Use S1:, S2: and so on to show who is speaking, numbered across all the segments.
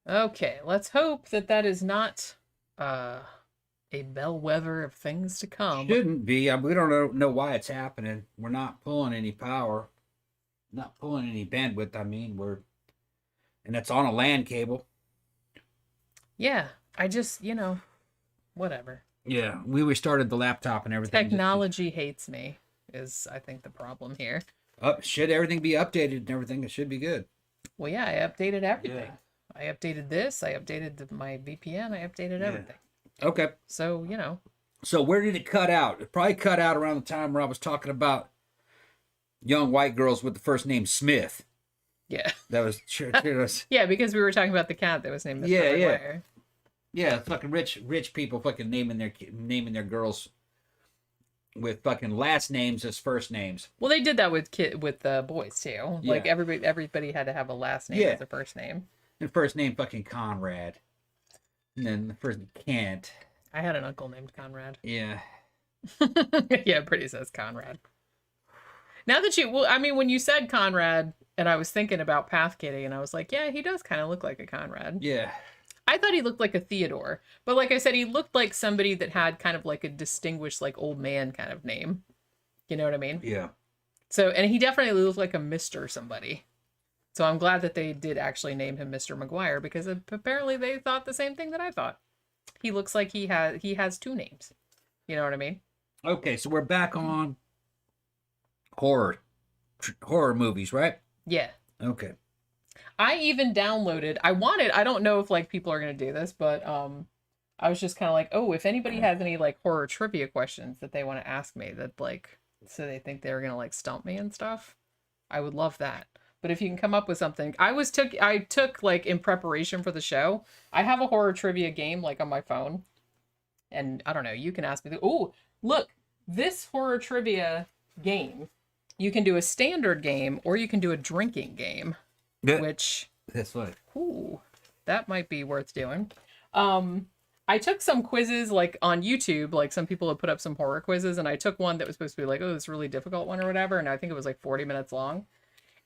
S1: Okay, let's hope that that is not a bellwether of things to come.
S2: Shouldn't be. We don't know why it's happening. We're not pulling any power, not pulling any bandwidth. I mean, and it's on a LAN cable.
S1: Yeah, I just, whatever.
S2: Yeah, we restarted the laptop and everything.
S1: Technology hates me, is I think the problem here.
S2: Should everything be updated and everything? It should be good.
S1: Well, yeah, I updated everything. Yeah. I updated this. I updated my VPN. I updated everything.
S2: Okay.
S1: So,
S2: So where did it cut out? It probably cut out around the time where I was talking about young white girls with the first name Smith.
S1: Yeah.
S2: That was
S1: yeah, because we were talking about the cat that was named Mr. McGuire.
S2: Yeah, fucking rich people fucking naming their girls with fucking last names as first names.
S1: Well, they did that with boys too. Yeah. Like everybody had to have a last name as a first name.
S2: And first name fucking Conrad. And then the first Kent.
S1: I had an uncle named Conrad.
S2: Yeah.
S1: Yeah, pretty says Conrad. Now that when you said Conrad, and I was thinking about Path Kitty, and I was like, yeah, he does kind of look like a Conrad.
S2: Yeah.
S1: I thought he looked like a Theodore. But like I said, he looked like somebody that had kind of like a distinguished, like, old man kind of name. You know what I mean?
S2: Yeah.
S1: So, and he definitely looked like a Mr. somebody. So I'm glad that they did actually name him Mr. McGuire, because apparently they thought the same thing that I thought. He looks like he has two names. You know what I mean?
S2: Okay, so we're back on horror movies, right?
S1: Yeah.
S2: Okay.
S1: I even downloaded, I don't know if like people are going to do this, but I was just kind of like, oh, if anybody has any like horror trivia questions that they want to ask me that like, so they think they're going to like stump me and stuff, I would love that. But if you can come up with something, I took like in preparation for the show, I have a horror trivia game like on my phone. And I don't know, you can ask me, oh, look, this horror trivia game, you can do a standard game or you can do a drinking game. Yeah. Which
S2: that's what.
S1: Ooh, that might be worth doing. I took some quizzes like on YouTube, like some people have put up some horror quizzes, and I took one that was supposed to be like, oh, this really difficult one or whatever, and I think it was like 40 minutes long.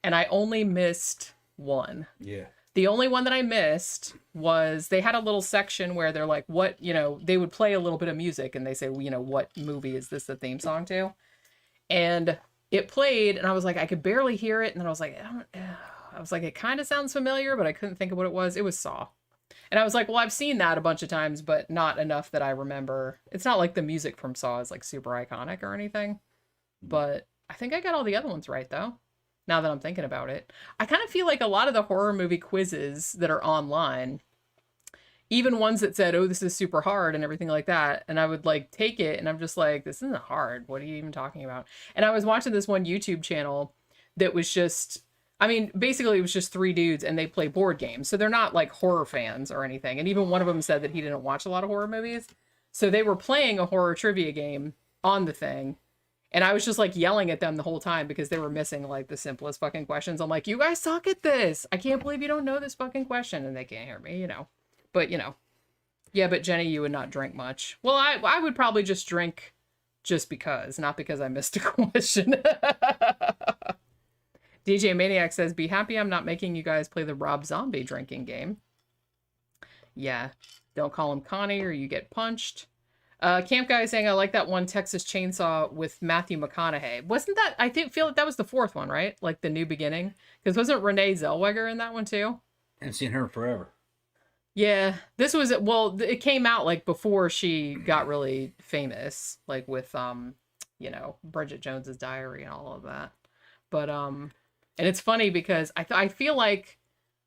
S1: And I only missed one.
S2: Yeah.
S1: The only one that I missed was they had a little section where they're like, what, they would play a little bit of music and they say, what movie is this the theme song to? And it played and I was like, I could barely hear it. And then I was like, it kind of sounds familiar, but I couldn't think of what it was. It was Saw. And I was like, well, I've seen that a bunch of times, but not enough that I remember. It's not like the music from Saw is like super iconic or anything. But I think I got all the other ones right, though. Now that I'm thinking about it. I kind of feel like a lot of the horror movie quizzes that are online, even ones that said, oh, this is super hard and everything like that. And I would like take it and I'm just like, this isn't hard. What are you even talking about? And I was watching this one YouTube channel that was just, basically it was just three dudes and they play board games. So they're not like horror fans or anything. And even one of them said that he didn't watch a lot of horror movies. So they were playing a horror trivia game on the thing. And I was just like yelling at them the whole time because they were missing like the simplest fucking questions. I'm like, you guys suck at this. I can't believe you don't know this fucking question. And they can't hear me, But, yeah, but Jenny, you would not drink much. Well, I would probably just drink just because, not because I missed a question. DJ Maniac says, be happy I'm not making you guys play the Rob Zombie drinking game. Yeah, don't call him Connie or you get punched. Camp Guy is saying, I like that one Texas Chainsaw with Matthew McConaughey. Wasn't that, feel like that was the fourth one, right? Like the New Beginning? Because wasn't Renee Zellweger in that one too?
S2: Haven't seen her forever.
S1: Yeah, this was, well, it came out like before she got really famous, like with, Bridget Jones's Diary and all of that. But, and it's funny because I feel like,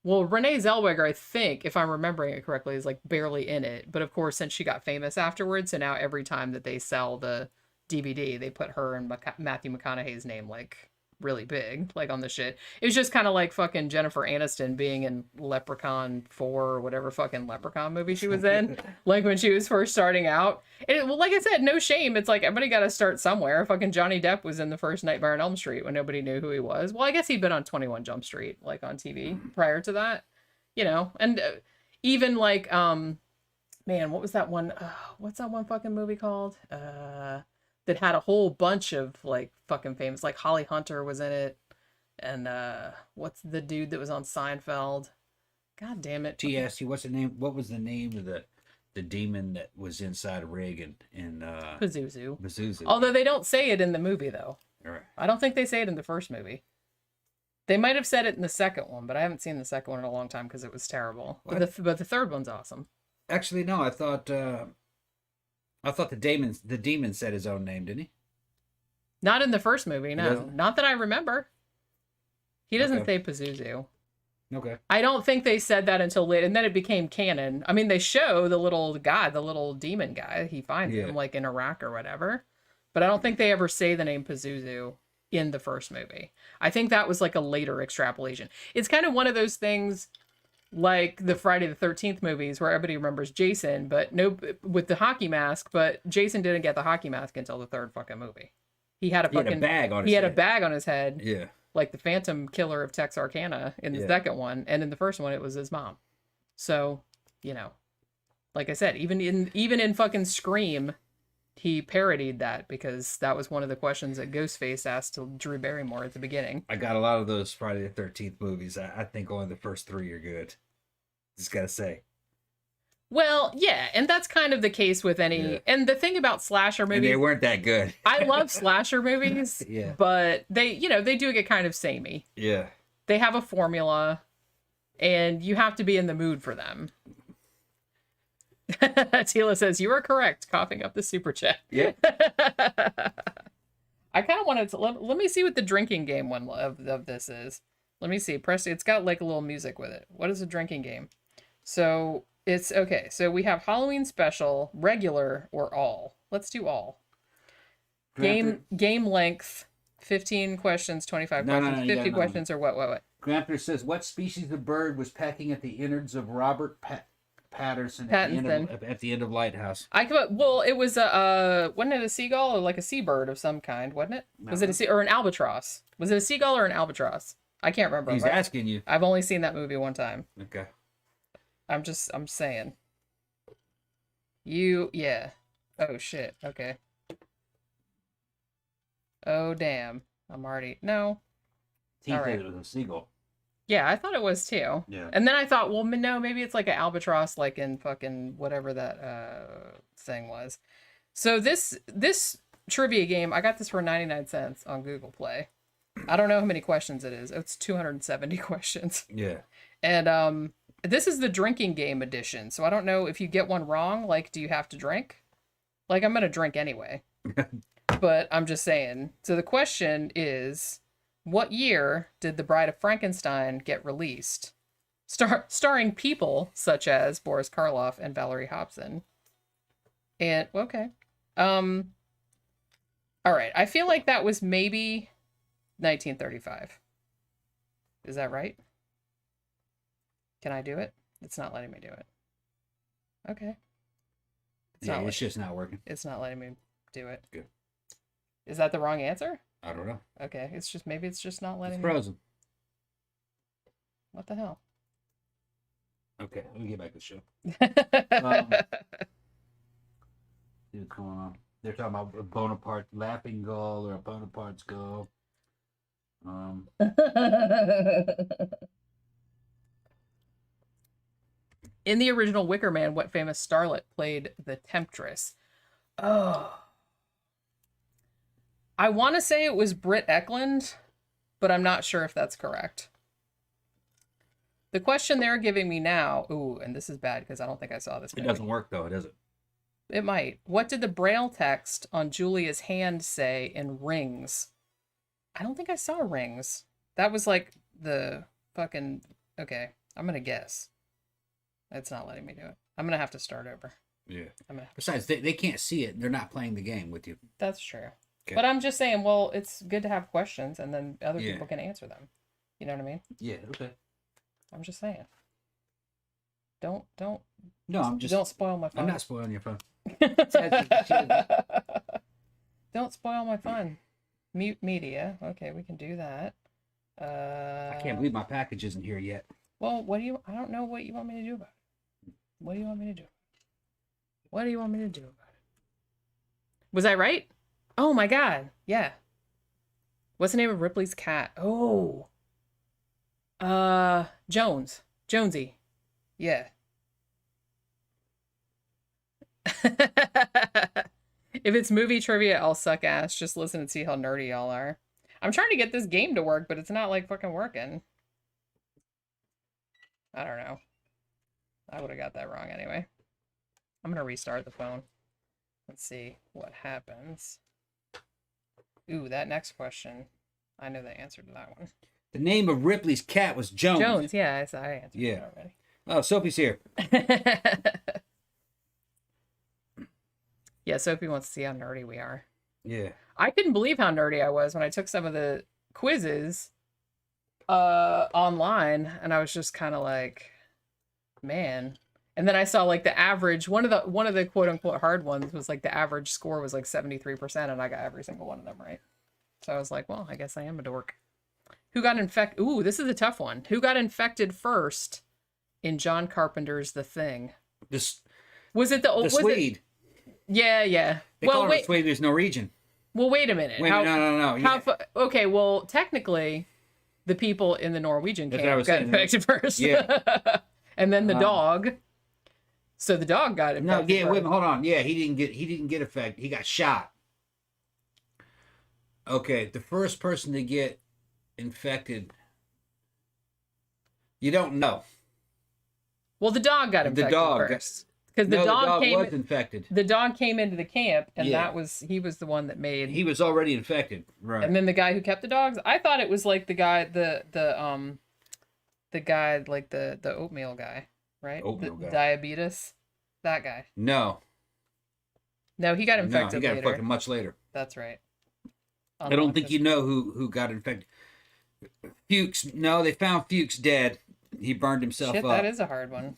S1: well, Renee Zellweger, I think, if I'm remembering it correctly, is like barely in it. But of course, since she got famous afterwards, so now every time that they sell the DVD, they put her and Matthew McConaughey's name like really big, like on the shit. It was just kind of like fucking Jennifer Aniston being in Leprechaun 4 or whatever fucking Leprechaun movie she was in, like when she was first starting out. And well, like I said, no shame. It's like everybody got to start somewhere. Fucking Johnny Depp was in the first Nightmare on Elm Street when nobody knew who he was. Well, I guess he'd been on 21 Jump Street, like on TV prior to that, and even like, man, what was that one? What's that one fucking movie called? That had a whole bunch of like fucking famous, like Holly Hunter was in it. And what's the dude that was on Seinfeld? God damn it.
S2: TST, what's the name? What was the name of the demon that was inside Reagan in
S1: Pazuzu.
S2: Pazuzu?
S1: Although they don't say it in the movie, though.
S2: All right.
S1: I don't think they say it in the first movie. They might have said it in the second one, but I haven't seen the second one in a long time because it was terrible. But the third one's awesome.
S2: Actually, no. I thought the demon said his own name, didn't he?
S1: Not in the first movie, no. Not that I remember. He doesn't say Pazuzu.
S2: Okay.
S1: I don't think they said that until later, and then it became canon. I mean, they show the little demon guy. He finds him, like, in Iraq or whatever. But I don't think they ever say the name Pazuzu in the first movie. I think that was, like, a later extrapolation. It's kind of one of those things, like the Friday the 13th movies, where everybody remembers Jason, but with the hockey mask, but Jason didn't get the hockey mask until the third fucking movie. He had a bag on his head.
S2: Yeah.
S1: Like the Phantom Killer of Texarkana in the second one, and in the first one it was his mom. So, you know, like I said, even in fucking Scream, he parodied that because that was one of the questions that Ghostface asked to Drew Barrymore at the beginning.
S2: I got a lot of those Friday the 13th movies. I think only the first 3 are good. Just gotta say.
S1: Well, yeah, and that's kind of the case with any... Yeah. And the thing about slasher movies...
S2: And they weren't that good.
S1: I love slasher movies, but they do get kind of samey.
S2: Yeah.
S1: They have a formula, and you have to be in the mood for them. Tila says, you are correct, coughing up the super chat.
S2: Yeah.
S1: I kind of wanted to... Let me see what the drinking game one of this is. Let me see. It's got like a little music with it. What is a drinking game? So... It's okay. So we have Halloween special, regular, or all. Let's do all. Game length, 15 questions, 25 questions, 50 questions, or what?
S2: Gramthars says, what species of bird was pecking at the innards of Robert Patterson at the end of Lighthouse?
S1: Well, it was wasn't it a seagull or like a seabird of some kind, wasn't it? No. Was it or an albatross? Was it a seagull or an albatross? I can't remember.
S2: He's asking you.
S1: I've only seen that movie one time.
S2: Okay.
S1: I'm saying. Yeah. Oh, shit. Okay. Oh, damn. I'm already... No.
S2: He said it was a seagull.
S1: Yeah, I thought it was too.
S2: Yeah.
S1: And then I thought, well, no, maybe it's like an albatross, like in fucking whatever that thing was. So this trivia game, I got this for 99 cents on Google Play. I don't know how many questions it is. It's 270 questions.
S2: Yeah.
S1: And, this is the drinking game edition, so I don't know if you get one wrong, like, do you have to drink? Like, I'm going to drink anyway. But I'm just saying. So the question is, what year did The Bride of Frankenstein get released? Starring people such as Boris Karloff and Valerie Hobson. And, okay. All right, I feel like that was maybe 1935. Is that right? Can I do it? It's not letting me do it. Okay.
S2: It's just not working.
S1: It's not letting me do it.
S2: Good.
S1: Is that the wrong answer?
S2: I don't know.
S1: Okay. Maybe it's just not letting
S2: me. It's frozen.
S1: What the hell?
S2: Okay, let me get back to the show. See what's going on. They're talking about a Bonaparte laughing gull or a Bonaparte's gull.
S1: In the original Wicker Man, what famous starlet played the Temptress? Oh. I want to say it was Britt Eklund, but I'm not sure if that's correct. The question they're giving me now... Ooh, and this is bad because I don't think I saw this movie.
S2: It doesn't work, though, does it?
S1: It might. What did the Braille text on Julia's hand say in Rings? I don't think I saw Rings. That was like the fucking... Okay, I'm going to guess. It's not letting me do it. I'm going to have to start over.
S2: Yeah. Besides, they can't see it. They're not playing the game with you.
S1: That's true. Okay. But I'm just saying, well, it's good to have questions and then other people can answer them. You know what I mean?
S2: Yeah, okay.
S1: I'm just saying. Don't spoil my fun.
S2: I'm not spoiling your fun.
S1: Don't spoil my fun. Mute media. Okay, we can do that.
S2: I can't believe my package isn't here yet.
S1: Well, I don't know what you want me to do about it. What do you want me to do? What do you want me to do about it? Was I right? Oh my god. Yeah. What's the name of Ripley's cat? Oh. Jonesy. Yeah. If it's movie trivia, I'll suck ass. Just listen and see how nerdy y'all are. I'm trying to get this game to work, but it's not like fucking working. I don't know. I would have got that wrong anyway. I'm gonna restart the phone. Let's see what happens. Ooh, that next question. I know the answer to that one.
S2: The name of Ripley's cat was Jones.
S1: Jones, yeah, I answered that already.
S2: Oh, Sophie's here.
S1: Yeah, Sophie wants to see how nerdy we are.
S2: Yeah.
S1: I couldn't believe how nerdy I was when I took some of the quizzes online, and I was just kind of like, man. And then I saw like the average, one of the quote unquote hard ones was like the average score was like 73%, and I got every single one of them right. So I was like, well, I guess I am a dork. Who got infected? Ooh, this is a tough one. Who got infected first in John Carpenter's The Thing? Was it the Swede? Yeah.
S2: They call him a Swede. There's Norwegian.
S1: Well, wait a minute.
S2: No.
S1: Yeah. Okay, well, technically, the people in the Norwegian camp got infected first.
S2: Yeah.
S1: And then the dog. So the dog got infected.
S2: No, yeah, wait, hold on. Yeah, he didn't get infected. He got shot. Okay, the first person to get infected, you don't know.
S1: Well, the dog got infected first. Because the dog was infected. The dog came into the camp, and he was the one that made.
S2: He was already infected, right?
S1: And then the guy who kept the dogs, I thought it was like the guy, the guy like the oatmeal guy, right?
S2: Oatmeal guy.
S1: Diabetes, that guy.
S2: No,
S1: he got infected.
S2: No, he got infected much later.
S1: That's right.
S2: I don't think you know who got infected. Fuchs. No, they found Fuchs dead. He burned himself up.
S1: That is a hard one.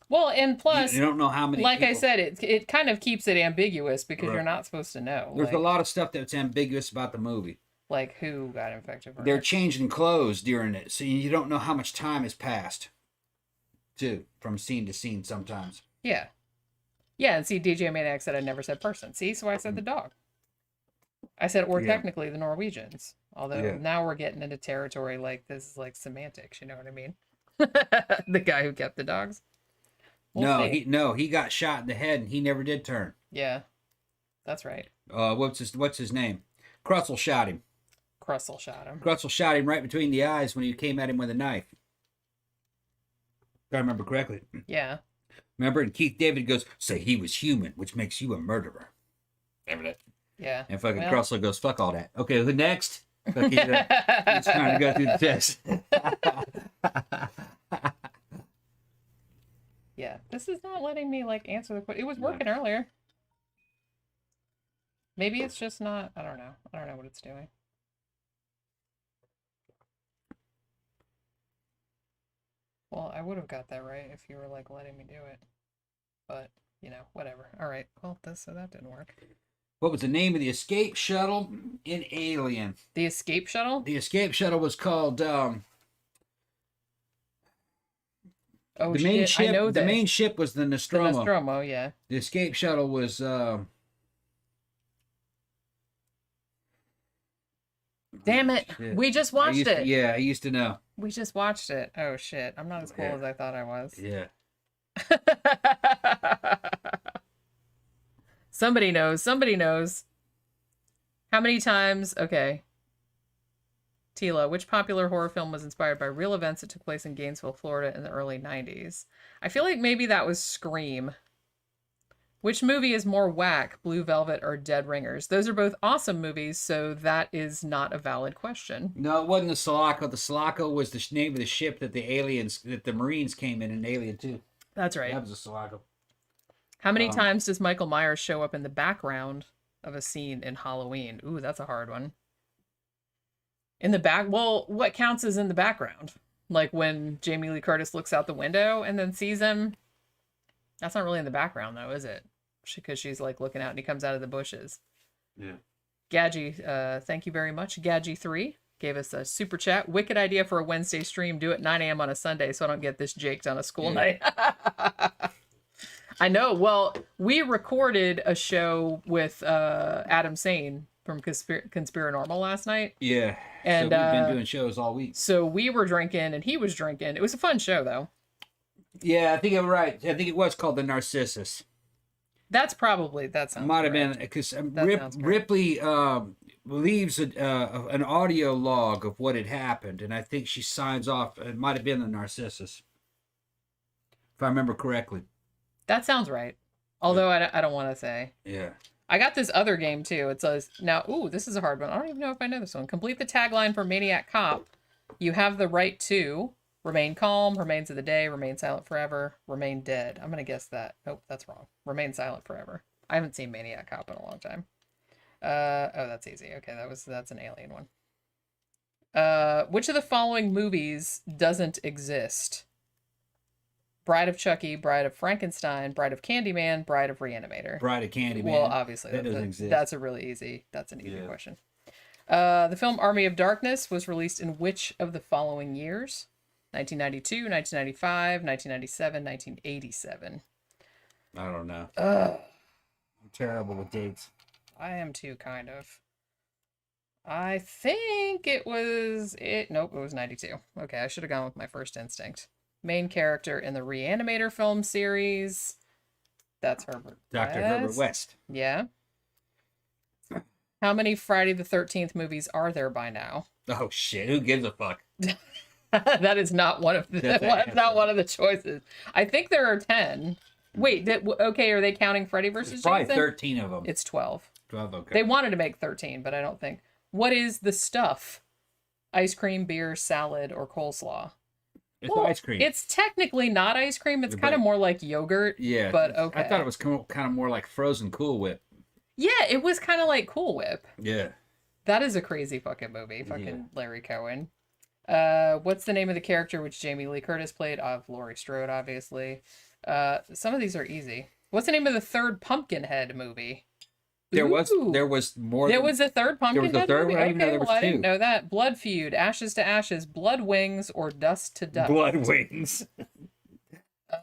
S1: Well, and plus,
S2: you don't know how many.
S1: Like people. I said, it kind of keeps it ambiguous because you're not supposed to know.
S2: There's a lot of stuff that's ambiguous about the movie.
S1: Like who got infected first.
S2: They're changing clothes during it, so you don't know how much time has passed. Too, from scene to scene sometimes.
S1: Yeah. Yeah, and see, DJ Maniac said I never said person. See, so I said the dog. I said, or technically the Norwegians. Although now we're getting into territory like this is like semantics, you know what I mean? The guy who kept the dogs.
S2: He got shot in the head and he never did turn.
S1: Yeah, that's right.
S2: What's his name? Crutzel shot him.
S1: Crutzel
S2: shot him right between the eyes when he came at him with a knife. If I remember correctly.
S1: Yeah.
S2: Remember? And Keith David goes, "Say he was human, which makes you a murderer." Remember that?
S1: Yeah.
S2: And fucking Crutzel goes, "Fuck all that." Okay, who next? He's trying to go through the test.
S1: Yeah, this is not letting me like answer the question. It was working earlier. Maybe it's just not. I don't know. I don't know what it's doing. Well, I would have got that right if you were like letting me do it, but whatever. All right. Well, so that didn't work.
S2: What was the name of the escape shuttle in Alien?
S1: The escape shuttle?
S2: The escape shuttle was called. The main ship. I know the main ship was the Nostromo.
S1: The Nostromo, yeah.
S2: The escape shuttle was.
S1: Damn it!
S2: Shit. We just watched it. I used to know.
S1: We just watched it. Oh shit! I'm not as cool as I thought I was.
S2: Yeah.
S1: Somebody knows. How many times? Okay. Tila, which popular horror film was inspired by real events that took place in Gainesville, Florida in the early 90s? I feel like maybe that was Scream. Which movie is more whack, Blue Velvet or Dead Ringers? Those are both awesome movies, so that is not a valid question.
S2: No, it wasn't the Sulaco. The Sulaco was the name of the ship that the Marines came in Alien 2.
S1: That's right.
S2: That was a Sulaco.
S1: How many times does Michael Myers show up in the background of a scene in Halloween? Ooh, that's a hard one. In the back? Well, what counts as in the background? Like when Jamie Lee Curtis looks out the window and then sees him? That's not really in the background, though, is it? Because she's like looking out and he comes out of the bushes.
S2: Yeah.
S1: Gadgy, thank you very much. Gadgy3 gave us a super chat. Wicked idea for a Wednesday stream. Do it 9 a.m. on a Sunday so I don't get this jaked on a school night. I know. Well, we recorded a show with Adam Sane from Conspiranormal last night.
S2: Yeah.
S1: And
S2: so we've been doing shows all week.
S1: So we were drinking and he was drinking. It was a fun show though.
S2: Yeah, I think you're right. I think it was called The Narcissus.
S1: That sounds
S2: might have been because Ripley leaves an audio log of what had happened, and I think she signs off. It might have been The Narcissus, if I remember correctly.
S1: That sounds right. Although I don't want to say.
S2: Yeah.
S1: I got this other game too. It says now. Ooh, this is a hard one. I don't even know if I know this one. Complete the tagline for Maniac Cop. You have the right to remain calm, remains of the day, remain silent forever, remain dead. I'm gonna guess that. Nope, that's wrong. Remain silent forever. I haven't seen Maniac Cop in a long time. Oh, that's easy. Okay, that's an alien one. Which of the following movies doesn't exist? Bride of Chucky, Bride of Frankenstein, Bride of Candyman, Bride of Reanimator.
S2: Bride of Candyman.
S1: Well, obviously
S2: that doesn't exist.
S1: That's an easy question. The film Army of Darkness was released in which of the following years? 1992, 1995, 1997, 1987.
S2: I don't know. I'm terrible with dates.
S1: I am too, kind of. I think it was... Nope, it was 92. Okay, I should have gone with my first instinct. Main character in the Reanimator film series. That's Herbert
S2: Dr. Herbert West.
S1: Yeah. How many Friday the 13th movies are there by now?
S2: Oh, shit. Who gives a fuck?
S1: That is not one of the choices. I think there are 10. Wait, okay, are they counting Freddy versus Jason?
S2: Probably 13 of them.
S1: It's 12.
S2: 12, okay.
S1: They wanted to make 13, but I don't think. What is the stuff? Ice cream, beer, salad, or coleslaw?
S2: It's ice cream.
S1: It's technically not ice cream. It's kind of more like yogurt.
S2: Yeah.
S1: But okay.
S2: I thought it was kind of more like frozen Cool Whip.
S1: Yeah, it was kind of like Cool Whip.
S2: Yeah.
S1: That is a crazy fucking movie. Larry Cohen. What's the name of the character which Jamie Lee Curtis played? Laurie Strode, obviously. Some of these are easy. What's the name of the third Pumpkinhead movie?
S2: There was more.
S1: There was a third Pumpkinhead movie?
S2: There was a third one? I didn't know there was two.
S1: I didn't know that. Blood Feud, Ashes to Ashes, Blood Wings, or Dust to Dust?
S2: Blood Wings. How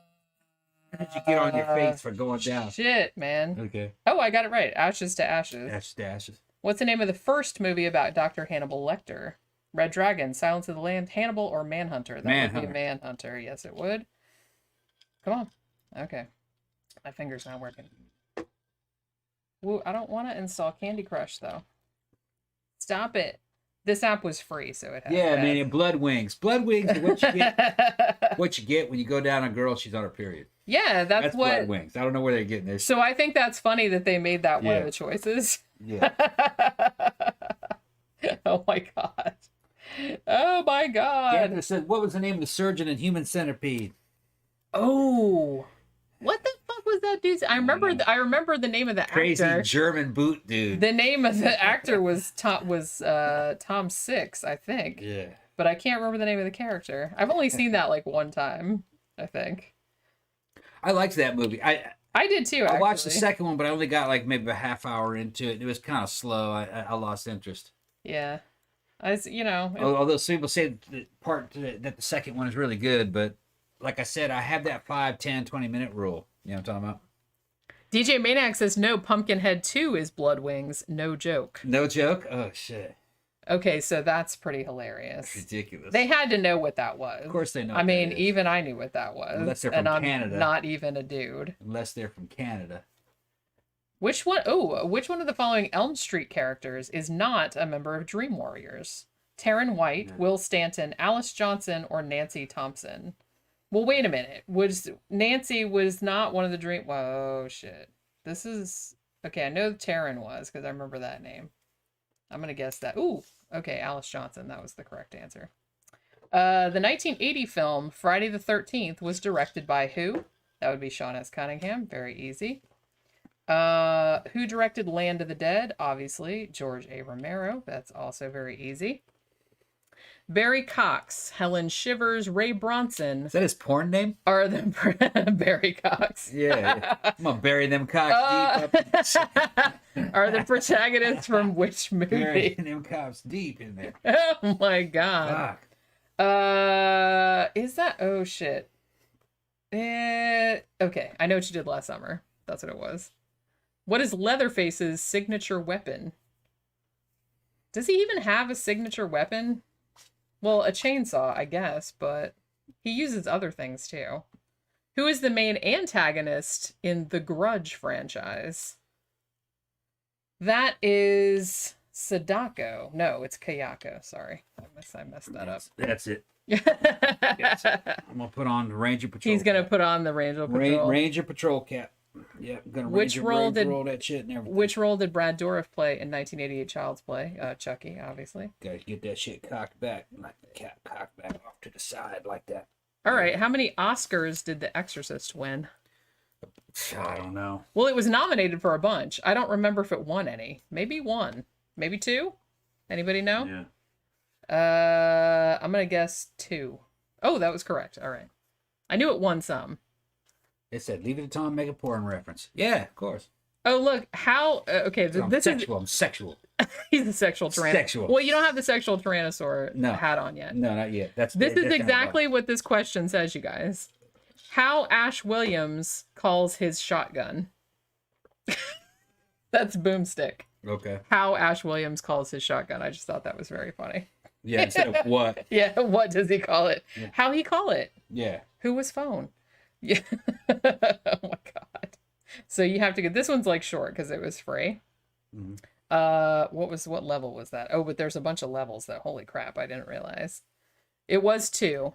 S2: did you get on your face for going down?
S1: Shit, man.
S2: Okay.
S1: Oh, I got it right. Ashes to Ashes.
S2: Ashes to Ashes. What's
S1: the name of the first movie about Dr. Hannibal Lecter? Red Dragon, Silence of the Lambs, Hannibal, or Manhunter? That would be Manhunter. Yes, it would. Come on. Okay. My finger's not working. Woo, I don't want to install Candy Crush, though. Stop it. This app was free, so it has.
S2: Yeah, man, and Blood Wings. Blood Wings is what you get. What you get when you go down on a girl, she's on her period.
S1: Yeah, that's what.
S2: Blood Wings. I don't know where they're getting this.
S1: So I think that's funny that they made that one of the choices.
S2: Yeah.
S1: Oh my god. Oh my god.
S2: Yeah, said, what was the name of the surgeon in Human Centipede?
S1: Oh. What the fuck was that dude? I remember the name of the
S2: Crazy
S1: actor.
S2: German boot dude.
S1: The name of the actor was Tom Six, I think.
S2: Yeah.
S1: But I can't remember the name of the character. I've only seen that like one time, I think.
S2: I liked that movie. I
S1: did too.
S2: I watched the second one, but I only got like maybe a half hour into it. It was kind of slow. I lost interest.
S1: Yeah.
S2: Although some people say that the second one is really good, but like I said, I have that 5, 10, 20-minute rule. You know what I'm talking about?
S1: DJ Maniac says, no, Pumpkinhead 2 is Blood Wings. No joke.
S2: No joke? Oh, shit.
S1: Okay, so that's pretty hilarious.
S2: That's ridiculous.
S1: They had to know what that was.
S2: Of course they know.
S1: I mean, even I knew what that was.
S2: Unless they're from Canada.
S1: I'm not even a dude.
S2: Unless they're from Canada.
S1: Which one of the following Elm Street characters is not a member of Dream Warriors? Taryn White, Will Stanton, Alice Johnson, or Nancy Thompson? Well, wait a minute. Nancy was not one of the Dream... Whoa, shit. This is... Okay, I know Taryn was, because I remember that name. I'm going to guess that. Ooh, okay, Alice Johnson. That was the correct answer. The 1980 film, Friday the 13th, was directed by who? That would be Sean S. Cunningham. Very easy. Who directed Land of the Dead? Obviously, George A. Romero. That's also very easy. Barry Cox, Helen Shivers, Ray Bronson.
S2: Is that his porn name?
S1: Are the Barry Cox?
S2: Yeah. I'm gonna bury them cocks deep up.
S1: Are the protagonists from which movie?
S2: Burying them cops deep in there.
S1: Oh my god.
S2: Fuck.
S1: Is that? Oh shit. Okay, I know what you did last summer. That's what it was. What is Leatherface's signature weapon? Does he even have a signature weapon? Well, a chainsaw, I guess, but he uses other things too. Who is the main antagonist in the Grudge franchise? That is Sadako. No, it's Kayako. Sorry. I messed that up.
S2: That's it. That's it. I'm going to put on the Ranger Patrol
S1: He's going to put on the Ranger Patrol.
S2: Ranger Patrol cap. Yeah, I'm going to roll that shit and everything.
S1: Which role did Brad Dourif play in 1988 Child's Play? Chucky, obviously.
S2: Got to get that shit cocked back. Like the cat cocked back off to the side like that.
S1: All right. How many Oscars did The Exorcist win?
S2: I don't know.
S1: Well, it was nominated for a bunch. I don't remember if it won any. Maybe one. Maybe two? Anybody know?
S2: Yeah.
S1: I'm going to guess 2. Oh, that was correct. All right. I knew it won some.
S2: It said, leave it at Tom, make a porn reference. Yeah, of course.
S1: Oh, look, how... okay,
S2: so
S1: this
S2: is... I'm sexual.
S1: He's a sexual tyrannosaur.
S2: Sexual.
S1: Well, you don't have the sexual tyrannosaur hat on yet.
S2: No, not yet.
S1: This is exactly what this question says, you guys. How Ash Williams calls his shotgun. That's Boomstick.
S2: Okay.
S1: How Ash Williams calls his shotgun. I just thought that was very funny.
S2: Yeah, instead of what?
S1: Yeah, what does he call it?
S2: Yeah.
S1: How he call it?
S2: Yeah.
S1: Who was phone? Yeah. Oh my god. So you have to get this one's like short because it was free.
S2: Mm-hmm.
S1: What level was that? Oh, but there's a bunch of levels that holy crap, I didn't realize. It was 2.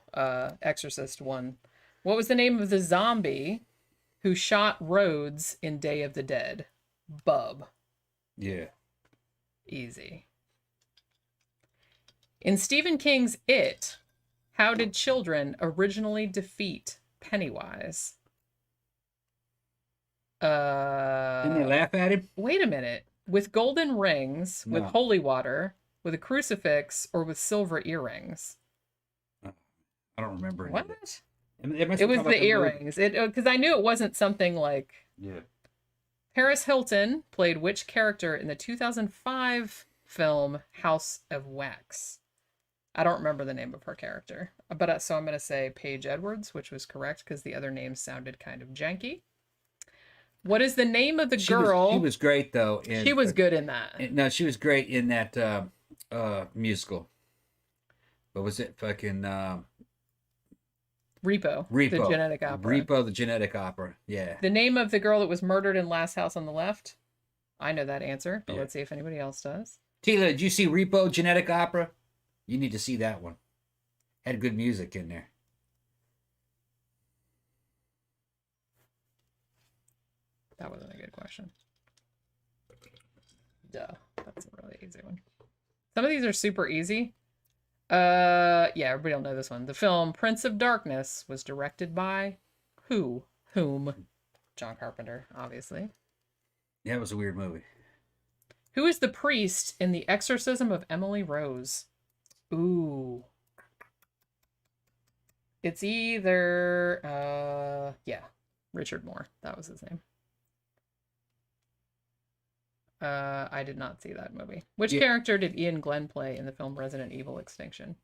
S1: Exorcist 1. What was the name of the zombie who shot Rhodes in Day of the Dead? Bub.
S2: Yeah.
S1: Easy. In Stephen King's It, how did children originally defeat Pennywise?
S2: Didn't they laugh at him?
S1: Wait a minute. With golden rings, with holy water, with a crucifix, or with silver earrings?
S2: I don't remember.
S1: What?
S2: It
S1: was the earrings. Because I knew it wasn't something like...
S2: Yeah.
S1: Paris Hilton played which character in the 2005 film House of Wax? I don't remember the name of her character. But so I'm going to say Paige Edwards, which was correct because the other names sounded kind of janky. What is the name of the girl?
S2: She was great, though.
S1: She was good in that.
S2: No, she was great in that musical. What was it? Fucking...
S1: Repo. The genetic opera.
S2: Repo, the genetic opera. Yeah.
S1: The name of the girl that was murdered in Last House on the Left? I know that answer, but let's see if anybody else does.
S2: Tila, did you see Repo, genetic opera? You need to see that one. Had good music in there.
S1: That wasn't a good question. Duh. That's a really easy one. Some of these are super easy. Yeah, everybody will know this one. The film Prince of Darkness was directed by who? Whom? John Carpenter, obviously.
S2: Yeah, it was a weird movie.
S1: Who is the priest in The Exorcism of Emily Rose? Ooh. It's either, Richard Moore. That was his name. I did not see that movie. Which character did Iain Glen play in the film Resident Evil Extinction?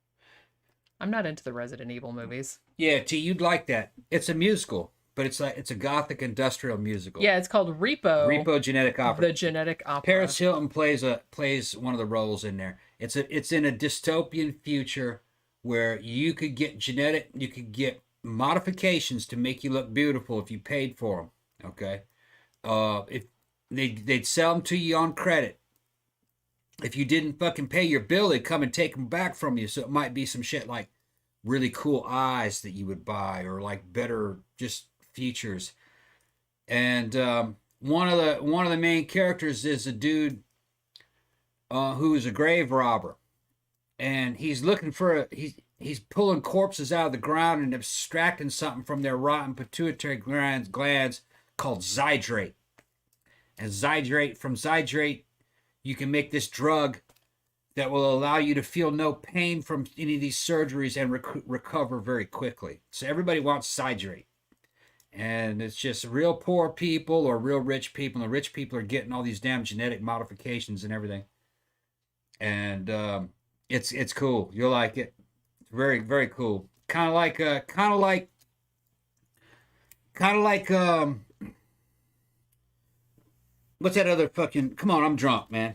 S1: I'm not into the Resident Evil movies.
S2: Yeah, you'd like that. It's a musical, but it's a gothic industrial musical.
S1: Yeah, it's called Repo.
S2: Repo Genetic Opera.
S1: The Genetic Opera.
S2: Paris Hilton plays one of the roles in there. It's in a dystopian future where you could get modifications to make you look beautiful if you paid for them. Okay, if they'd sell them to you on credit. If you didn't fucking pay your bill, they'd come and take them back from you. So it might be some shit like really cool eyes that you would buy, or like better just features. And one of the main characters is a dude who is a grave robber, and he's looking for he's pulling corpses out of the ground and extracting something from their rotten pituitary glands called zydrate. And from zydrate, you can make this drug that will allow you to feel no pain from any of these surgeries and recover very quickly. So everybody wants zydrate. And it's just real poor people or real rich people. And the rich people are getting all these damn genetic modifications and everything. And it's cool. You'll like it. It's very, very cool. Kind of like what's that other fucking... Come on, I'm drunk, man.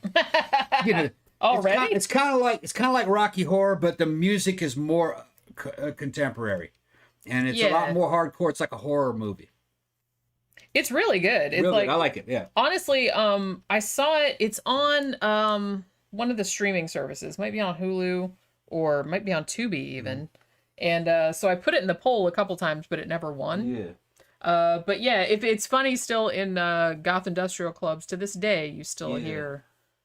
S1: Already?
S2: It's kind of like Rocky Horror, but the music is more contemporary, and it's a lot more hardcore. It's like a horror movie.
S1: It's really good. It's
S2: really good. I like it. Yeah.
S1: Honestly, I saw it. It's on one of the streaming services. Might be on Hulu or might be on Tubi even. And so I put it in the poll a couple times, but it never won.
S2: Yeah.
S1: But yeah, if it's funny still in goth industrial clubs to this day, you still hear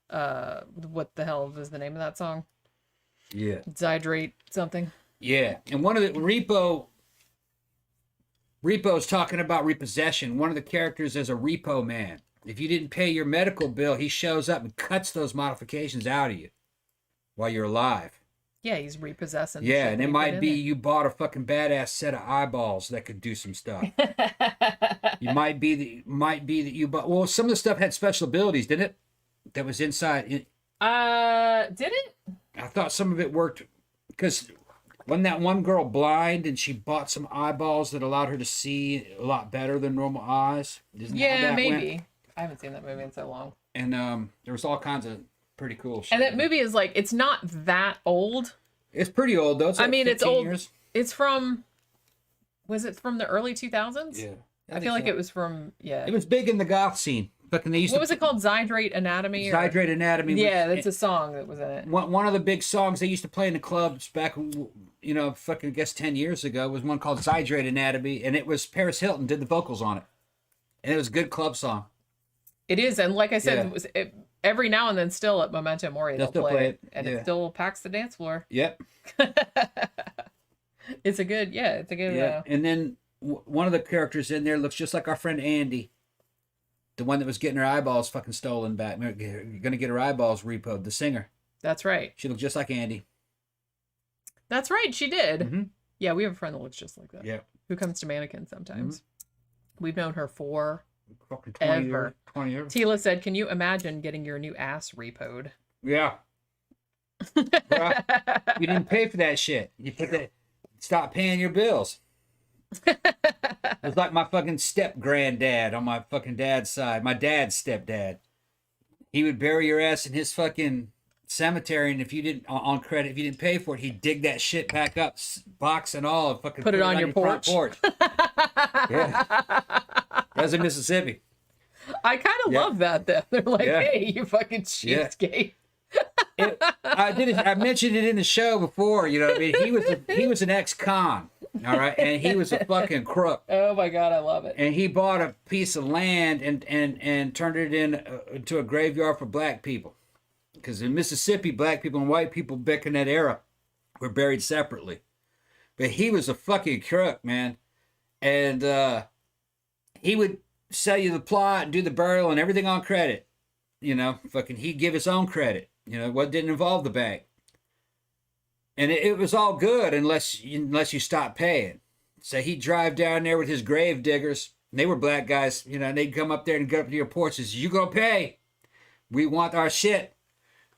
S1: what the hell is the name of that song?
S2: Yeah.
S1: Zydrate something.
S2: Yeah. And one of the Repo's talking about repossession. One of the characters is a repo man. If you didn't pay your medical bill, he shows up and cuts those modifications out of you while you're alive.
S1: Yeah, he's repossessing.
S2: Yeah, and it might be you bought a fucking badass set of eyeballs that could do some stuff. You might be that you bought. Well, some of the stuff had special abilities, didn't it? That was inside.
S1: Did it?
S2: I thought some of it worked because wasn't that one girl blind and she bought some eyeballs that allowed her to see a lot better than normal eyes?
S1: Yeah, maybe. Went? I haven't seen that movie in so long.
S2: And there was all kinds of pretty cool shit.
S1: And that movie is like, it's not that old.
S2: It's pretty old though. It's like
S1: it's old.
S2: Years.
S1: It's from, was it from the early 2000s?
S2: Yeah.
S1: I feel like it was from,
S2: It was big in the goth scene. Fucking they used
S1: what was it called? Zydrate Anatomy?
S2: Zydrate Anatomy.
S1: Yeah, that's a song that was in it.
S2: One of the big songs they used to play in the clubs back, fucking I guess 10 years ago was one called Zydrate Anatomy, and it was Paris Hilton did the vocals on it. And it was a good club song.
S1: It is, and like I said, every now and then still at Memento Mori they'll play it. And it still packs the dance floor.
S2: Yep.
S1: It's a good.
S2: Yeah, and then one of the characters in there looks just like our friend Andy. The one that was getting her eyeballs fucking stolen back. Going to get her eyeballs repoed. The singer.
S1: That's right.
S2: She looked just like Andy.
S1: That's right. She did.
S2: Mm-hmm.
S1: Yeah, we have a friend that looks just like that.
S2: Yeah.
S1: Who comes to Mannequin sometimes. Mm-hmm. We've known her for
S2: fucking 20
S1: years. Tila said, can you imagine getting your new ass repoed?
S2: Yeah. Well, you didn't pay for that shit. You put that. Stop paying your bills. It was like my fucking step granddad on my fucking dad's side. My dad's stepdad. He would bury your ass in his fucking cemetery, and if you didn't on credit, if you didn't pay for it, he'd dig that shit back up, box and all, and fucking
S1: put it on your porch.
S2: Yeah, that was in Mississippi.
S1: I kind of love that though. They're like, hey, you fucking cheapskate.
S2: I mentioned it in the show before. You know what I mean? He was an ex-con. All right, and he was a fucking crook.
S1: Oh my god, I love it.
S2: And he bought a piece of land and turned it into a graveyard for black people, because in Mississippi, black people and white people back in that era were buried separately. But he was a fucking crook, man, and he would sell you the plot and do the burial and everything on credit. You know, fucking he'd give his own credit. You know, what didn't involve the bank. And it was all good unless you stopped paying. So he'd drive down there with his grave diggers. And they were black guys, you know, and they'd come up there and get up to your porch and say, you gonna pay. We want our shit.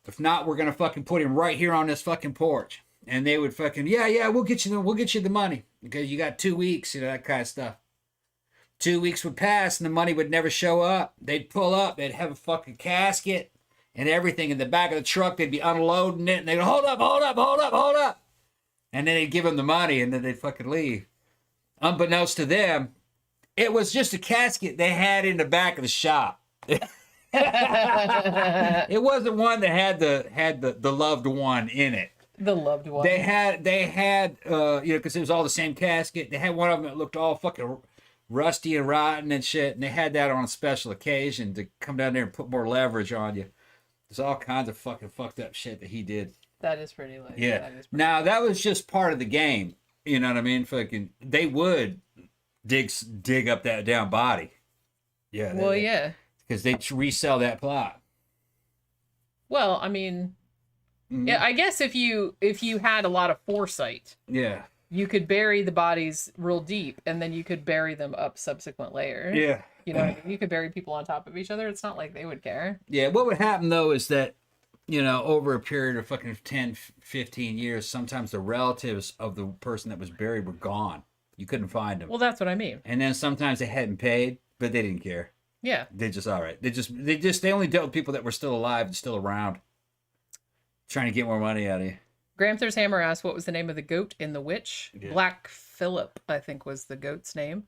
S2: If not, we're gonna fucking put him right here on this fucking porch. And they would fucking, yeah, we'll get you the money. Because you got 2 weeks, you know, that kind of stuff. 2 weeks would pass and the money would never show up. They'd pull up, they'd have a fucking casket and everything in the back of the truck. They'd be unloading it, and they'd go, hold up. And then they'd give them the money, and then they'd fucking leave. Unbeknownst to them, it was just a casket they had in the back of the shop. It wasn't one that had the loved one in it.
S1: The loved one.
S2: They had because it was all the same casket. They had one of them that looked all fucking rusty and rotten and shit, and they had that on a special occasion to come down there and put more leverage on you. There's all kinds of fucking fucked up shit that he did.
S1: That is pretty late.
S2: Yeah. Now, that was just part of the game. You know what I mean? Fucking, they would dig up that down body. Yeah.
S1: Well, yeah.
S2: Because they'd resell that plot.
S1: Well, I mean, yeah, I guess if you had a lot of foresight.
S2: Yeah.
S1: You could bury the bodies real deep, and then you could bury them up subsequent layers.
S2: Yeah.
S1: You know, you could bury people on top of each other. It's not like they would care.
S2: Yeah, what would happen, though, is that, you know, over a period of fucking 10, 15 years, sometimes the relatives of the person that was buried were gone. You couldn't find them.
S1: Well, that's what I mean.
S2: And then sometimes they hadn't paid, but they didn't care.
S1: Yeah.
S2: They just, all right. They only dealt with people that were still alive and still around. Trying to get more money out of you.
S1: Gramthars Hammer asked, what was the name of the goat in The Witch? Yeah. Black Phillip, I think, was the goat's name.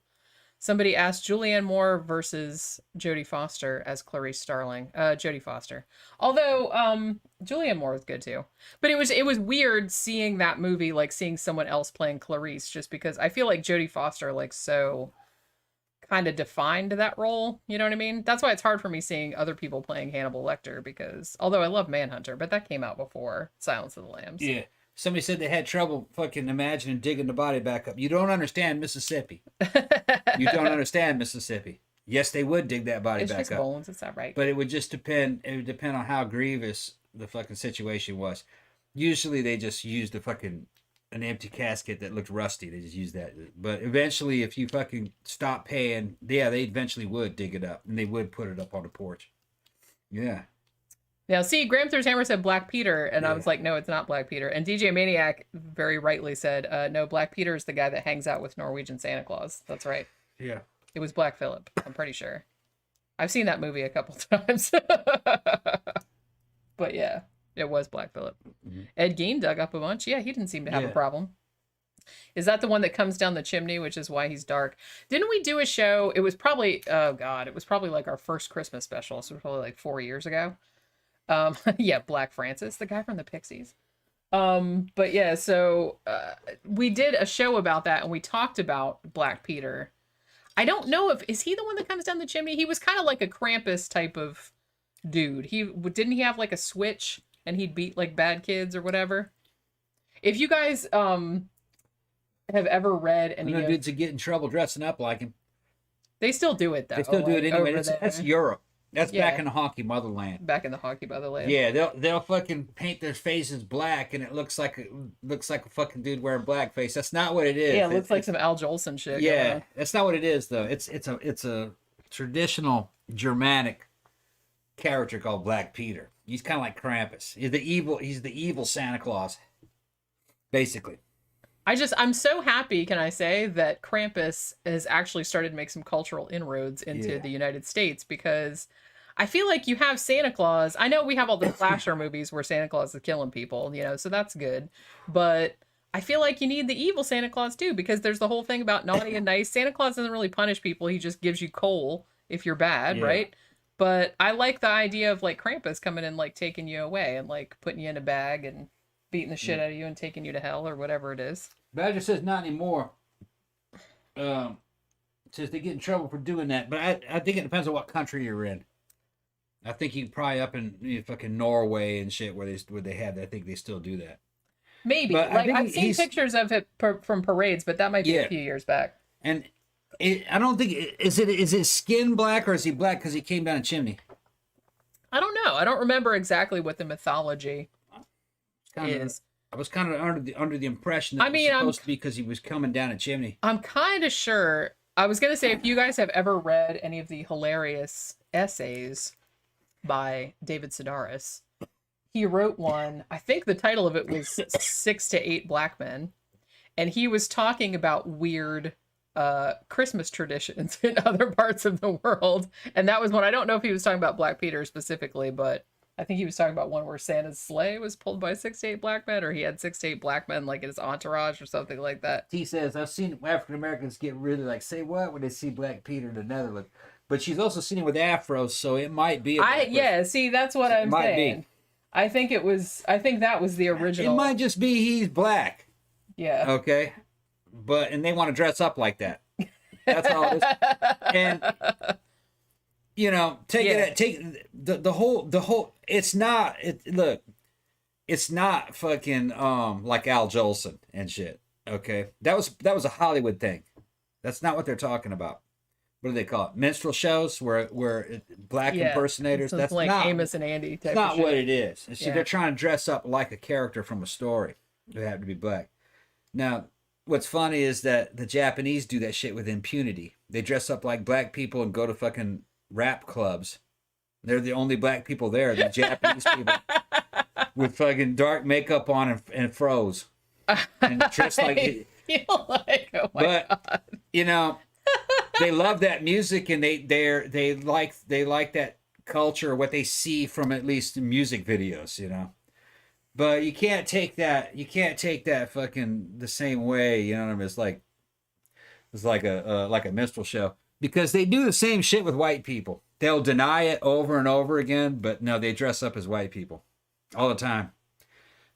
S1: Somebody asked Julianne Moore versus Jodie Foster as Clarice Starling. Jodie Foster. Although Julianne Moore was good too. But it was weird seeing that movie, like seeing someone else playing Clarice, just because I feel like Jodie Foster like so kind of defined that role. You know what I mean? That's why it's hard for me seeing other people playing Hannibal Lecter, because although I love Manhunter, but that came out before Silence of the Lambs.
S2: Yeah. Somebody said they had trouble fucking imagining digging the body back up. You don't understand Mississippi. You don't understand Mississippi. Yes, they would dig that body back up. It's just
S1: bones, is that right?
S2: But it would just depend. It would depend on how grievous the fucking situation was. Usually they just used an empty casket that looked rusty. They just used that. But eventually, if you fucking stop paying, yeah, they eventually would dig it up and they would put it up on the porch. Yeah.
S1: Now, see, Gramthars Hammer said Black Peter, and I was like, no, it's not Black Peter. And DJ Maniac very rightly said, no, Black Peter is the guy that hangs out with Norwegian Santa Claus. That's right.
S2: Yeah.
S1: It was Black Phillip, I'm pretty sure. I've seen that movie a couple times. But yeah, it was Black Phillip. Mm-hmm. Ed Gein dug up a bunch. Yeah, he didn't seem to have a problem. Is that the one that comes down the chimney, which is why he's dark? Didn't we do a show? It was probably, oh God, it was probably like our first Christmas special. So it was probably like 4 years ago. Yeah, Black Francis, the guy from the Pixies. But yeah, so we did a show about that and we talked about Black Peter. I don't know is he the one that comes down the chimney? He was kind of like a Krampus type of dude. Didn't he have like a switch and he'd beat like bad kids or whatever? If you guys have ever read any of...
S2: dudes that get in trouble dressing up like him.
S1: They still do it though.
S2: They still do it anyway. That's Europe. That's back in the hockey motherland.
S1: Back in the hockey motherland.
S2: Yeah, they'll fucking paint their faces black, and it looks like a fucking dude wearing blackface. That's not what it is.
S1: Yeah, it looks like some Al Jolson shit.
S2: Yeah, that's not what it is though. It's a traditional Germanic character called Black Peter. He's kind of like Krampus. He's the evil Santa Claus, basically.
S1: I'm so happy, can I say, that Krampus has actually started to make some cultural inroads into the United States, because I feel like you have Santa Claus. I know we have all the slasher movies where Santa Claus is killing people, so that's good. But I feel like you need the evil Santa Claus too, because there's the whole thing about naughty and nice. Santa Claus doesn't really punish people. He just gives you coal if you're bad, right? But I like the idea of like Krampus coming in, like taking you away and like putting you in a bag and beating the shit out of you and taking you to hell or whatever it is.
S2: Badger says not anymore. Says they get in trouble for doing that, but I think it depends on what country you're in. I think you probably up in fucking Norway and shit where they have that. I think they still do that.
S1: Maybe. But like I've seen pictures of it from parades, but that might be a few years back.
S2: And I don't think is it skin black, or is he black because he came down a chimney?
S1: I don't know. I don't remember exactly what the mythology is.
S2: I was kind of under the impression that it was supposed to be because he was coming down a chimney.
S1: I'm kind of sure. I was going to say, if you guys have ever read any of the hilarious essays by David Sedaris, he wrote one. I think the title of it was 6 to 8 Black Men. And he was talking about weird Christmas traditions in other parts of the world. And that was one. I don't know if he was talking about Black Peter specifically, but I think he was talking about one where Santa's sleigh was pulled by 6 to 8 black men, or he had 6 to 8 black men like in his entourage or something like that.
S2: He says, I've seen African Americans get really like, say what when they see Black Peter in the Netherlands. But she's also seen it with afros, so it might be.
S1: See, that's what I'm saying. Be. I think that was the original.
S2: It might just be he's black.
S1: Yeah.
S2: Okay. And they want to dress up like that. That's all it is. And take the whole. It's not. It's not fucking like Al Jolson and shit. Okay, that was a Hollywood thing. That's not what they're talking about. What do they call it? Minstrel shows where black impersonators.
S1: So
S2: that's
S1: like
S2: not
S1: Amos and Andy.
S2: That's not what it is. And see, they're trying to dress up like a character from a story who happen to be black. Now, what's funny is that the Japanese do that shit with impunity. They dress up like black people and go to fucking rap clubs. They're the only black people there, the Japanese people, with fucking dark makeup on and froze. And dressed like...
S1: oh my God.
S2: They love that music, and they like that culture, what they see from at least music videos, But you can't take that. You can't take that fucking the same way. You know what I mean? It's like a minstrel show because they do the same shit with white people. They'll deny it over and over again, but no, they dress up as white people all the time.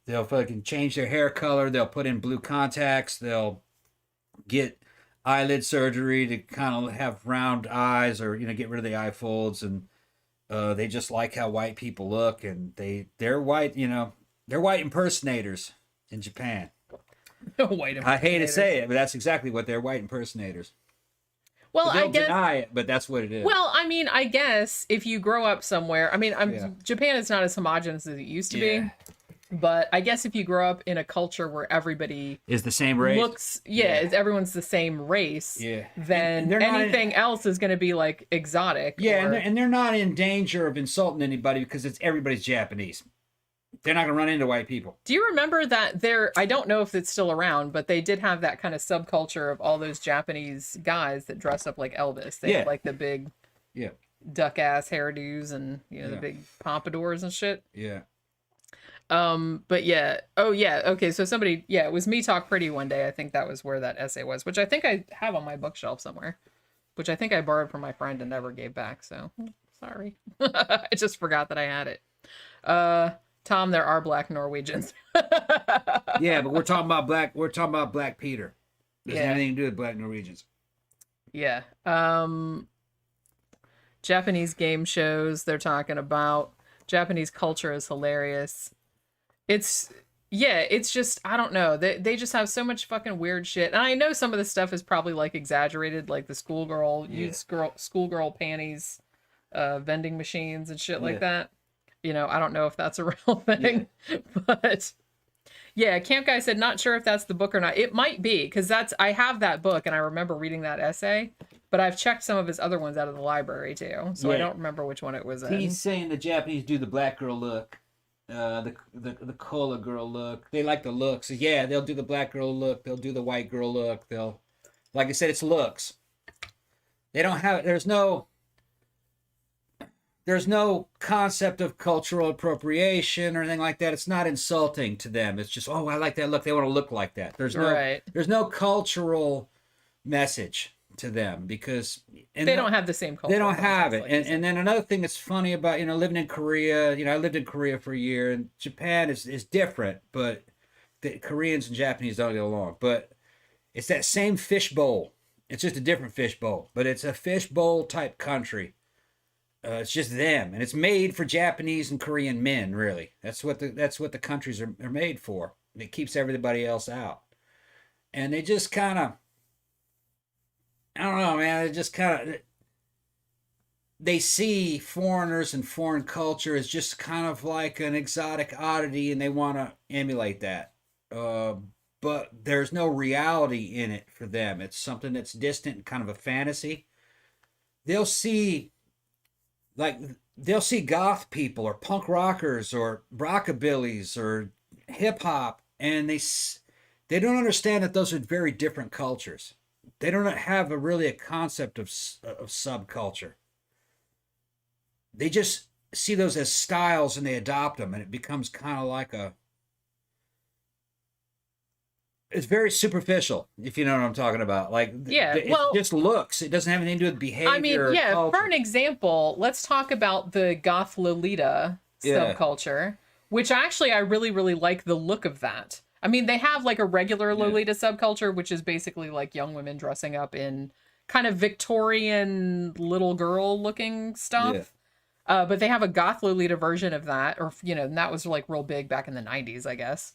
S2: They'll fucking change their hair color. They'll put in blue contacts. They'll get eyelid surgery to kind of have round eyes, or get rid of the eye folds, and they just like how white people look, and they're white. They're white impersonators in Japan.
S1: White impersonators.
S2: I hate to say it, but that's exactly what they're, white impersonators.
S1: Well,
S2: I guess, deny it, but that's what it is.
S1: Well, I mean, I guess if you grow up somewhere, Japan is not as homogenous as it used to be. But I guess if you grow up in a culture where everybody
S2: is the same race,
S1: everyone's the same race, then anything else is going to be like exotic.
S2: Yeah, and they're not in danger of insulting anybody because everybody's Japanese. They're not going to run into white people.
S1: Do you remember that I don't know if it's still around, but they did have that kind of subculture of all those Japanese guys that dress up like Elvis. They had like the big duck ass hairdos and the big pompadours and shit.
S2: Yeah.
S1: But yeah. Oh yeah. Okay. So somebody, it was Me Talk Pretty one day. I think that was where that essay was, which I think I have on my bookshelf somewhere, which I think I borrowed from my friend and never gave back. So sorry. I just forgot that I had it. Tom, there are black Norwegians.
S2: Yeah, but we're talking about Black Peter. Doesn't have anything to do with black Norwegians.
S1: Yeah. Japanese game shows they're talking about. Japanese culture is hilarious. It's just, I don't know. They just have so much fucking weird shit. And I know some of the stuff is probably like exaggerated, like the schoolgirl panties, vending machines and shit like that. I don't know if that's a real thing, but Camp Guy said, not sure if that's the book or not. It might be, because I have that book and I remember reading that essay, but I've checked some of his other ones out of the library too. So I don't remember which one it was in.
S2: He's saying the Japanese do the black girl look, the cola girl look. They like the looks. So they'll do the black girl look. They'll do the white girl look. Like I said, it's looks. They don't have, there's no concept of cultural appropriation or anything like that. It's not insulting to them. It's just, I like that look. They want to look like that. There's no cultural message to them because
S1: they don't have the same culture.
S2: They don't have it. And then another thing that's funny about, living in Korea, I lived in Korea for a year, and Japan is different, but the Koreans and Japanese don't get along. But it's that same fishbowl. It's just a different fishbowl, but it's a fishbowl type country. It's just them, and it's made for Japanese and Korean men. Really, that's what the countries are made for. It keeps everybody else out, and they just kind of, I don't know, man. They just kind of, they see foreigners and foreign culture as just kind of like an exotic oddity, and they want to emulate that. But there's no reality in it for them. It's something that's distant and kind of a fantasy. They'll see goth people or punk rockers or rockabillys or hip hop, and they don't understand that those are very different cultures. They don't have really a concept of subculture. They just see those as styles and they adopt them, and it becomes kind of like it's very superficial, if you know what I'm talking about. It just looks. It doesn't have anything to do with behavior.
S1: I mean, for an example, let's talk about the goth Lolita subculture, which actually I really, really like the look of that. I mean, they have like a regular Lolita subculture, which is basically like young women dressing up in kind of Victorian little girl looking stuff. Yeah. But they have a goth Lolita version of that, or, and that was like real big back in the 90s, I guess.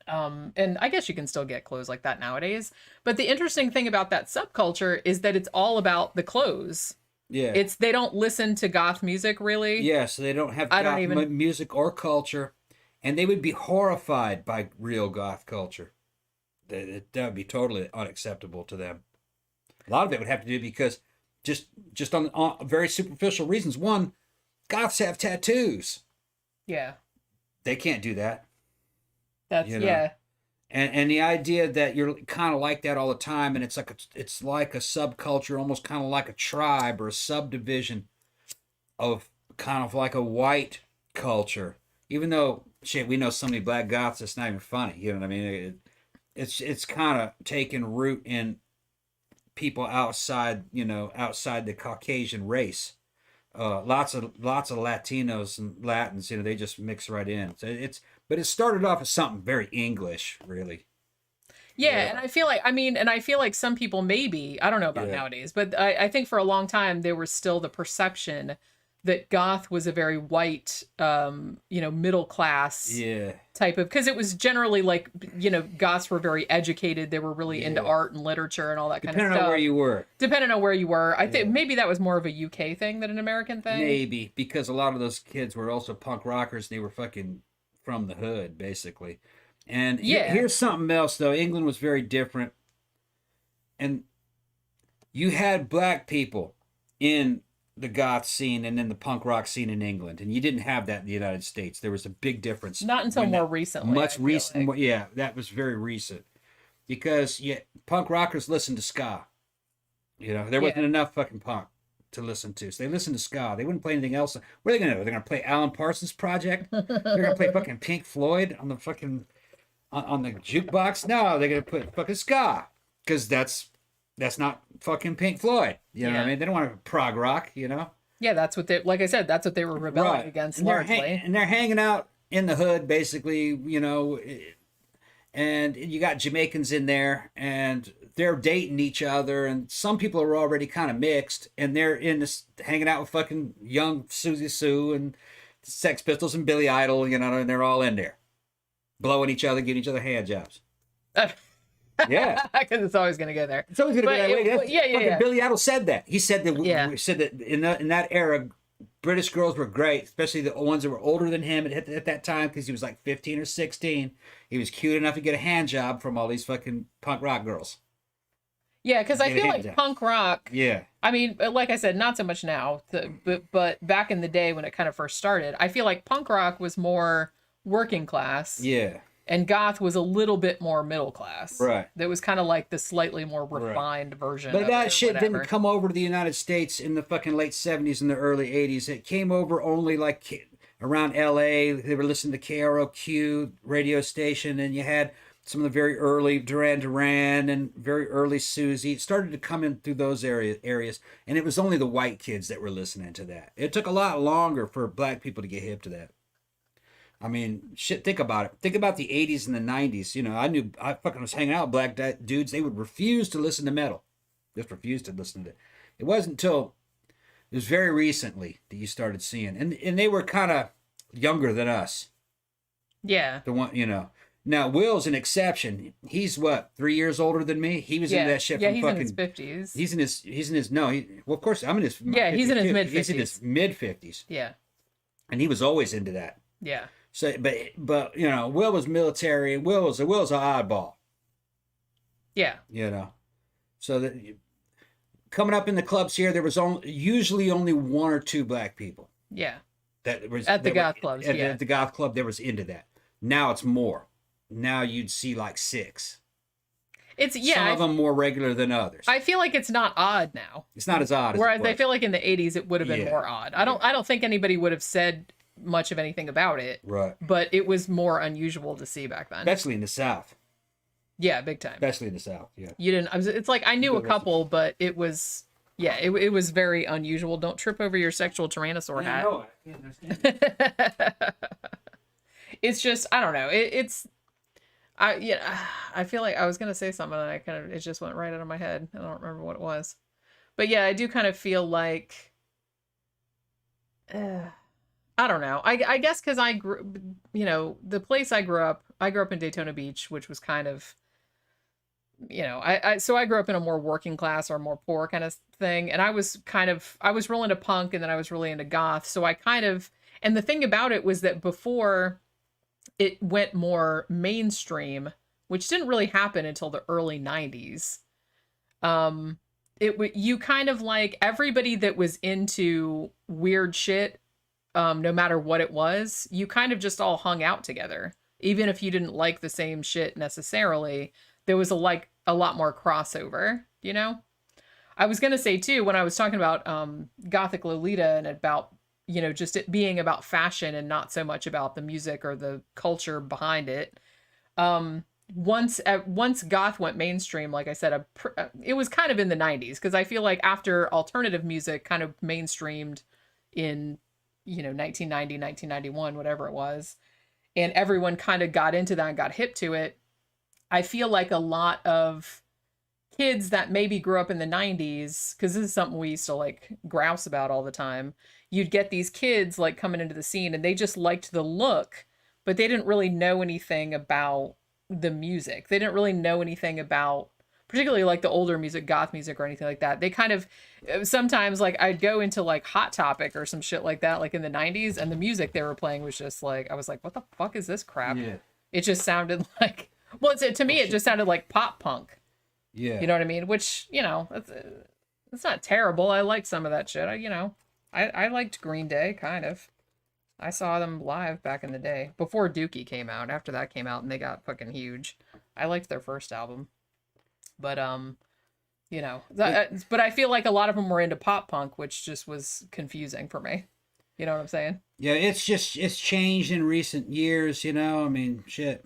S1: And I guess you can still get clothes like that nowadays. But the interesting thing about that subculture is that it's all about the clothes. Yeah. They don't listen to goth music, really.
S2: Yeah, so they don't have goth music or culture. And they would be horrified by real goth culture. That would be totally unacceptable to them. A lot of it would have to do because just on very superficial reasons. One, goths have tattoos. Yeah. They can't do that.
S1: That's yeah.
S2: And the idea that you're kind of like that all the time, and it's like a subculture, almost kind of like a tribe or a subdivision of kind of like a white culture. Even though shit, we know so many black goths. It's not even funny. You know what I mean? It's kind of taken root in people outside, outside the Caucasian race. Lots of Latinos and Latins, they just mix right in. So but it started off as something very English, really.
S1: Yeah, and I feel like some people maybe, I don't know about nowadays, but I think for a long time there was still the perception that goth was a very white, middle class type of, because it was generally like, goths were very educated. They were really into art and literature and all that kind of stuff.
S2: Depending on where you were.
S1: I think maybe that was more of a UK thing than an American thing.
S2: Maybe, because a lot of those kids were also punk rockers. They were fucking from the hood, basically. And here's something else, though. England was very different. And you had black people in the goth scene and in the punk rock scene in England. And you didn't have that in the United States. There was a big difference.
S1: Not until more recently.
S2: Much recent. Like. Yeah, that was very recent. Because punk rockers listened to ska. There wasn't enough fucking punk to listen to. So they listened to ska. They wouldn't play anything else. What are they going to do? They're going to play Alan Parsons Project? They're going to play fucking Pink Floyd on the fucking... on the jukebox? No, they're gonna put fucking ska, because that's not fucking Pink Floyd. You know what I mean? They don't want to prog rock.
S1: Yeah, that's what they. Like I said, that's what they were rebelling against largely.
S2: And they're hanging out in the hood, basically. And you got Jamaicans in there, and they're dating each other, and some people are already kind of mixed, and they're hanging out with fucking young Susie Sue and Sex Pistols and Billy Idol, and they're all in there. Blowing each other, giving each other hand jobs. Yeah,
S1: because it's always going to go there.
S2: It's always going to go that way.
S1: Yeah.
S2: Billy Idol said that. He said that in that era, British girls were great, especially the ones that were older than him at that time, because he was like 15 or 16. He was cute enough to get a hand job from all these fucking punk rock girls.
S1: Yeah, because I feel like punk rock.
S2: Yeah.
S1: I mean, like I said, not so much now, but back in the day when it kind of first started, I feel like punk rock was more working class.
S2: Yeah.
S1: And goth was a little bit more middle class.
S2: Right.
S1: That was kind of like the slightly more refined version.
S2: But that shit didn't come over to the United States in the fucking late 70s and the early 80s. It came over only like around LA. They were listening to KROQ radio station, and you had some of the very early Duran and very early Susie. It started to come in through those areas, and it was only the white kids that were listening to that. It took a lot longer for black people to get hip to that. I mean, shit, think about it. Think about the 80s and the 90s. I fucking was hanging out with black dudes. They would refuse to listen to metal. Just refused to listen to it. It wasn't until it was very recently that you started seeing. And they were kind of younger than us.
S1: Yeah.
S2: The one, Now, Will's an exception. He's 3 years older than me? He was into that shit from fucking...
S1: he's in his 50s.
S2: He's in his... No, of course, I'm in his...
S1: Yeah, he's in his mid-50s.
S2: He's in his mid-50s.
S1: Yeah. And
S2: he was always into that.
S1: Yeah.
S2: So, but Will was military, and Will's an oddball.
S1: Yeah.
S2: So that coming up in the clubs here, there was usually only one or two black people.
S1: Yeah.
S2: That was
S1: at the goth clubs.
S2: At the goth club, there was into that. Now it's more. Now you'd see like 6. Some of them more regular than others.
S1: I feel like it's not odd now.
S2: It's not as odd.
S1: Whereas I feel like in the 80s it would have been more odd. I don't think anybody would have said much of anything about it.
S2: Right.
S1: But it was more unusual to see back then.
S2: Especially in the South.
S1: Yeah, big time.
S2: Especially in the South, yeah.
S1: You didn't... It's like I knew a couple, but it was... Yeah, it was very unusual. Don't trip over your sexual tyrannosaur hat.
S2: I know. I can't understand.
S1: It's just... I don't know. I feel like I was going to say something and it just went right out of my head. I don't remember what it was. But yeah, I do kind of feel like... I don't know. I guess because I grew, the place I grew up in Daytona Beach, which was kind of, so I grew up in a more working class or more poor kind of thing. And I was real into punk, and then I was really into goth. So and the thing about it was that before it went more mainstream, which didn't really happen until the early 90s, you kind of like everybody that was into weird shit, no matter what it was, you kind of just all hung out together. Even if you didn't like the same shit necessarily, there was a lot more crossover, I was going to say too, when I was talking about Gothic Lolita and about you know, just it being about fashion and not so much about the music or the culture behind it. Once goth went mainstream, like I said, it was kind of in the 90s, because I feel like after alternative music kind of mainstreamed in, you know, 1990, 1991, whatever it was, and everyone kind of got into that and got hip to it, I feel like a lot of kids that maybe grew up in the 90s, because this is something we used to like grouse about all the time, you'd get these kids like coming into the scene and they just liked the look, but they didn't really know anything about the music. They didn't really know anything about particularly like the older music, goth music or anything like that. They kind of, sometimes like I'd go into like Hot Topic or some shit like that, like in the 90s, and the music they were playing was just like, I was like, what the fuck is this crap?
S2: Yeah.
S1: It just sounded like, well, to me, it just sounded like pop punk.
S2: Yeah.
S1: You know what I mean? Which, you know, it's not terrible. I liked some of that shit. I liked Green Day, kind of. I saw them live back in the day before Dookie came out. After that came out and they got fucking huge. I liked their first album. But, you know, but I feel like a lot of them were into pop punk, which just was confusing for me. You know what I'm saying?
S2: Yeah, it's changed in recent years, you know? I mean, shit.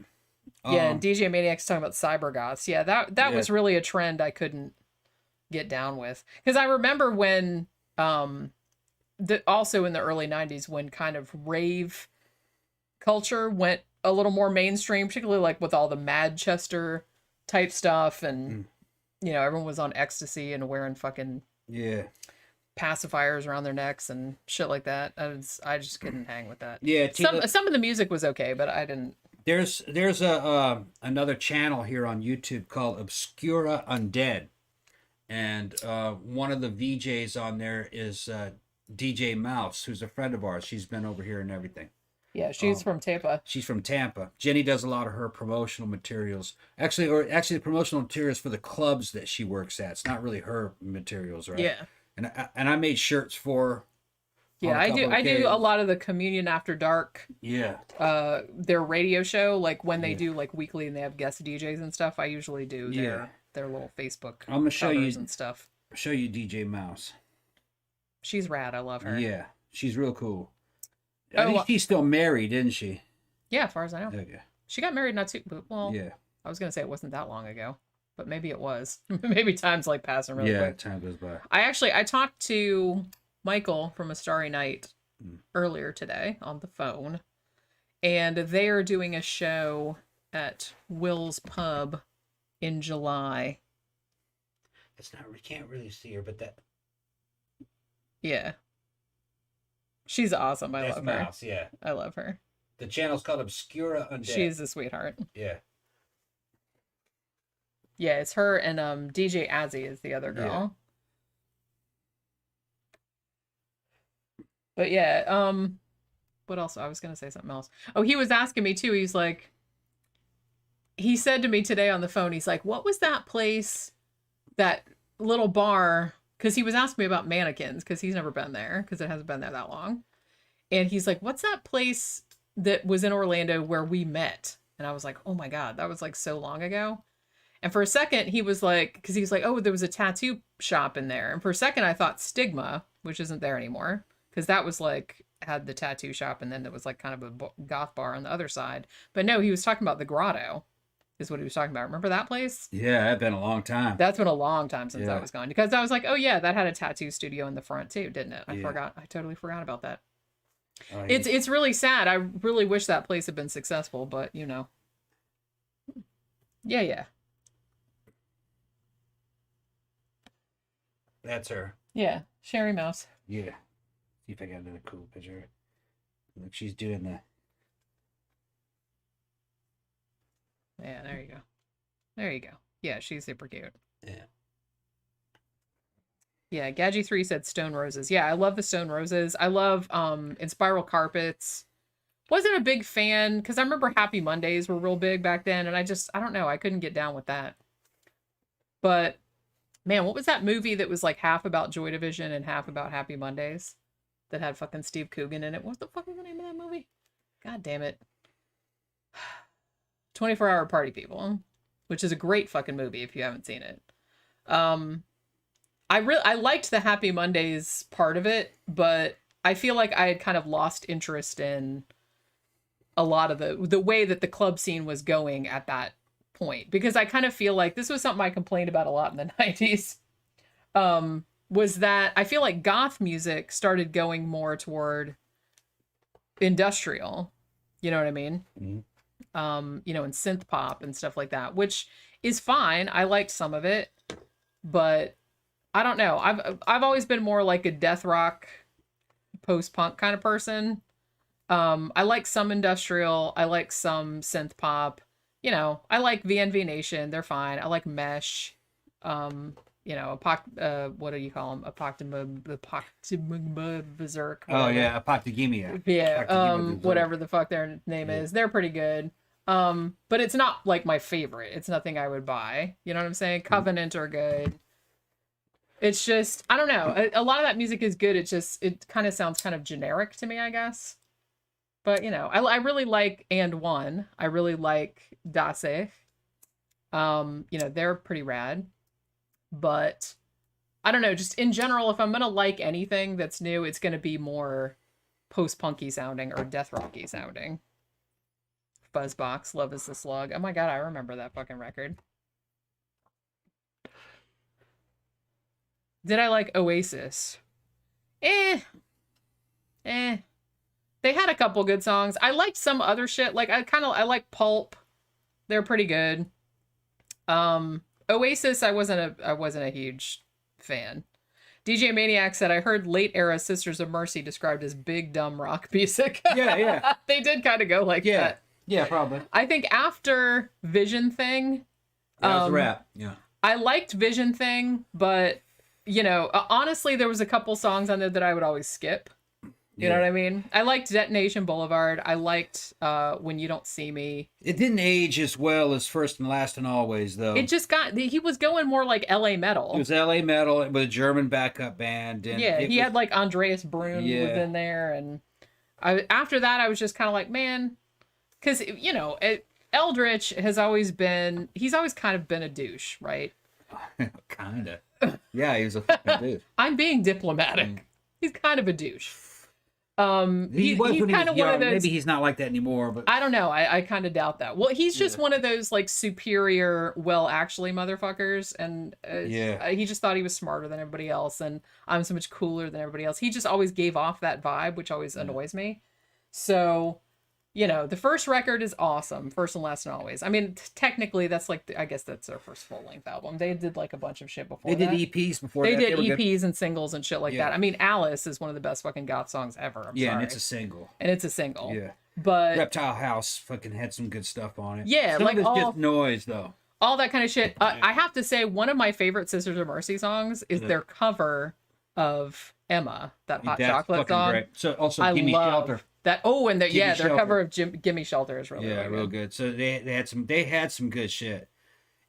S1: Yeah, and DJ Maniac's talking about cyber goths. Yeah, that was really a trend I couldn't get down with. Because I remember when, also in the early 90s, when kind of rave culture went a little more mainstream, particularly like with all the Manchester type stuff, and you know, everyone was on ecstasy and wearing fucking pacifiers around their necks and shit like that. I just couldn't hang with that.
S2: Yeah,
S1: some of the music was okay, but I didn't.
S2: There's another channel here on YouTube called Obscura Undead, and one of the VJs on there is DJ Mouse, who's a friend of ours. She's been over here and everything.
S1: Yeah, she's from Tampa.
S2: She's from Tampa. Jenny does a lot of her promotional materials. Actually, the promotional materials for the clubs that she works at. It's not really her materials, right?
S1: Yeah.
S2: And I made shirts for her.
S1: Yeah, I do a lot of the Communion After Dark.
S2: Yeah.
S1: Their radio show, like when they do like weekly and they have guest DJs and stuff, I usually do their little Facebook
S2: I'm gonna show you
S1: and stuff.
S2: Show you DJ Mouse.
S1: She's rad. I love her.
S2: Yeah, she's real cool. I think she's still married, isn't she?
S1: Yeah, as far as I know.
S2: Okay.
S1: She got married not too, but
S2: yeah.
S1: I was gonna say it wasn't that long ago, but maybe it was. Maybe time's like passing really quick.
S2: Yeah, time goes by.
S1: I talked to Michael from A Starry Night earlier today on the phone, and they are doing a show at Will's Pub in July.
S2: It's not. We can't really see her, but that.
S1: Yeah. She's awesome. I love her.
S2: Mouse, yeah.
S1: I love her.
S2: The channel's called Obscura Undead.
S1: She's a sweetheart.
S2: Yeah.
S1: Yeah, it's her and DJ Azzy is the other girl. Yeah. But yeah, what else? I was gonna say something else. Oh, he was asking me too. He's like, he said to me today on the phone, he's like, what was that place, that little bar? Because he was asking me about mannequins, because he's never been there, because it hasn't been there that long. And he's like, what's that place that was in Orlando where we met? And I was like, oh my God, that was like so long ago. And for a second, he was like, because he was like, oh, there was a tattoo shop in there. And for a second, I thought Stigma, which isn't there anymore, because that was like, had the tattoo shop, and then there was like kind of a goth bar on the other side. But no, he was talking about the Grotto, is what he was talking about. Remember that place?
S2: Yeah, that's been a long time.
S1: That's been a long time since I was gone. Because I was like, oh yeah, that had a tattoo studio in the front too, didn't it? I forgot. I totally forgot about that. Oh, it's really sad. I really wish that place had been successful, but you know. Yeah.
S2: That's her.
S1: Yeah, Sherry Mouse.
S2: Yeah. See if I got another cool picture. Look, she's doing the.
S1: Yeah, there you go. There you go. Yeah, she's super cute.
S2: Yeah.
S1: Yeah, Gadgy3 said stone roses. Yeah, I love the stone roses. I love in spiral carpets. Wasn't a big fan, because I remember Happy Mondays were real big back then, and I don't know, I couldn't get down with that. But man, what was that movie that was like half about Joy Division and half about Happy Mondays that had fucking Steve Coogan in it? What the fuck is the name of that movie? God damn it. 24-Hour Party People, which is a great fucking movie if you haven't seen it. I liked the Happy Mondays part of it, but I feel like I had kind of lost interest in a lot of the way that the club scene was going at that point, because I kind of feel like this was something I complained about a lot in the 90s. Was that I feel like goth music started going more toward industrial, you know what I mean? Mm-hmm. You know, and synth pop and stuff like that, which is fine. I liked some of it, but I don't know. I've always been more like a death rock, post-punk kind of person. I like some industrial. I like some synth pop. You know, I like VNV Nation. They're fine. I like Mesh. You know, what do you call them? Apoctymia Berserk.
S2: Oh yeah, Apoctygemia.
S1: Yeah, whatever the fuck their name is. They're pretty good. But it's not like my favorite. It's nothing I would buy. You know what I'm saying? Covenant are good. It's just, I don't know. A lot of that music is good. It kind of sounds kind of generic to me, I guess. But, you know, I really like And One. I really like Dasech. You know, they're pretty rad. But, I don't know, just in general, if I'm going to like anything that's new, it's going to be more post-punky sounding or death rocky sounding. Buzzbox, Love is the Slug. Oh my god, I remember that fucking record. Did I like Oasis? They had a couple good songs. I liked some other shit. Like I like Pulp. They're pretty good. Oasis, I wasn't a huge fan. DJ Maniac said, I heard late era Sisters of Mercy described as big dumb rock music.
S2: Yeah.
S1: They did kind of go like that.
S2: Yeah, probably.
S1: I think after Vision Thing,
S2: that was a wrap. Yeah.
S1: I liked Vision Thing, but you know, honestly, there was a couple songs on there that I would always skip. You know what I mean? I liked Detonation Boulevard. I liked When You Don't See Me.
S2: It didn't age as well as First and Last and Always, though.
S1: It just he was going more like LA metal.
S2: It was LA metal with a German backup band. And
S1: he had like Andreas Brun was in there. And after that, I was just kind of like, man, because, you know, Eldritch has always been, he's always kind of been a douche, right?
S2: Kind of. Yeah, he was a fucking douche.
S1: I'm being diplomatic. He's kind of a douche.
S2: He was
S1: he's
S2: when he
S1: kind
S2: was
S1: of
S2: young.
S1: one of those.
S2: Maybe he's not like that anymore, but
S1: I don't know. I kind of doubt that. Well, he's just one of those like superior, well, actually motherfuckers, and he just thought he was smarter than everybody else, and I'm so much cooler than everybody else. He just always gave off that vibe, which always annoys me. So, you know, the first record is awesome, First and Last and Always. I mean, technically, that's like I guess that's their first full length album. They did like a bunch of shit before.
S2: They did EPs before.
S1: They did EPs and singles and shit like that. I mean, Alice is one of the best fucking goth songs ever. I'm sorry.
S2: And it's a single.
S1: Yeah, but
S2: Reptile House fucking had some good stuff on it.
S1: Yeah,
S2: some
S1: like
S2: of it's just noise though.
S1: All that kind of shit. I have to say, one of my favorite Sisters of Mercy songs is their cover of Emma, that Hot Chocolate song.
S2: Great. So also, Gimme Shelter.
S1: That their cover of Gimme Shelter is really
S2: real good. So they had some good shit.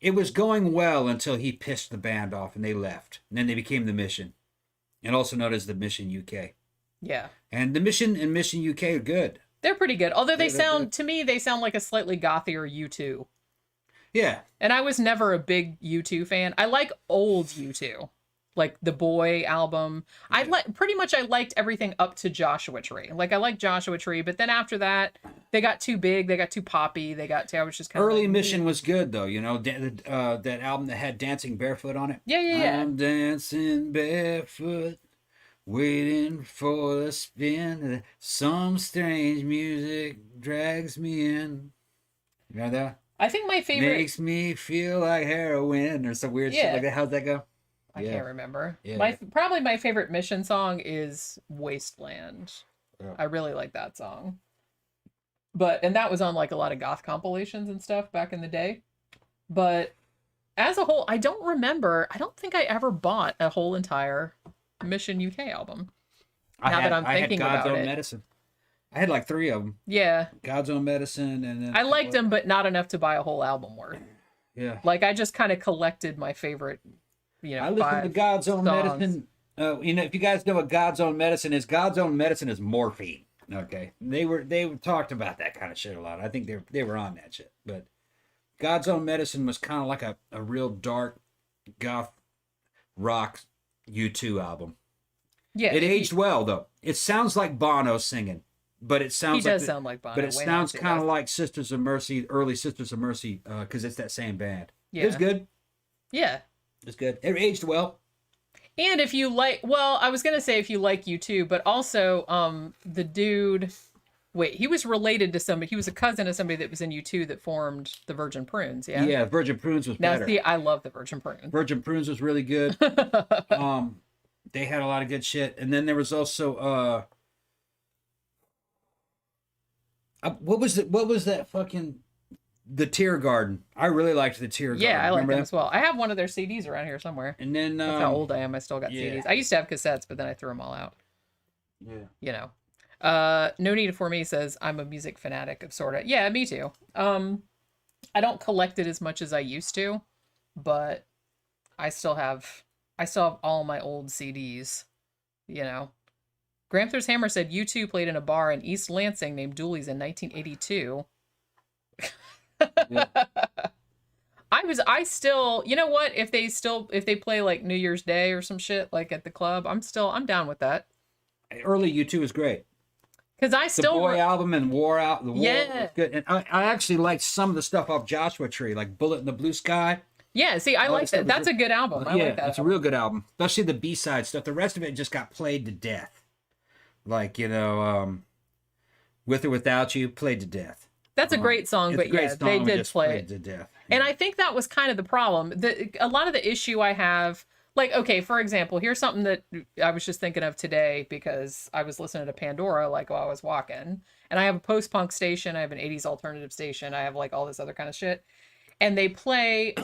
S2: It was going well until he pissed the band off and they left. And then they became the Mission, and also known as the Mission UK.
S1: Yeah.
S2: And the Mission and Mission UK are good.
S1: They're pretty good. Although they sound like a slightly gothier U2.
S2: Yeah.
S1: And I was never a big U2 fan. I like old U2. Like the Boy album. I liked everything up to Joshua Tree. Like I liked Joshua Tree, but then after that, they got too big, they got too poppy, I was just kind of
S2: early Mission was good though, you know, that album that had Dancing Barefoot on it.
S1: Yeah.
S2: I'm dancing barefoot, waiting for the spin. Some strange music drags me in. You know that?
S1: I think my favorite
S2: makes me feel like heroin or some weird shit like that. How'd that go?
S1: I can't remember. Yeah. Probably my favorite Mission song is Wasteland. Yeah. I really like that song. And that was on like a lot of goth compilations and stuff back in the day. But as a whole, I don't think I ever bought a whole entire Mission UK album.
S2: I had God's Own Medicine. I had like 3 of them.
S1: Yeah.
S2: God's Own Medicine, and then
S1: I liked them, but not enough to buy a whole album worth.
S2: Yeah.
S1: Like I just kind of collected my favorite. You know,
S2: I listen to God's Own Medicine. You know, if you guys know what God's Own Medicine is morphine. Okay, they talked about that kind of shit a lot. I think they were on that shit. But God's Own Medicine was kind of like a real dark goth rock U2 album.
S1: Yeah.
S2: It aged well though. It sounds like Bono singing, but it sounds
S1: he
S2: like
S1: does sound like Bono.
S2: but it sounds kind of like Sisters of Mercy, early Sisters of Mercy, because it's that same band. Yeah. It was good.
S1: Yeah.
S2: It's good. It aged well.
S1: And if you like, well, I was gonna say if you like U2, but also the dude. Wait, he was related to somebody. He was a cousin of somebody that was in U2 that formed the Virgin Prunes. Yeah.
S2: Yeah, Virgin Prunes was better.
S1: Now, see, I love the Virgin Prunes.
S2: Virgin Prunes was really good. They had a lot of good shit, and then there was also what was that fucking the Tear Garden? I really liked the Tear Garden.
S1: Yeah, I like them as well. I have one of their CDs around here somewhere.
S2: And then
S1: that's how old I am. I still got CDs. I used to have cassettes, but then I threw them all out.
S2: Yeah.
S1: You know. No Need For Me says I'm a music fanatic of sorta. Yeah, me too. I don't collect it as much as I used to, but I still have all my old CDs, you know. Gramthars Hammer said U2 played in a bar in East Lansing named Dooley's in 1982. Yeah. I still, you know what, if they play like New Year's Day or some shit like at the club, I'm down with that.
S2: Early U2 was great.
S1: Because I still...
S2: The Boy album and War Out. The War
S1: was
S2: good. And I actually liked some of the stuff off Joshua Tree, like Bullet in the Blue Sky.
S1: Yeah, see, I like that. That's a good album. I like that.
S2: It's a real good album. Especially the B-side stuff. The rest of it just got played to death. Like, you know, With or Without You, played to death.
S1: That's a great song, but yeah, they did play it
S2: to death.
S1: And I think that was kind of the problem. A lot of the issue I have... Like, okay, for example, here's something that I was just thinking of today because I was listening to Pandora, like, while I was walking. And I have a post-punk station. I have an 80s alternative station. I have, like, all this other kind of shit. And they played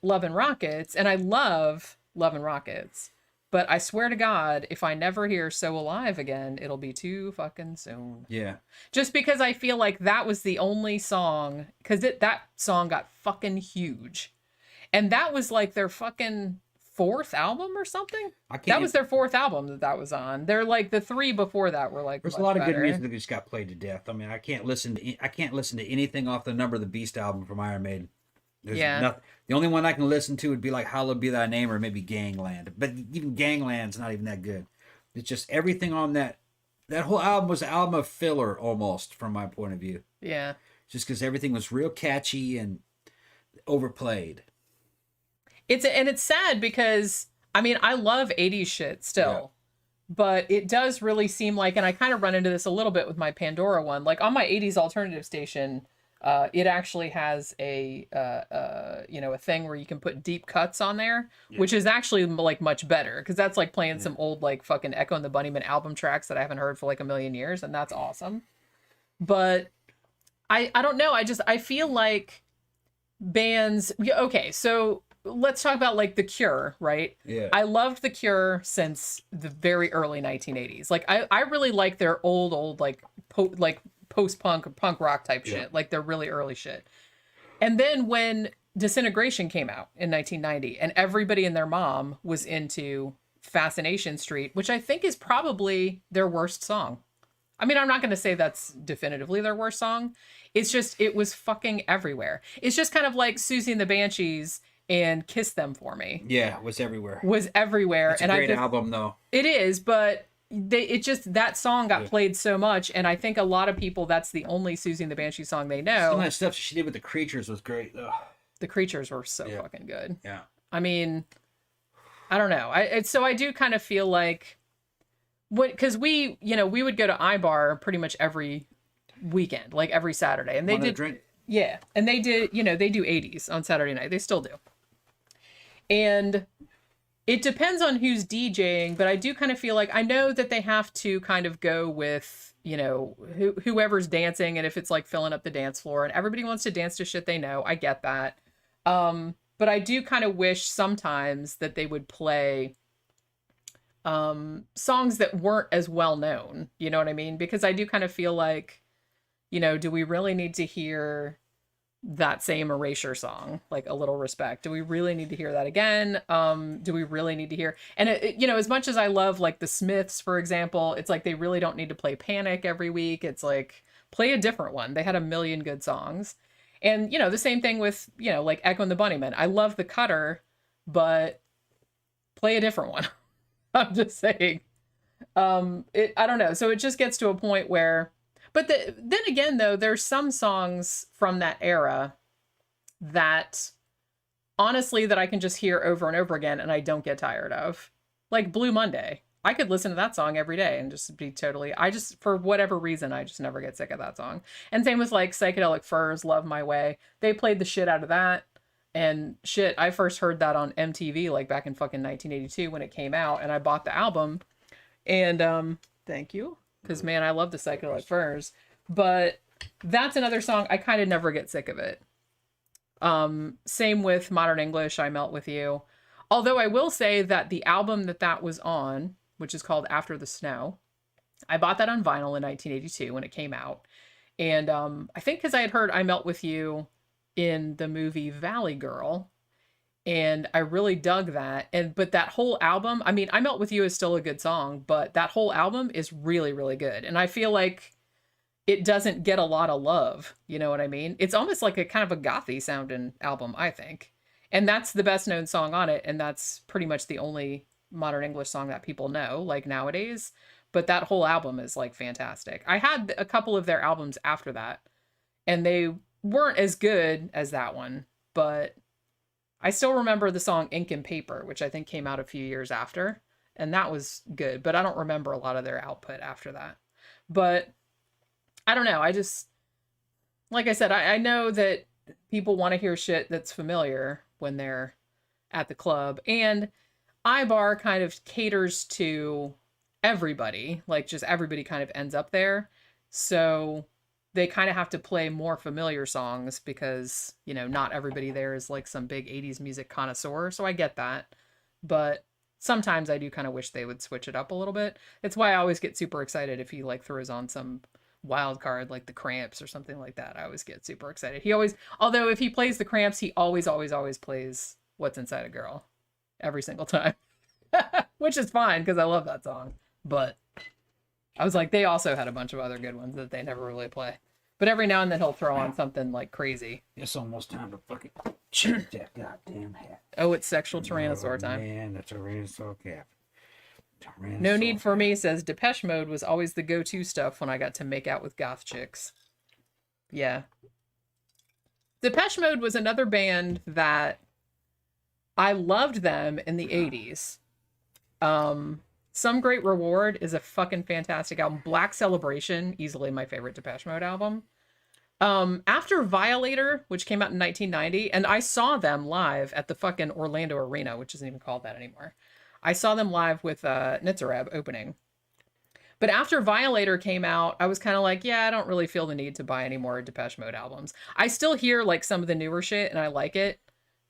S1: Love and Rockets, and I love Love and Rockets. But I swear to God, if I never hear So Alive again, it'll be too fucking soon.
S2: Yeah.
S1: Just because I feel like that was the only song, because that song got fucking huge. And that was, like, their fucking... fourth album or something. That was their fourth album that was on. They're like the three before that were like.
S2: There's a lot of good music that just got played to death. I mean, I can't listen to anything off the Number of the Beast album from Iron Maiden. There's nothing. The only one I can listen to would be like Hallowed Be Thy Name or maybe Gangland. But even Gangland's not even that good. It's just everything on that whole album was an album of filler almost from my point of view.
S1: Yeah.
S2: Just because everything was real catchy and overplayed.
S1: It's sad because I mean I love 80s shit still, but it does really seem like, and I kind of run into this a little bit with my Pandora one, like on my 80s alternative station, it actually has a thing where you can put deep cuts on there, which is actually like much better because that's like playing some old like fucking Echo and the Bunnymen album tracks that I haven't heard for like a million years, and that's awesome. But I don't know, I feel like bands, okay, so let's talk about like The Cure, right?
S2: Yeah.
S1: I loved The Cure since the very early 1980s. Like I really like their old like post-punk punk rock type shit, like their really early shit. And then when Disintegration came out in 1990 and everybody and their mom was into Fascination Street, which I think is probably their worst song. I mean, I'm not going to say that's definitively their worst song. It's just, it was fucking everywhere. It's just kind of like Susie and the Banshees and Kiss Them For Me.
S2: Yeah, was everywhere.
S1: Was everywhere.
S2: It's a great album, though.
S1: It is, but that song got played so much, and I think a lot of people, that's the only Susie and the Banshees song they know.
S2: Some of that stuff she did with the Creatures was great, though.
S1: The Creatures were so fucking good.
S2: Yeah.
S1: I mean, I don't know. So I do kind of feel like, because we would go to iBar pretty much every weekend, like every Saturday, and they did drink. Yeah, and they did, they do 80s on Saturday night. They still do. And it depends on who's DJing, but I do kind of feel like I know that they have to kind of go with, whoever's dancing, and if it's like filling up the dance floor and everybody wants to dance to shit they know, I get that. But I do kind of wish sometimes that they would play songs that weren't as well known, you know what I mean? Because I do kind of feel like, do we really need to hear that same Erasure song, like A Little Respect? Do we really need to hear that again? Do we really need to hear, and as much as I love like the Smiths, for example, it's like they really don't need to play Panic every week. It's like, play a different one. They had a million good songs. And the same thing with like Echo and the Bunnymen. I love The Cutter, but play a different one. I'm just saying. I don't know. So it just gets to a point where, but then again, though, there's some songs from that era that honestly that I can just hear over and over again and I don't get tired of. Like Blue Monday. I could listen to that song every day and just be totally, for whatever reason, I just never get sick of that song. And same with like Psychedelic Furs, Love My Way. They played the shit out of that. And shit, I first heard that on MTV like back in fucking 1982 when it came out, and I bought the album. And thank you. Because man, I love the Psychedelic Furs. But that's another song I kind of never get sick of it. Same with Modern English, I Melt With You. Although I will say that the album that was on, which is called After the Snow, I bought that on vinyl in 1982 when it came out. And I think because I had heard I Melt With You in the movie Valley Girl, and I really dug that. But that whole album, I mean, I Melt With You is still a good song, but that whole album is really, really good. And I feel like it doesn't get a lot of love. You know what I mean? It's almost like a kind of a gothy sounding album, I think. And that's the best known song on it. And that's pretty much the only Modern English song that people know, like nowadays. But that whole album is like fantastic. I had a couple of their albums after that, and they weren't as good as that one. But I still remember the song Ink and Paper, which I think came out a few years after. And that was good. But I don't remember a lot of their output after that. But I don't know. I just, like I said, I know that people want to hear shit that's familiar when they're at the club. And iBar kind of caters to everybody. Like, just everybody kind of ends up there. So they kind of have to play more familiar songs because, you know, not everybody there is like some big 80s music connoisseur. So I get that. But sometimes I do kind of wish they would switch it up a little bit. It's why I always get super excited if he like throws on some wild card like the Cramps or something like that. I always get super excited. He always, although if he plays the Cramps, he always plays What's Inside a Girl every single time. Which is fine because I love that song. But I was like, they also had a bunch of other good ones that they never really play. But every now and then he'll throw on something like crazy.
S2: It's almost time to fucking change that goddamn hat.
S1: Oh, it's sexual tyrannosaur time.
S2: Man, the tyrannosaur cap.
S1: No Need For Me says Depeche Mode was always the go-to stuff when I got to make out with goth chicks. Yeah. Depeche Mode was another band that I loved them in the 80s. Some Great Reward is a fucking fantastic album. Black Celebration, easily my favorite Depeche Mode album. After Violator, which came out in 1990, and I saw them live at the fucking Orlando Arena, which isn't even called that anymore. I saw them live with Nitzareb opening. But after Violator came out, I was kind of like, yeah, I don't really feel the need to buy any more Depeche Mode albums. I still hear like some of the newer shit and I like it.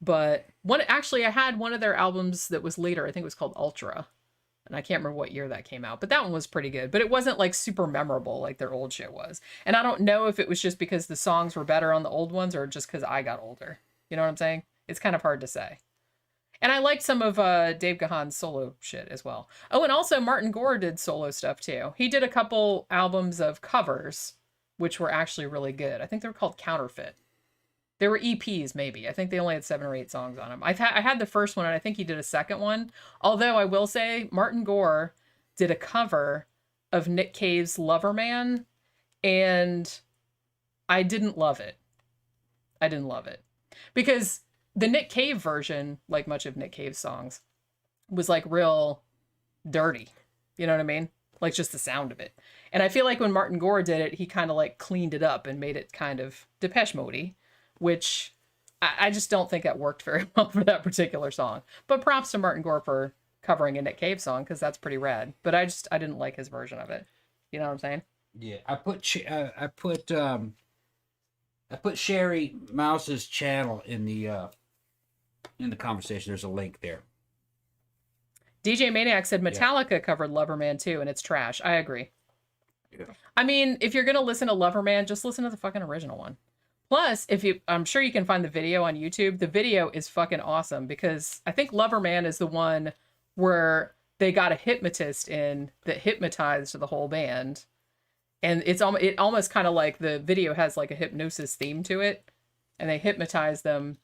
S1: But I had one of their albums that was later. I think it was called Ultra. And I can't remember what year that came out. But that one was pretty good. But it wasn't like super memorable like their old shit was. And I don't know if it was just because the songs were better on the old ones or just because I got older. You know what I'm saying? It's kind of hard to say. And I liked some of Dave Gahan's solo shit as well. Oh, and also Martin Gore did solo stuff too. He did a couple albums of covers, which were actually really good. I think they were called Counterfeit. They were EPs, maybe. I think they only had 7 or 8 songs on them. I had the first one, and I think he did a second one. Although I will say, Martin Gore did a cover of Nick Cave's Lover Man, and I didn't love it. Because the Nick Cave version, like much of Nick Cave's songs, was like real dirty. You know what I mean? Like just the sound of it. And I feel like when Martin Gore did it, he kind of like cleaned it up and made it kind of Depeche Mode-y, which I just don't think that worked very well for that particular song. But props to Martin Gore for covering a Nick Cave song, because that's pretty rad. But I didn't like his version of it. You know what I'm saying? Yeah,
S2: I put Sherry Mouse's channel in the conversation. There's a link there.
S1: DJ Maniac said Metallica covered Loverman too, and it's trash. I agree. Yeah. I mean, if you're gonna listen to Loverman, just listen to the fucking original one. Plus, I'm sure you can find the video on YouTube. The video is fucking awesome because I think Loverman is the one where they got a hypnotist in that hypnotized the whole band. And it almost kind of like the video has like a hypnosis theme to it. And they hypnotize them.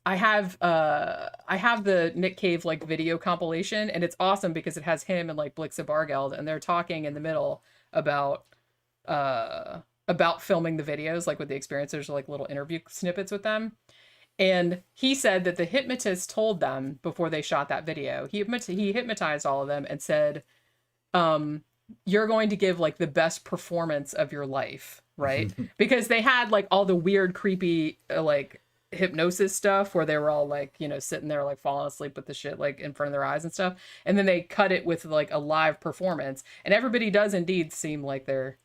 S1: I have the Nick Cave like video compilation, and it's awesome because it has him and like Blixabargeld, and they're talking in the middle about filming the videos, like with the experience. There's like little interview snippets with them. And he said that the hypnotist told them before they shot that video, he hypnotized all of them and said, you're going to give like the best performance of your life, right? Because they had like all the weird, creepy, like hypnosis stuff where they were all like, you know, sitting there like falling asleep with the shit like in front of their eyes and stuff. And then they cut it with like a live performance. And everybody does indeed seem like they're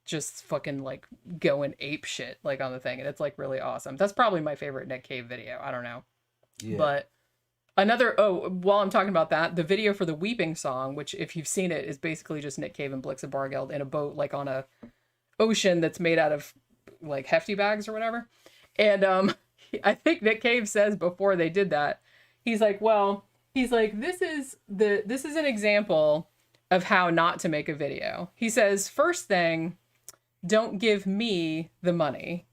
S1: just fucking like going ape shit like on the thing, and it's like really awesome. That's probably my favorite Nick Cave video. I don't know. Yeah. But while I'm talking about that, the video for the Weeping song, which if you've seen it, is basically just Nick Cave and Blixabargeld in a boat like on a ocean that's made out of like hefty bags or whatever. And I think Nick Cave says before they did that, he's like, this is an example of how not to make a video. He says, first thing, don't give me the money.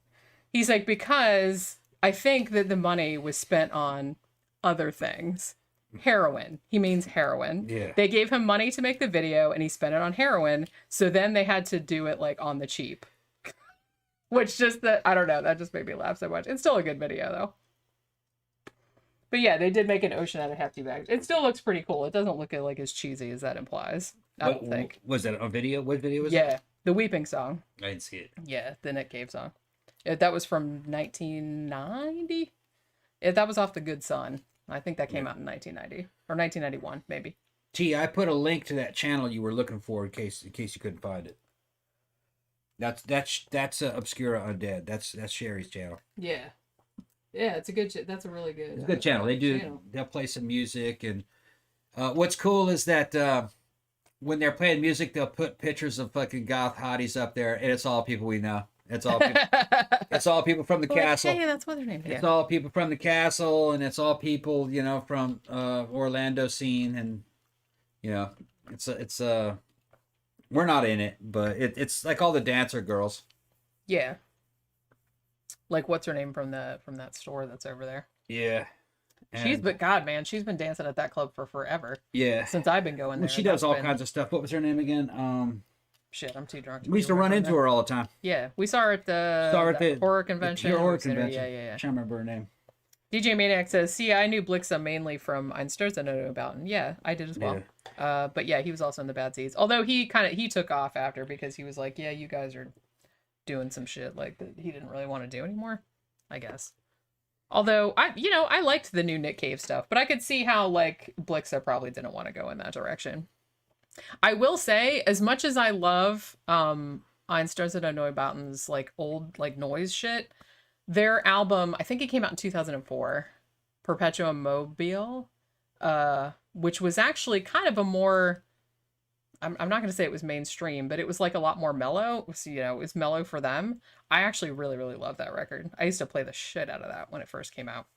S1: He's like, because I think that the money was spent on other things. Heroin. He means heroin. Yeah. They gave him money to make the video and he spent it on heroin. So then they had to do it like on the cheap. Which I don't know. That just made me laugh so much. It's still a good video though. But yeah, they did make an ocean out of hefty bags. It still looks pretty cool. It doesn't look like as cheesy as that implies. I don't think. Was that a video? What video was it? Yeah. The Weeping song.
S2: I didn't see it.
S1: Yeah, the Nick Cave song. That was from 1990. That was off The Good Son. I think that came out in 1990 or 1991, maybe.
S2: I put a link to that channel you were looking for in case you couldn't find it. That's Obscura Undead. That's Sherry's channel.
S1: Yeah, it's a good. That's a really good.
S2: It's a good channel. They'll play some music, and what's cool is that. When they're playing music, they'll put pictures of fucking goth hotties up there, and it's all people we know. It's all people, it's all people from the castle.
S1: Hey, that's what their name is.
S2: It's all people from the castle, and it's all people, you know, from Orlando scene, and you know, it's we're not in it, but it's like all the dancer girls.
S1: Yeah. Like what's her name from that store that's over there?
S2: Yeah.
S1: She's been dancing at that club for forever.
S2: Yeah.
S1: Since I've been going there.
S2: Well, she does all kinds of stuff. What was her name again?
S1: Shit, I'm too drunk.
S2: We used to run into her all the time.
S1: Yeah. We saw her at the horror convention.
S2: Horror convention.
S1: Yeah.
S2: I can't remember her name.
S1: DJ Maniac says, see, I knew Blixa mainly from Ein Stürzen about him. Yeah, I did as well. Yeah. But yeah, he was also in the Bad Seeds. Although he took off after because he was like, yeah, you guys are doing some shit like that he didn't really want to do anymore, I guess. Although I liked the new Nick Cave stuff, but I could see how like Blixa probably didn't want to go in that direction. I will say, as much as I love Ein Stürzen Neubauten's like old like noise shit, their album, I think it came out in 2004, Perpetuum Mobile, which was actually kind of a more, I'm not going to say it was mainstream, but it was like a lot more mellow. It was, it was mellow for them. I actually really, really love that record. I used to play the shit out of that when it first came out.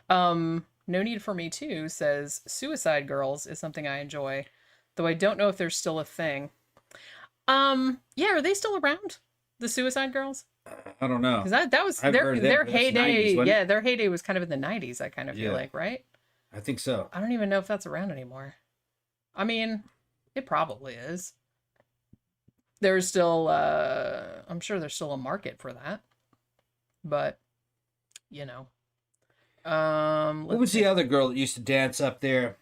S1: No Need for Me Too says, Suicide Girls is something I enjoy, though I don't know if there's still a thing. Yeah, are they still around? The Suicide Girls?
S2: I don't know.
S1: Because that was their heyday. 90s, their heyday was kind of in the 90s, I kind of feel like, right?
S2: I think so.
S1: I don't even know if that's around anymore. I mean, it probably is. There's still, I'm sure there's still a market for that. But,
S2: what was the other girl that used to dance up there?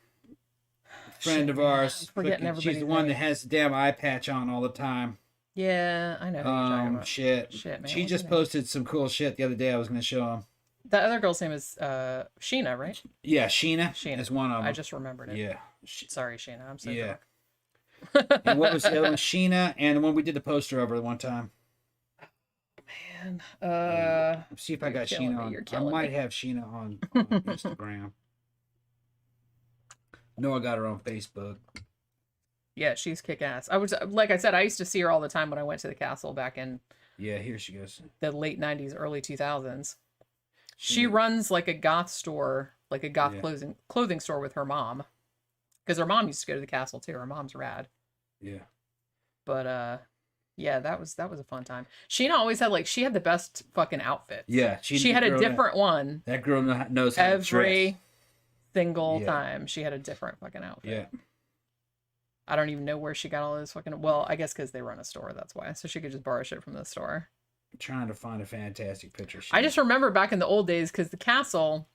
S2: Friend of ours. She's the one that has the damn eye patch on all the time.
S1: Yeah, I know who you're talking about.
S2: Shit, man. She just posted some cool shit the other day I was going to show him.
S1: That other girl's name is Sheena, right?
S2: Yeah, Sheena is one of them.
S1: I just remembered it.
S2: Yeah.
S1: Sorry, Sheena. I'm so drunk.
S2: And what was the other one? Sheena, and the one we did the poster over one time.
S1: Man.
S2: Let's see if I got Sheena on. I might have Sheena on Instagram. No, I got her on Facebook.
S1: Yeah, she's kick-ass. Like I said, I used to see her all the time when I went to the castle back in...
S2: Yeah, here she goes.
S1: The late 90s, early 2000s. She runs like a goth store, like a goth clothing store with her mom. Because her mom used to go to the castle too. Her mom's rad.
S2: Yeah.
S1: But Yeah, that was a fun time. Sheena always had she had the best fucking outfits.
S2: Yeah,
S1: she had a different one.
S2: That girl knows how to dress.
S1: Every single time she had a different fucking outfit.
S2: Yeah.
S1: I don't even know where she got all those fucking. Well, I guess because they run a store, that's why. So she could just borrow shit from the store.
S2: I'm trying to find a fantastic picture.
S1: I just remember back in the old days, because the castle,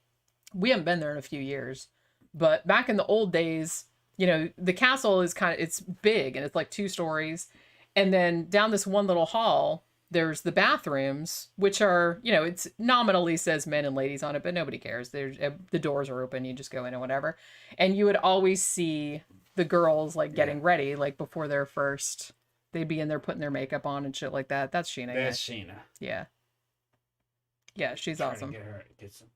S1: we haven't been there in a few years, but back in the old days, the castle is it's big and it's like 2 stories. And then down this one little hall, there's the bathrooms, which are, it's nominally says men and ladies on it, but nobody cares. The doors are open. You just go in and whatever. And you would always see the girls getting ready, before their first, they'd be in there putting their makeup on and shit like that. That's Sheena.
S2: That's Sheena.
S1: Yeah. Yeah, she's awesome.
S2: Get her, get some...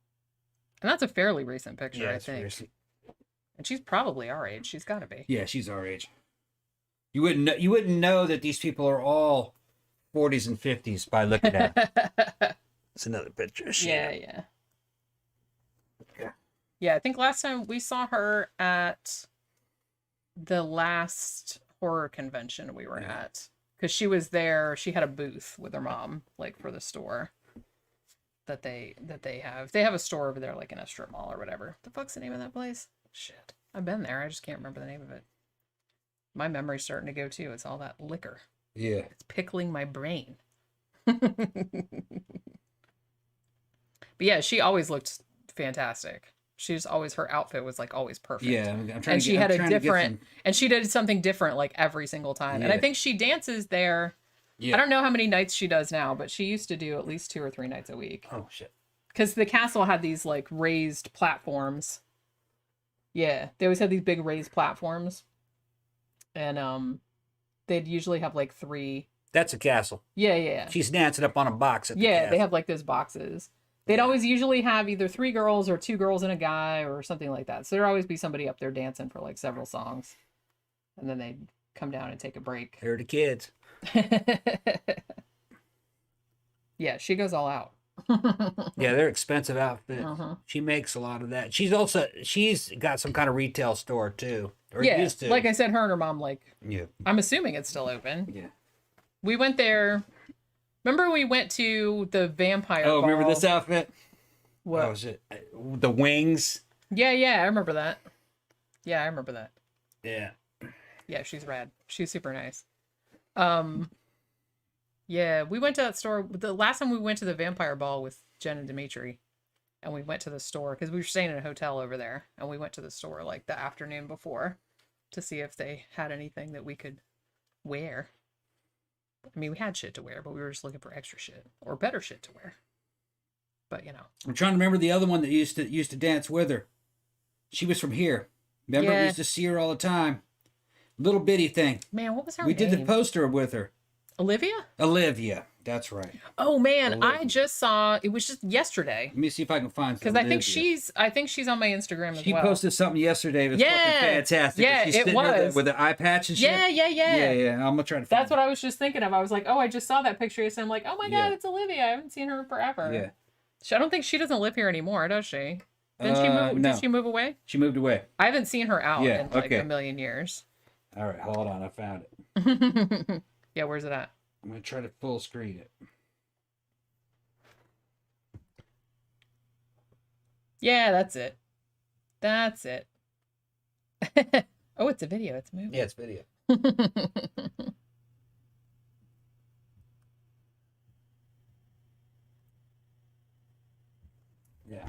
S1: And that's a fairly recent picture, I think.
S2: Recent.
S1: And she's probably our age. She's got to be.
S2: Yeah, she's our age. You wouldn't know that these people are all 40s and 50s by looking at it. It's another picture.
S1: Yeah. Yeah, I think last time we saw her at the last horror convention we were at, because she was there. She had a booth with her mom, for the store that they have. They have a store over there, in a strip mall or whatever. The fuck's the name of that place? Shit, I've been there. I just can't remember the name of it. My memory's starting to go too. It's all that liquor.
S2: Yeah.
S1: It's pickling my brain. But yeah, she always looked fantastic. She's always, her outfit was always perfect.
S2: Yeah, I'm trying
S1: and
S2: to
S1: she
S2: get,
S1: had
S2: I'm
S1: a different, and she did something different every single time.
S2: Yeah.
S1: And I think she dances there. Yeah. I don't know how many nights she does now, but she used to do at least 2 or 3 nights a week.
S2: Oh shit.
S1: Because the castle had these raised platforms. Yeah, they always had these big raised platforms. And they'd usually have 3.
S2: That's a castle.
S1: Yeah.
S2: She's dancing up on a box at the castle.
S1: They have those boxes. They'd always usually have either 3 girls or 2 girls and a guy or something like that. So there'd always be somebody up there dancing for several songs. And then they'd come down and take a break.
S2: They're the kids.
S1: Yeah, she goes all out.
S2: Yeah, they're expensive outfits. She makes a lot of that. She's got some kind of retail store too. Or used to.
S1: Like I said, her and her mom,
S2: yeah.
S1: I'm assuming it's still open.
S2: Yeah.
S1: We went there. Remember we went to the vampire ball?
S2: Remember this outfit?
S1: What
S2: was it? The wings?
S1: Yeah, I remember that. Yeah, I remember that.
S2: Yeah.
S1: Yeah, she's rad. She's super nice. Yeah, we went to that store. The last time we went to the vampire ball with Jen and Dimitri, and we went to the store because we were staying in a hotel over there, and we went to the store the afternoon before to see if they had anything that we could wear. I mean, we had shit to wear, but we were just looking for extra shit or better shit to wear. But
S2: I'm trying to remember the other one that used to dance with her. She was from here. Remember, we used to see her all the time. Little bitty thing.
S1: Man, what was her name?
S2: We did the poster with her.
S1: Olivia,
S2: that's right.
S1: Oh man, Olivia. I just saw it was just yesterday.
S2: Let me see if I can find
S1: because I think she's on my Instagram as well.
S2: She posted something yesterday. It was fucking fantastic.
S1: Yeah,
S2: she's
S1: it was
S2: with the eye patch and shit.
S1: Yeah.
S2: I'm gonna try to.
S1: That's what I was just thinking of. I was like, oh, I just saw that picture. So I'm like, oh my god, it's Olivia. I haven't seen her in forever.
S2: Yeah.
S1: I don't think she doesn't live here anymore, does she? Didn't she move?
S2: No.
S1: Did she move away?
S2: She moved away.
S1: I haven't seen her out in a million years.
S2: All right, hold on. I found it.
S1: Yeah, where's it at?
S2: I'm going to try to full screen it.
S1: Yeah, that's it. Oh, it's a video. It's moving.
S2: Yeah, it's video. Yeah.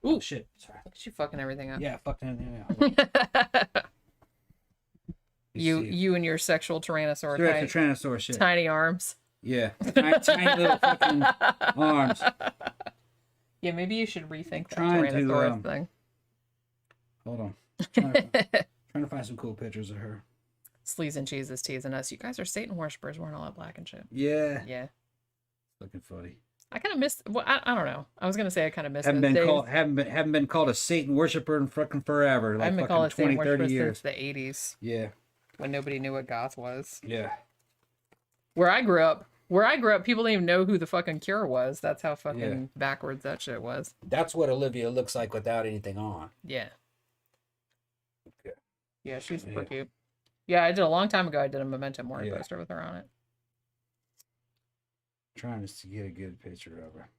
S1: Ooh,
S2: shit. Sorry.
S1: Look at you fucking everything up.
S2: Yeah, fucking everything up.
S1: You and your sexual tyrannosaur.
S2: Tyrannosaur shit.
S1: Tiny arms.
S2: Yeah. Tiny little fucking arms.
S1: Yeah, maybe you should rethink that Tyrannosaurus thing.
S2: Hold on. Trying to find some cool pictures of her.
S1: Sleaze and Cheese is teasing us. You guys are Satan worshippers wearing all that black and shit.
S2: Yeah.
S1: Yeah.
S2: Looking funny.
S1: I kind of missed. Well, I don't know. I was gonna say I kind of missed.
S2: Haven't been called a Satan worshiper in fucking forever.
S1: I haven't been called a Satan worshiper
S2: years.
S1: since the 80s.
S2: Yeah.
S1: When nobody knew what goth was.
S2: Yeah.
S1: Where I grew up, people didn't even know who the fucking Cure was. That's how fucking backwards that shit was.
S2: That's what Olivia looks like without anything on.
S1: Yeah.
S2: Okay.
S1: Yeah, she's super cute. Yeah, I did a long time ago. I did a Memento Mori poster with her on it.
S2: Trying to get a good picture of her.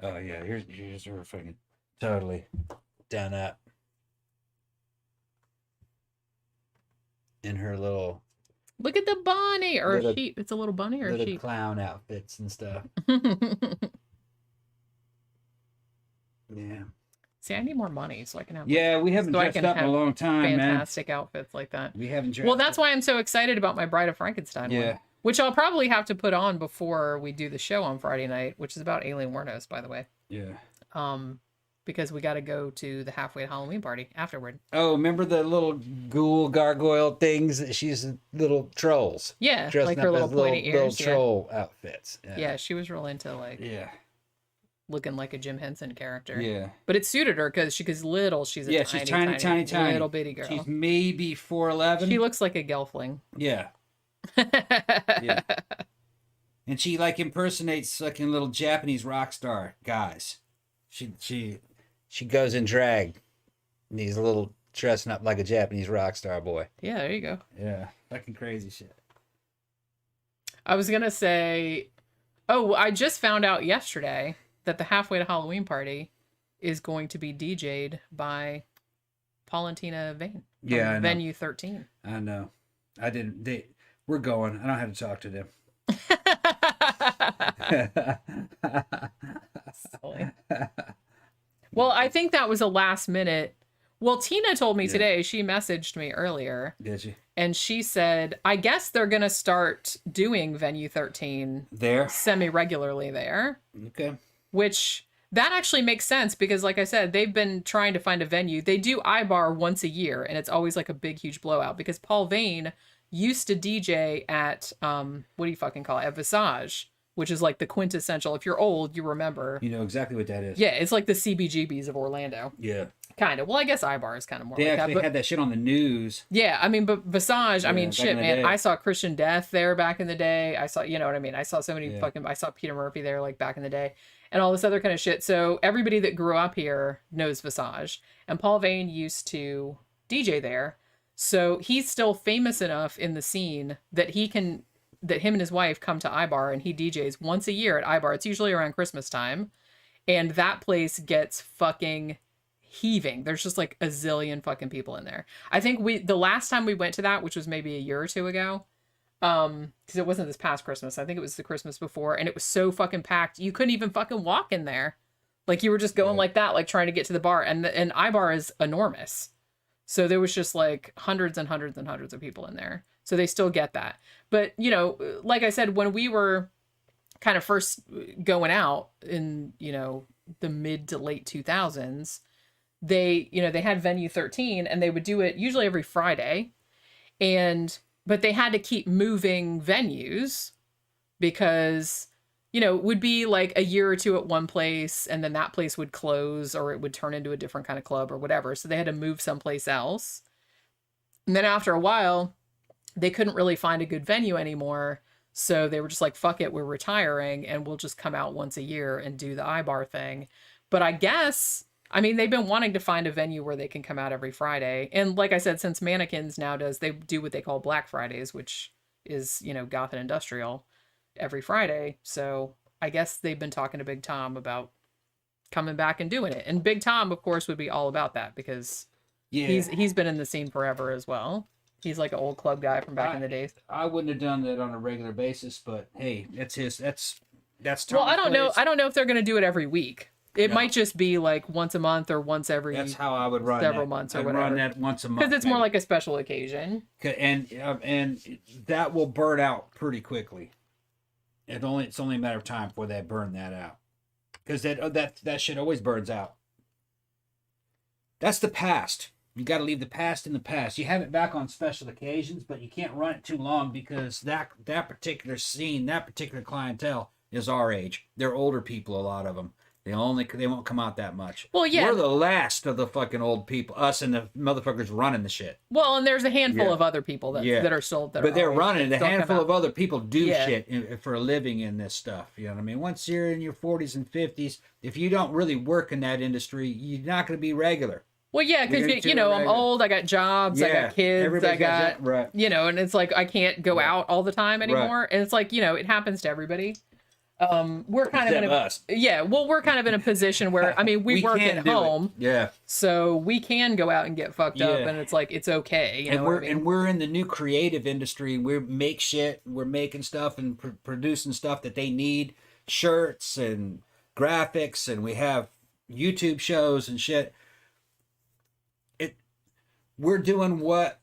S2: Oh yeah, here's her fucking totally done up in her little.
S1: Look at the bunny or
S2: little,
S1: sheep. It's a little bunny or
S2: little
S1: sheep.
S2: Clown outfits and stuff. Yeah.
S1: See, I need more money so I can have.
S2: Yeah, we haven't dressed up in a long time,
S1: fantastic outfits like that.
S2: We haven't dressed.
S1: Well, that's why I'm so excited about my Bride of Frankenstein one, which I'll probably have to put on before we do the show on Friday night, which is about Alien Wernos, by the way.
S2: Yeah.
S1: Because we got to go to the halfway Halloween party afterward.
S2: Oh, remember the little ghoul gargoyle things? She's little trolls.
S1: Yeah, like her little pointy ears.
S2: Little troll outfits.
S1: Yeah, she was real into like.
S2: Yeah.
S1: Looking like a Jim Henson character.
S2: Yeah.
S1: But it suited her because she's little. She's a tiny little bitty girl.
S2: She's maybe 4'11".
S1: She looks like a gelfling.
S2: Yeah. Yeah. And she like impersonates fucking little Japanese rock star guys. She goes in drag. And he's a little dressing up like a Japanese rock star boy.
S1: Yeah, there you go.
S2: Yeah. Fucking crazy shit.
S1: I was gonna say, I just found out yesterday that the halfway to Halloween party is going to be DJ'd by Paul and Tina Vane.
S2: Yeah, I know.
S1: Venue 13.
S2: I know. I didn't. We're going. I don't have to talk to them.
S1: Silly. Well, I think that was a last minute. Well, Tina told me today, she messaged me earlier.
S2: Did she?
S1: And she said, I guess they're going to start doing Venue 13
S2: there
S1: semi-regularly there.
S2: Okay.
S1: Which that actually makes sense because, like I said, they've been trying to find a venue. They do iBar once a year, and it's always like a big, huge blowout because Paul Vane used to DJ at, what do you fucking call it? At Visage, which is like the quintessential. If you're old, you remember.
S2: You know exactly what that is.
S1: Yeah, it's like the CBGBs of Orlando.
S2: Yeah.
S1: Kind of. Well, I guess iBar is kind of more like that.
S2: They had that shit on the news.
S1: Yeah, I mean, but Visage, I mean, shit, man. I saw Christian Death there back in the day. I saw, you know what I mean? I saw so many I saw Peter Murphy there like back in the day. And all this other kind of shit. So everybody that grew up here knows Visage. And Paul Vane used to DJ there. So he's still famous enough in the scene that him and his wife come to iBar and he DJs once a year at iBar. It's usually around Christmas time. And that place gets fucking heaving. There's just like a zillion fucking people in there. I think the last time we went to that, which was maybe a year or two ago, because it wasn't this past Christmas. I think it was the Christmas before, and it was so fucking packed. You couldn't even fucking walk in there. Like you were just going like that, like trying to get to the bar. And iBar is enormous. So there was just like hundreds and hundreds and hundreds of people in there. So they still get that. But, you know, like I said, when we were kind of first going out in, you know, the mid to late 2000s, they had Venue 13 and they would do it usually every Friday. But they had to keep moving venues because, you know, it would be like a year or two at one place and then that place would close or it would turn into a different kind of club or whatever. So they had to move someplace else. And then after a while, they couldn't really find a good venue anymore. So they were just like, fuck it, we're retiring and we'll just come out once a year and do the iBar thing. But I guess, I mean, they've been wanting to find a venue where they can come out every Friday. And like I said, since Mannequins now they do what they call Black Fridays, which is, you know, Goth and Industrial every Friday. So I guess they've been talking to Big Tom about coming back and doing it. And Big Tom, of course, would be all about that because he's been in the scene forever as well. He's like an old club guy from back in the days.
S2: I wouldn't have done that on a regular basis, but hey, that's Tom's
S1: Well, I don't
S2: place.
S1: know. I don't know if they're going to do it every week. It might just be like once a month or once every.
S2: That's how I would run
S1: several months or whatever.
S2: Run that once a month
S1: because it's more like a special occasion.
S2: And that will burn out pretty quickly. It's only a matter of time before they burn that out, because that shit always burns out. That's the past. You got to leave the past in the past. You have it back on special occasions, but you can't run it too long because that particular scene, that particular clientele is our age. They're older people, a lot of them. They won't come out that much.
S1: Well, yeah.
S2: We're the last of the fucking old people. Us and the motherfuckers running the shit.
S1: Well, and there's a handful of other people that are still that.
S2: But they're running. A handful of other people do shit for a living in this stuff. You know what I mean? Once you're in your 40s and 50s, if you don't really work in that industry, you're not going to be regular.
S1: Well, yeah, because, you know, I'm old, I got jobs, I got kids, I got,
S2: right.
S1: you know, and it's like, I can't go out all the time anymore.
S2: Right.
S1: And it's like, you know, it happens to everybody. We're kind
S2: Except
S1: of in a,
S2: us.
S1: yeah, well, we're kind of in a position where, I mean, we work at home.
S2: Yeah.
S1: So we can go out and get fucked up, and it's like, it's okay. You know what I mean?
S2: And we're in the new creative industry, and we make shit, we're making stuff and producing stuff that they need, shirts and graphics, and we have YouTube shows and shit. We're doing what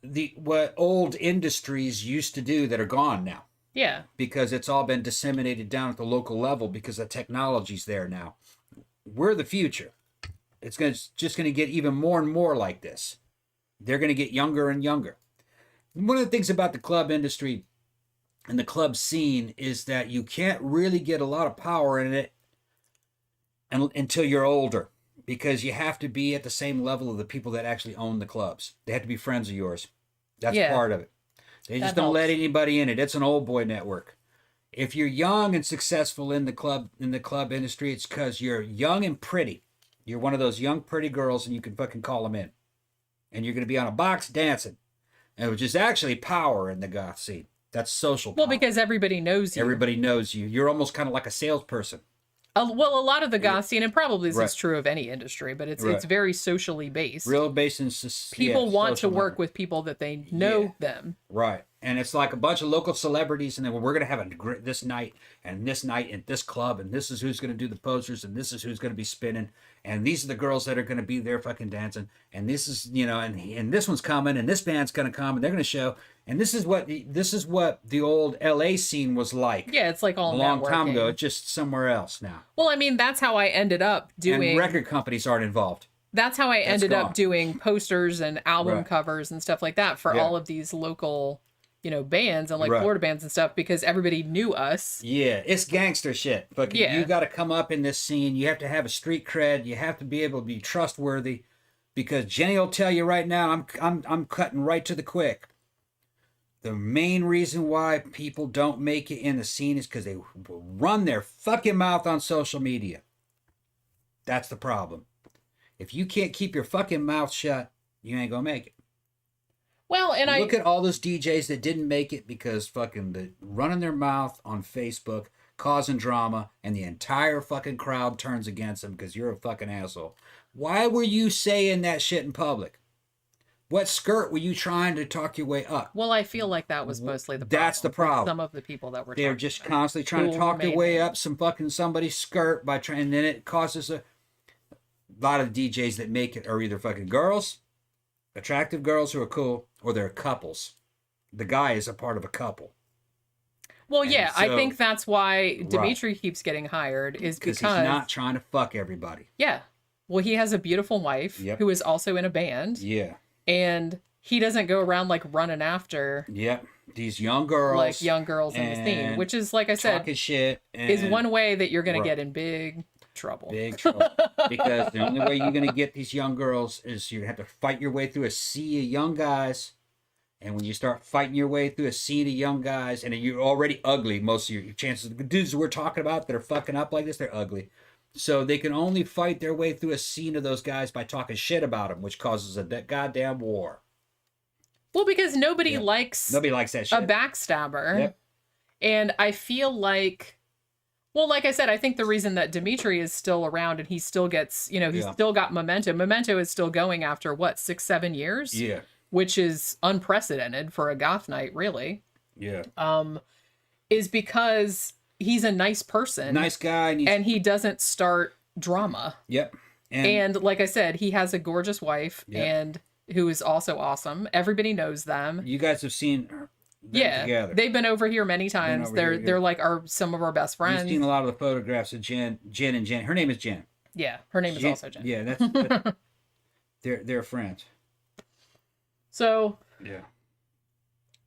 S2: old industries used to do that are gone now.
S1: Yeah.
S2: Because it's all been disseminated down at the local level because the technology's there now. We're the future. It's just going to get even more and more like this. They're going to get younger and younger. One of the things about the club industry and the club scene is that you can't really get a lot of power in it until you're older. Because you have to be at the same level of the people that actually own the clubs. They have to be friends of yours. That's part of it. They just don't let anybody in it. It's an old boy network. If you're young and successful in the club industry, it's because you're young and pretty. You're one of those young, pretty girls, and you can fucking call them in. And you're going to be on a box dancing. And which is actually power in the goth scene. That's social power.
S1: Well, because everybody knows you.
S2: Everybody knows you. You're almost kind of like a salesperson.
S1: Well, a lot of the goth scene, and probably this is true of any industry, but it's very socially based.
S2: Real based in
S1: people want to work with people that they know them.
S2: Right. And it's like a bunch of local celebrities, and then we're going to have this night and this club, and this is who's going to do the posters, and this is who's going to be spinning, and these are the girls that are going to be there fucking dancing, and this is, you know, and this one's coming, and this band's going to come, and they're going to show, and this is what the old LA scene was like.
S1: Yeah, it's like all
S2: a long time ago. It's just somewhere else now.
S1: Well, I mean, that's how I ended up doing.
S2: And record companies aren't involved.
S1: That's how I ended up doing posters and album covers and stuff like that for all of these local, you know, bands and like Florida bands and stuff, because everybody knew us.
S2: Yeah, it's gangster shit. But you got to come up in this scene. You have to have a street cred. You have to be able to be trustworthy, because Jenny will tell you right now. I'm cutting right to the quick. The main reason why people don't make it in the scene is because they run their fucking mouth on social media. That's the problem. If you can't keep your fucking mouth shut, you ain't gonna make it.
S1: Well, and
S2: look at all those DJs that didn't make it because fucking running their mouth on Facebook, causing drama, and the entire fucking crowd turns against them because you're a fucking asshole. Why were you saying that shit in public? What skirt were you trying to talk your way up?
S1: Well, I feel like that was mostly the problem.
S2: That's the problem.
S1: Some of the people that were
S2: they're just constantly trying to talk their way up somebody's skirt by trying, and then it causes a lot of DJs that make it are either fucking girls, attractive girls who are cool, or they're couples. The guy is a part of a couple.
S1: Well, yeah, so, I think that's why Dimitri keeps getting hired, is because
S2: he's not trying to fuck everybody.
S1: Yeah. Well, he has a beautiful wife who is also in a band.
S2: Yeah.
S1: And he doesn't go around like running after
S2: these young girls.
S1: Like young girls in the scene, which is, like I said,
S2: talking shit
S1: is one way that you're going to get in big trouble.
S2: Big trouble. Because the only way you're going to get these young girls is you have to fight your way through a sea of young guys. And when you start fighting your way through a sea of young guys, and you're already ugly, most of your chances, the dudes we're talking about that are fucking up like this, they're ugly. So they can only fight their way through a scene of those guys by talking shit about them, which causes a goddamn war.
S1: Well, because nobody likes
S2: that shit.
S1: A backstabber. Yep. And I feel like, well, like I said, I think the reason that Dimitri is still around and he still gets, you know, he's still got Memento. Memento is still going after, 6-7 years?
S2: Yeah.
S1: Which is unprecedented for a goth night, really.
S2: Yeah.
S1: Is because he's a nice person.
S2: Nice guy.
S1: And he doesn't start drama.
S2: Yep.
S1: And like I said, he has a gorgeous wife and who is also awesome. Everybody knows them.
S2: You guys have seen them together.
S1: They've been over here many times. They're like some of our best friends.
S2: You've seen a lot of the photographs of Jen and Jen. Her name is Jen.
S1: Yeah, her name is also Jen.
S2: Yeah, that's they're friends.
S1: So
S2: yeah.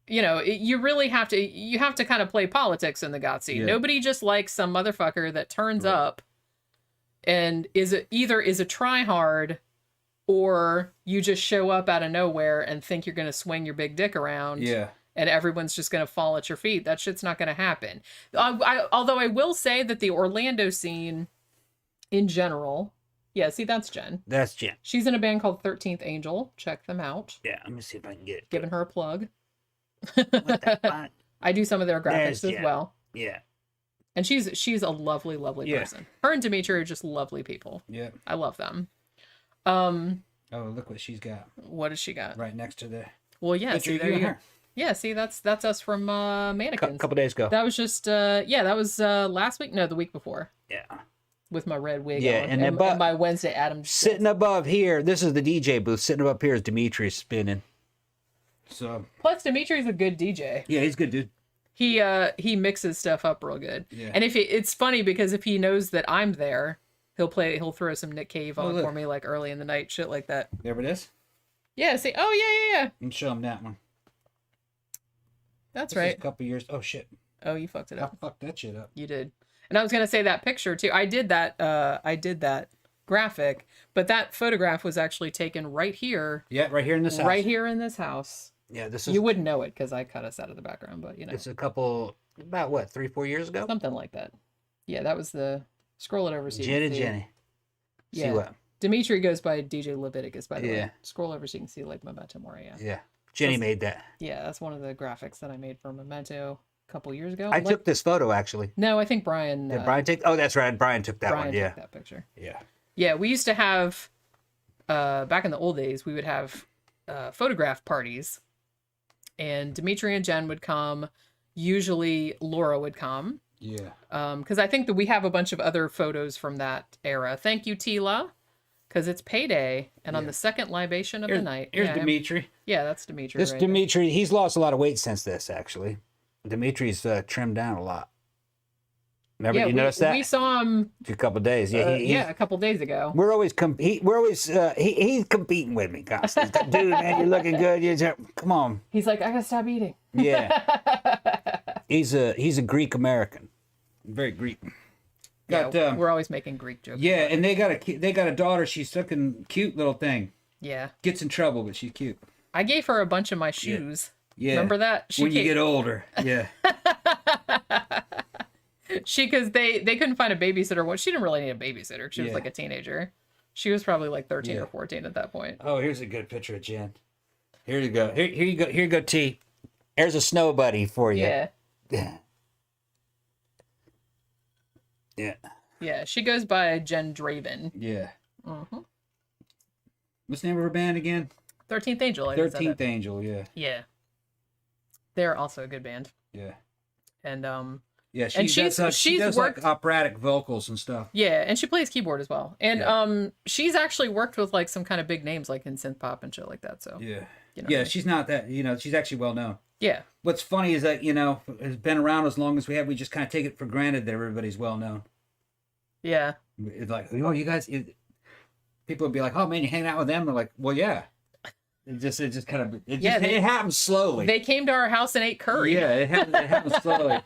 S1: You know, you really have to kind of play politics in the goth scene. Yeah. Nobody just likes some motherfucker that turns up and either is a tryhard, or you just show up out of nowhere and think you're going to swing your big dick around.
S2: Yeah.
S1: And everyone's just going to fall at your feet. That shit's not going to happen. Although I will say that the Orlando scene in general Yeah, see, that's Jen.
S2: That's Jen.
S1: She's in a band called 13th Angel. Check them out.
S2: Yeah, let me see if I can get it.
S1: Giving her a plug.
S2: What the fuck?
S1: I do some of their graphics as well.
S2: Yeah.
S1: And she's a lovely, lovely person. Her and Dimitri are just lovely people. Yeah. I love them.
S2: Oh, look what she's got.
S1: What has she got?
S2: Right next to the...
S1: Well, yeah. See, there you go. Yeah, see, that's us from Mannequins.
S2: A couple days ago.
S1: That was just, that was last week? No, the week before.
S2: Yeah.
S1: With my red wig
S2: on.
S1: And my Wednesday Addams.
S2: Sitting above here, this is the DJ booth. Sitting above here is Dimitri spinning. So.
S1: Plus, Dimitri's a good DJ.
S2: Yeah, he's a good dude.
S1: He mixes stuff up real good. Yeah. And it's funny because if he knows that I'm there, he'll throw some Nick Cave on for me like early in the night, shit like that.
S2: There it is?
S1: Yeah, see, yeah.
S2: You can show him that one.
S1: That's right.
S2: A couple years. Oh shit.
S1: Oh, you fucked it up.
S2: I fucked that shit up.
S1: You did. And I was gonna say that picture too. I did that graphic, but that photograph was actually taken right here.
S2: Yeah, right here in this house.
S1: Right here in this house.
S2: Yeah, this is.
S1: You wouldn't know it because I cut us out of the background, but you know.
S2: It's about what, 3-4 years ago?
S1: Something like that. Yeah, that was the. Scroll it over. So
S2: Jen and Jenny.
S1: Yeah.
S2: See what?
S1: Dimitri goes by DJ Leviticus, by the way. Scroll over so you can see like Memento Mori.
S2: Yeah. Jenny made that.
S1: Yeah, that's one of the graphics that I made for Memento a couple years ago.
S2: I took this photo actually.
S1: No, I think Brian.
S2: Did Brian take? Oh, that's right. Brian took that one. Yeah.
S1: Took that picture.
S2: Yeah.
S1: Yeah, we used to have back in the old days. We would have photograph parties, and Dimitri and Jen would come. Usually, Laura would come.
S2: Yeah.
S1: Because I think that we have a bunch of other photos from that era. Thank you, Tila. Because it's payday, and on the second libation of the night.
S2: Here's Dimitri.
S1: Yeah, that's Dimitri.
S2: This Dimitri, he's lost a lot of weight since this, actually. Dimitri's trimmed down a lot. Remember, you noticed that?
S1: We saw him
S2: a couple of days. Yeah,
S1: a couple of days ago.
S2: We're always he's competing with me constantly. Dude, man, you're looking good. Come on.
S1: He's like, I gotta stop eating.
S2: Yeah. He's a Greek American. Very Greek.
S1: We're always making Greek jokes.
S2: Yeah, and they got a daughter. She's looking cute little thing.
S1: Yeah.
S2: Gets in trouble, but she's cute.
S1: I gave her a bunch of my shoes.
S2: Yeah.
S1: Remember that?
S2: When you get older. Yeah.
S1: Because they couldn't find a babysitter. Well, she didn't really need a babysitter. She was like a teenager. She was probably like 13 or 14 at that point.
S2: Oh, here's a good picture of Jen. Here you go. Here you go. Here you go, T. There's a snow buddy for you.
S1: Yeah.
S2: Yeah. Yeah.
S1: Yeah, she goes by Jen Draven.
S2: Yeah. Mm-hmm. What's the name of her band again?
S1: 13th Angel.
S2: 13th Angel, yeah.
S1: Yeah. They're also a good band.
S2: Yeah.
S1: And
S2: yeah, she does worked, like operatic vocals and stuff.
S1: Yeah, and she plays keyboard as well. And she's actually worked with like some kind of big names like in synth pop and shit like that. So
S2: yeah, yeah, she's not that. She's actually well known.
S1: Yeah.
S2: What's funny is that has been around as long as we have. We just kind of take it for granted that everybody's well known.
S1: Yeah.
S2: It's like, oh, you guys. People would be like, oh man, you hang out with them. They're like, well, yeah. It just kind of it happens slowly.
S1: They came to our house and ate curry.
S2: Yeah, it happens slowly.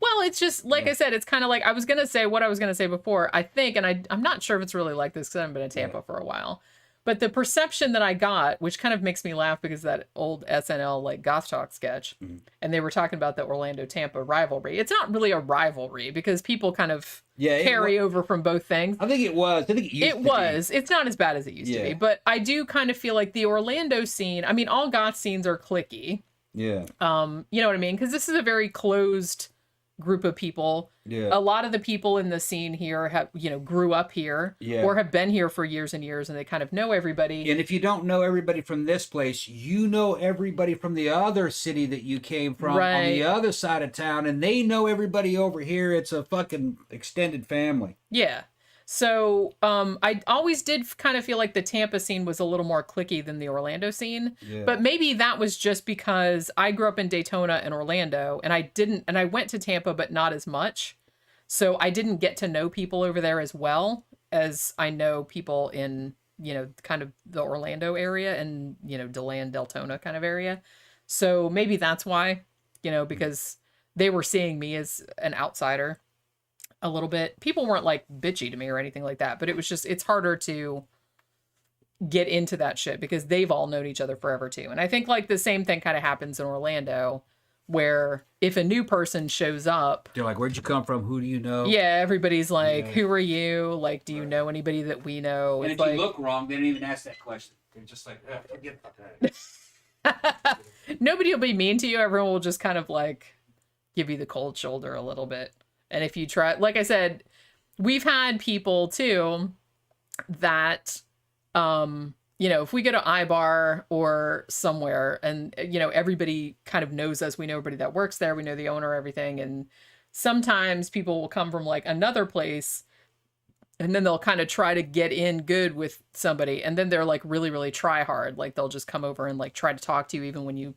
S1: Well, it's just like I said, it's kind of like I was gonna say what I was gonna say before. I think, and I'm not sure if it's really like this because I haven't been in Tampa for a while. But the perception that I got, which kind of makes me laugh because that old SNL like Goth Talk sketch, and they were talking about the Orlando-Tampa rivalry. It's not really a rivalry because people kind of carry over from both things.
S2: I think it was. I think it was.
S1: It's not as bad as it used to be. But I do kind of feel like the Orlando scene, I mean, all goth scenes are cliquey.
S2: Yeah.
S1: You know what I mean? Because this is a very closed group of people.
S2: Yeah.
S1: A lot of the people in the scene here have, grew up here or have been here for years and years and they kind of know everybody.
S2: And if you don't know everybody from this place, you know everybody from the other city that you came from on the other side of town and they know everybody over here. It's a fucking extended family.
S1: Yeah. So I always did kind of feel like the Tampa scene was a little more cliquey than the Orlando scene. Yeah. But maybe that was just because I grew up in Daytona and Orlando and I went to Tampa, but not as much. So I didn't get to know people over there as well as I know people in, kind of the Orlando area and, DeLand, Deltona kind of area. So maybe that's why, because they were seeing me as an outsider. A little bit. People weren't like bitchy to me or anything like that, but it was just, it's harder to get into that shit because they've all known each other forever too. And I think like the same thing kind of happens in Orlando where if a new person shows up,
S2: they're like, "Where'd you come from? Who do you know?"
S1: Yeah, everybody's like, "Who are you? Like, do you know anybody that we know?"
S2: And
S1: it's
S2: if
S1: like,
S2: you look wrong, they don't even ask that question. They're just like, "Forget that."
S1: Nobody will be mean to you. Everyone will just kind of like give you the cold shoulder a little bit. And if you try, like I said, we've had people too that, if we go to iBar or somewhere and, everybody kind of knows us, we know everybody that works there, we know the owner, everything. And sometimes people will come from like another place and then they'll kind of try to get in good with somebody. And then they're like really, really try hard. Like they'll just come over and like try to talk to you even when you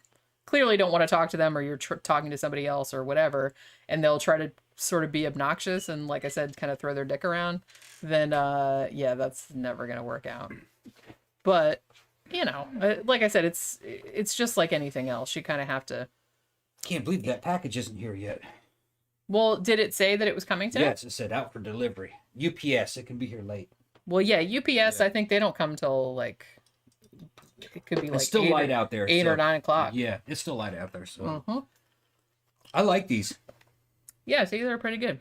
S1: clearly don't want to talk to them or you're talking to somebody else or whatever. And they'll try to sort of be obnoxious and, like I said, kind of throw their dick around. Then, that's never going to work out. But, like I said, it's just like anything else. You kind of have to.
S2: Can't believe that package isn't here yet.
S1: Well, did it say that it was coming today?
S2: Yes, it said out for delivery. UPS, it can be here late.
S1: Well, yeah, UPS, I think they don't come till like, it could be like
S2: it's still light out there.
S1: 8 or 9 o'clock.
S2: Yeah, it's still light out there. So I like these.
S1: Yeah, see, they're pretty good.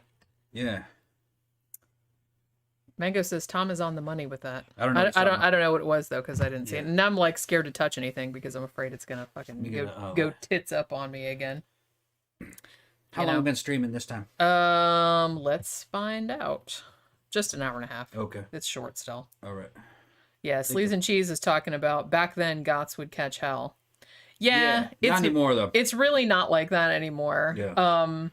S2: Yeah.
S1: Mango says Tom is on the money with that.
S2: I don't know.
S1: I don't know what it was though, because I didn't see it. And now I'm like scared to touch anything because I'm afraid it's gonna fucking go tits up on me again.
S2: How long have you been streaming this time?
S1: Let's find out. Just an hour and a half.
S2: Okay.
S1: It's short still.
S2: All right.
S1: Yeah, Sleaze and Cheese is talking about back then Goths would catch hell. Yeah, it's
S2: not anymore though.
S1: It's really not like that anymore.
S2: Yeah.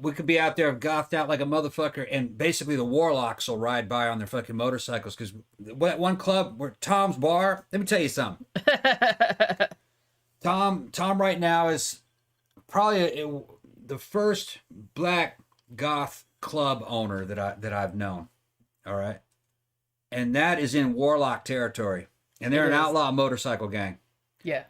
S2: We could be out there gothed out like a motherfucker, and basically the warlocks will ride by on their fucking motorcycles. Because one club, where Tom's bar, let me tell you something. Tom right now is probably the first black goth club owner that I've known. All right, and that is in warlock territory, and they're an outlaw motorcycle gang.
S1: Yeah.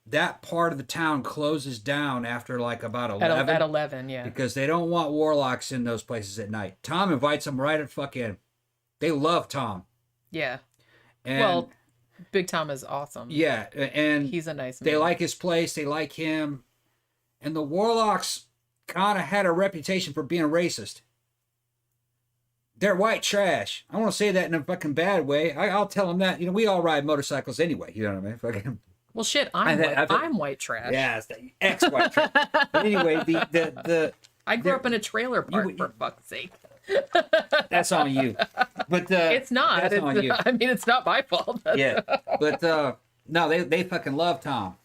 S2: That part of the town closes down after like about 11.
S1: At 11, yeah.
S2: Because they don't want warlocks in those places at night. Tom invites them right at fucking. They love Tom.
S1: Yeah.
S2: And
S1: Big Tom is awesome.
S2: Yeah, and
S1: he's a nice man.
S2: They like his place. They like him. And the warlocks kind of had a reputation for being racist. They're white trash. I want to say that in a fucking bad way. I'll tell them that. We all ride motorcycles anyway. You know what I mean? Fucking.
S1: Well, shit, I'm white trash.
S2: Yeah, it's the ex-white trash. But anyway, the
S1: I grew up in a trailer park, for fuck's sake.
S2: That's on you. But
S1: it's not.
S2: That's on you.
S1: I mean, it's not my fault.
S2: Yeah, but no, they fucking love Tom.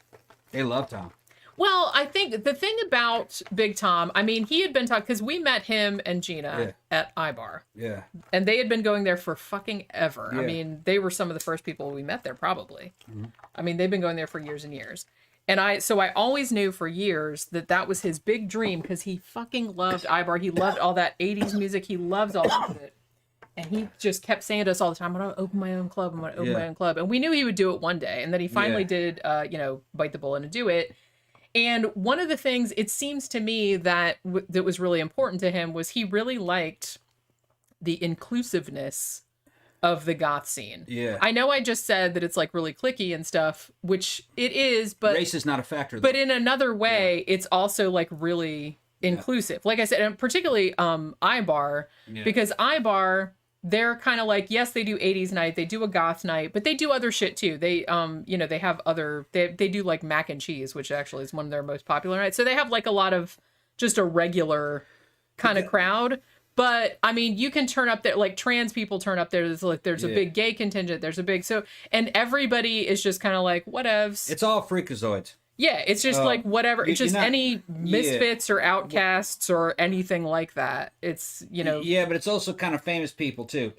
S2: They love Tom.
S1: Well, I think the thing about Big Tom, I mean, he had been talking, because we met him and Gina at iBar. Yeah. And they had been going there for fucking ever. Yeah. I mean, they were some of the first people we met there, probably. Mm-hmm. I mean, they've been going there for years and years. And I always knew for years that was his big dream, because he fucking loved iBar. He loved all that 80s music. He loves all of it. And he just kept saying to us all the time, I'm going to open my own club. I'm going to open my own club. And we knew he would do it one day. And then he finally did, bite the bullet and do it. And one of the things, it seems to me, that was really important to him was he really liked the inclusiveness of the goth scene. Yeah. I know I just said that it's like really cliquey and stuff, which it is, but
S2: race is not a factor.
S1: But in another way, it's also like really inclusive. Like I said, and particularly iBar, because iBar, they're kind of like, yes, they do 80s night, they do a goth night, but they do other shit too. They, they have other, they do like mac and cheese, which actually is one of their most popular nights. So they have like a lot of just a regular kind of crowd. But I mean, you can turn up there, like trans people turn up there. There's a big gay contingent. There's a big, and everybody is just kind of like, whatevs.
S2: It's all freakazoids.
S1: Yeah, it's just like whatever. It's just any misfits or outcasts or anything like that. It's,
S2: Yeah, but it's also kind of famous people too.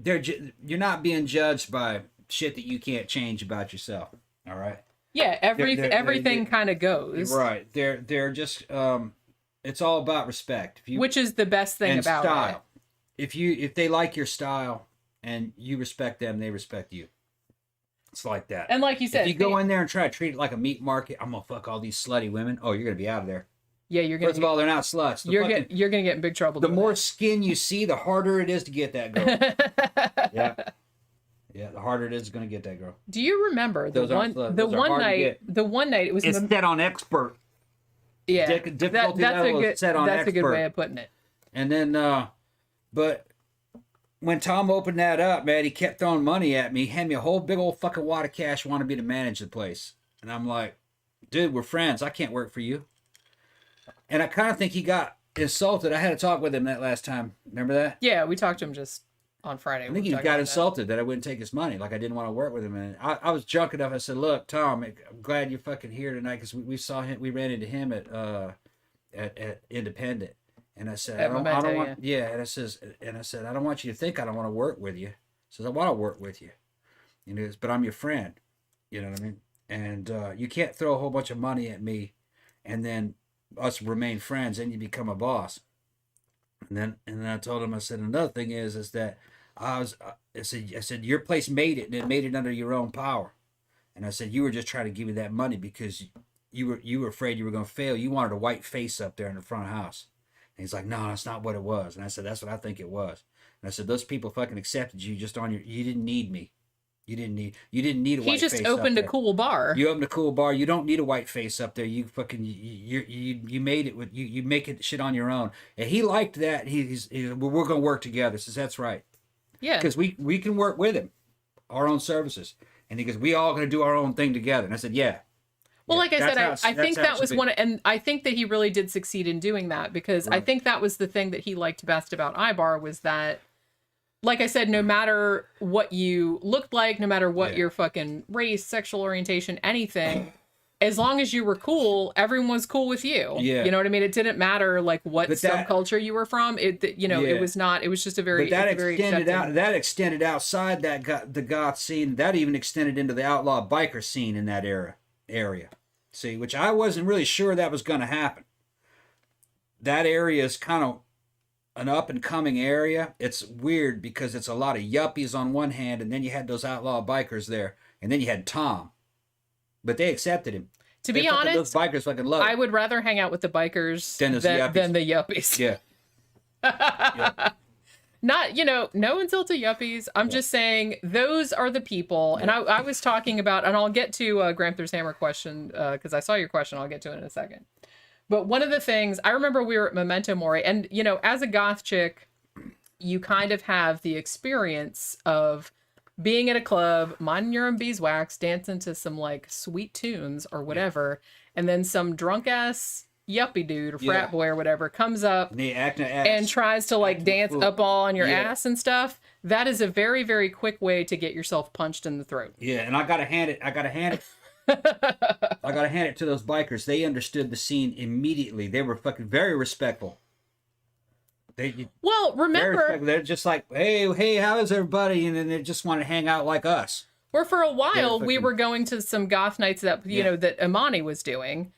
S2: You're not being judged by shit that you can't change about yourself. All right.
S1: Yeah, everything kind of goes.
S2: Right. They're just it's all about respect.
S1: Which is the best thing about
S2: style. It. If they like your style and you respect them, they respect you. It's like that.
S1: And like you said,
S2: if you go in there and try to treat it like a meat market, I'm gonna fuck all these slutty women. Oh, you're gonna be out of there.
S1: Yeah, you're gonna.
S2: First of all, they're not sluts.
S1: You're gonna get in big trouble.
S2: The more skin you see, the harder it is to get that girl. Yeah, the harder it is going to get that girl.
S1: Do you remember the one night it was
S2: set on expert.
S1: Yeah,
S2: difficulty level is set on expert.
S1: That's a good way of putting it.
S2: And then, but when Tom opened that up, man, he kept throwing money at me, handed me a whole big old fucking wad of cash, wanted me to manage the place. And I'm like, dude, we're friends. I can't work for you. And I kind of think he got insulted. I had a talk with him that last time. Remember that?
S1: Yeah, we talked to him just on Friday.
S2: I think he got insulted that I wouldn't take his money. Like I didn't want to work with him. And I was drunk enough. I said, look, Tom, I'm glad you're fucking here tonight because we saw him. We ran into him at Independent. And I said, I don't want. Yeah, and I said, I don't want you to think I don't want to work with you. He says, I want to work with you. And he goes, but I'm your friend. You know what I mean? And you can't throw a whole bunch of money at me, and then us remain friends, and you become a boss. And then I told him, I said, another thing is that I said your place made it, and it made it under your own power. And I said you were just trying to give me that money because you were afraid you were going to fail. You wanted a white face up there in the front house. And he's like, no, that's not what it was. And I said, that's what I think it was. And I said, those people fucking accepted you just on your. You didn't need me. You didn't need a white face. He just
S1: opened a cool bar.
S2: You opened a cool bar. You don't need a white face up there. You fucking you made it with you make it shit on your own. And he liked that. He's we're gonna work together. Says that's right.
S1: Yeah.
S2: Because we can work with him, our own services. And he goes, we all gonna do our own thing together. And I said, yeah.
S1: Well, like I said, I think that was one, and I think that he really did succeed in doing that because I think that was the thing that he liked best about iBar was that, like I said, no matter what you looked like, no matter what your fucking race, sexual orientation, anything, as long as you were cool, everyone was cool with you.
S2: Yeah.
S1: You know what I mean? It didn't matter like what subculture you were from. It was not. It was just a very.
S2: But that extended outside the goth scene. That even extended into the outlaw biker scene in that area. See, which I wasn't really sure that was going to happen. That area is kind of an up and coming area. It's weird because it's a lot of yuppies on one hand, and then you had those outlaw bikers there, and then you had Tom, but they accepted him.
S1: To be honest,
S2: those bikers fucking love.
S1: I would rather hang out with the bikers than the yuppies.
S2: Yeah. Yeah.
S1: Not, no insult to yuppies. I'm just saying those are the people. And I was talking about, and I'll get to Gramthars Hammer question because I saw your question. I'll get to it in a second. But one of the things, I remember we were at Memento Mori, and, as a goth chick, you kind of have the experience of being at a club, minding your own beeswax, dancing to some, like, sweet tunes or whatever, and then some drunk-ass yuppie dude or frat boy or whatever comes up and tries to, like, dance up all on your ass and stuff. That is a very, very quick way to get yourself punched in the throat.
S2: Yeah, and I gotta hand it to those bikers. They understood the scene immediately. They were fucking very respectful.
S1: Remember,
S2: they're just like, hey, how is everybody? And then they just want to hang out like us.
S1: Or for a while, we were going to some goth nights that that Imani was doing,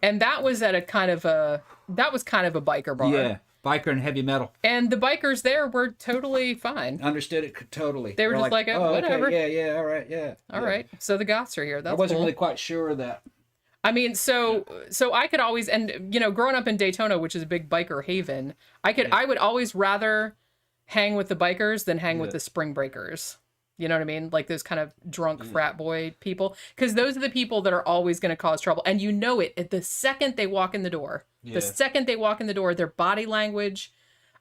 S1: and that was at a kind of a biker bar.
S2: Yeah, biker and heavy metal.
S1: And the bikers there were totally fine.
S2: Understood it totally.
S1: They were just like whatever.
S2: Okay, yeah, all right, yeah.
S1: All right. So the goths are here. That's
S2: I wasn't
S1: cool.
S2: really quite sure of that.
S1: I mean, so I could always, and growing up in Daytona, which is a big biker haven, I would always rather hang with the bikers than hang with the spring breakers. You know what I mean? Like those kind of drunk frat boy people, because those are the people that are always going to cause trouble, and it at the second they walk in the door. Yeah. The second they walk in the door, their body language,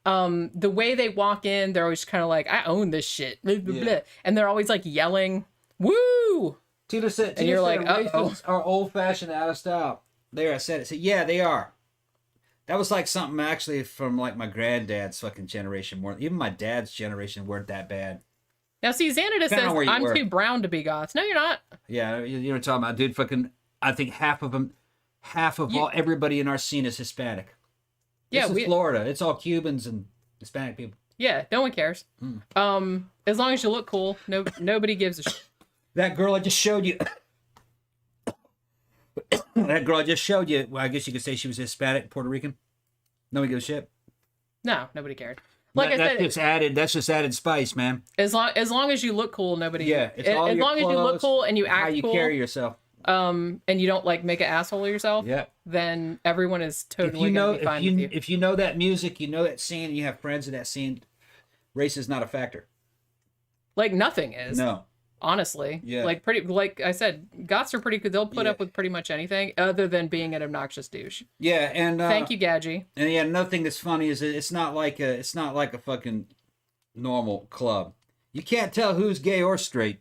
S1: the way they walk in, they're always kind of like, "I own this shit," blah, blah, blah. And they're always like yelling, "Woo!"
S2: Tina said,
S1: you're like,
S2: racists are old-fashioned, out of style. There, I said it. So, yeah, they are. That was like something actually from like my granddad's fucking generation. Even my dad's generation weren't that bad.
S1: Now, see, Xanada says I'm too brown to be goth. No, you're not.
S2: Yeah, you're talking about, dude. Fucking, I think half of everybody in our scene is Hispanic. Yeah, this is Florida. It's all Cubans and Hispanic people.
S1: Yeah, no one cares. As long as you look cool, nobody gives a shit.
S2: That girl I just showed you. Well, I guess you could say she was Hispanic, Puerto Rican. Nobody gives a shit.
S1: No, nobody cared. Like I said,
S2: that's just added spice, man.
S1: As long as you look cool, nobody.
S2: Yeah,
S1: as long as you look cool and you act cool,
S2: how you carry yourself.
S1: And you don't like make an asshole of yourself.
S2: Yeah.
S1: Then everyone is totally gonna be fine with you.
S2: If you know that music, you know that scene, and you have friends in that scene, race is not a factor.
S1: Like nothing is.
S2: No.
S1: Honestly.
S2: Yeah.
S1: Like like I said, Goths are pretty good. They'll put up with pretty much anything other than being an obnoxious douche.
S2: Yeah, and
S1: thank you, Gadgy.
S2: And yeah, another thing that's funny is that it's not like a fucking normal club. You can't tell who's gay or straight.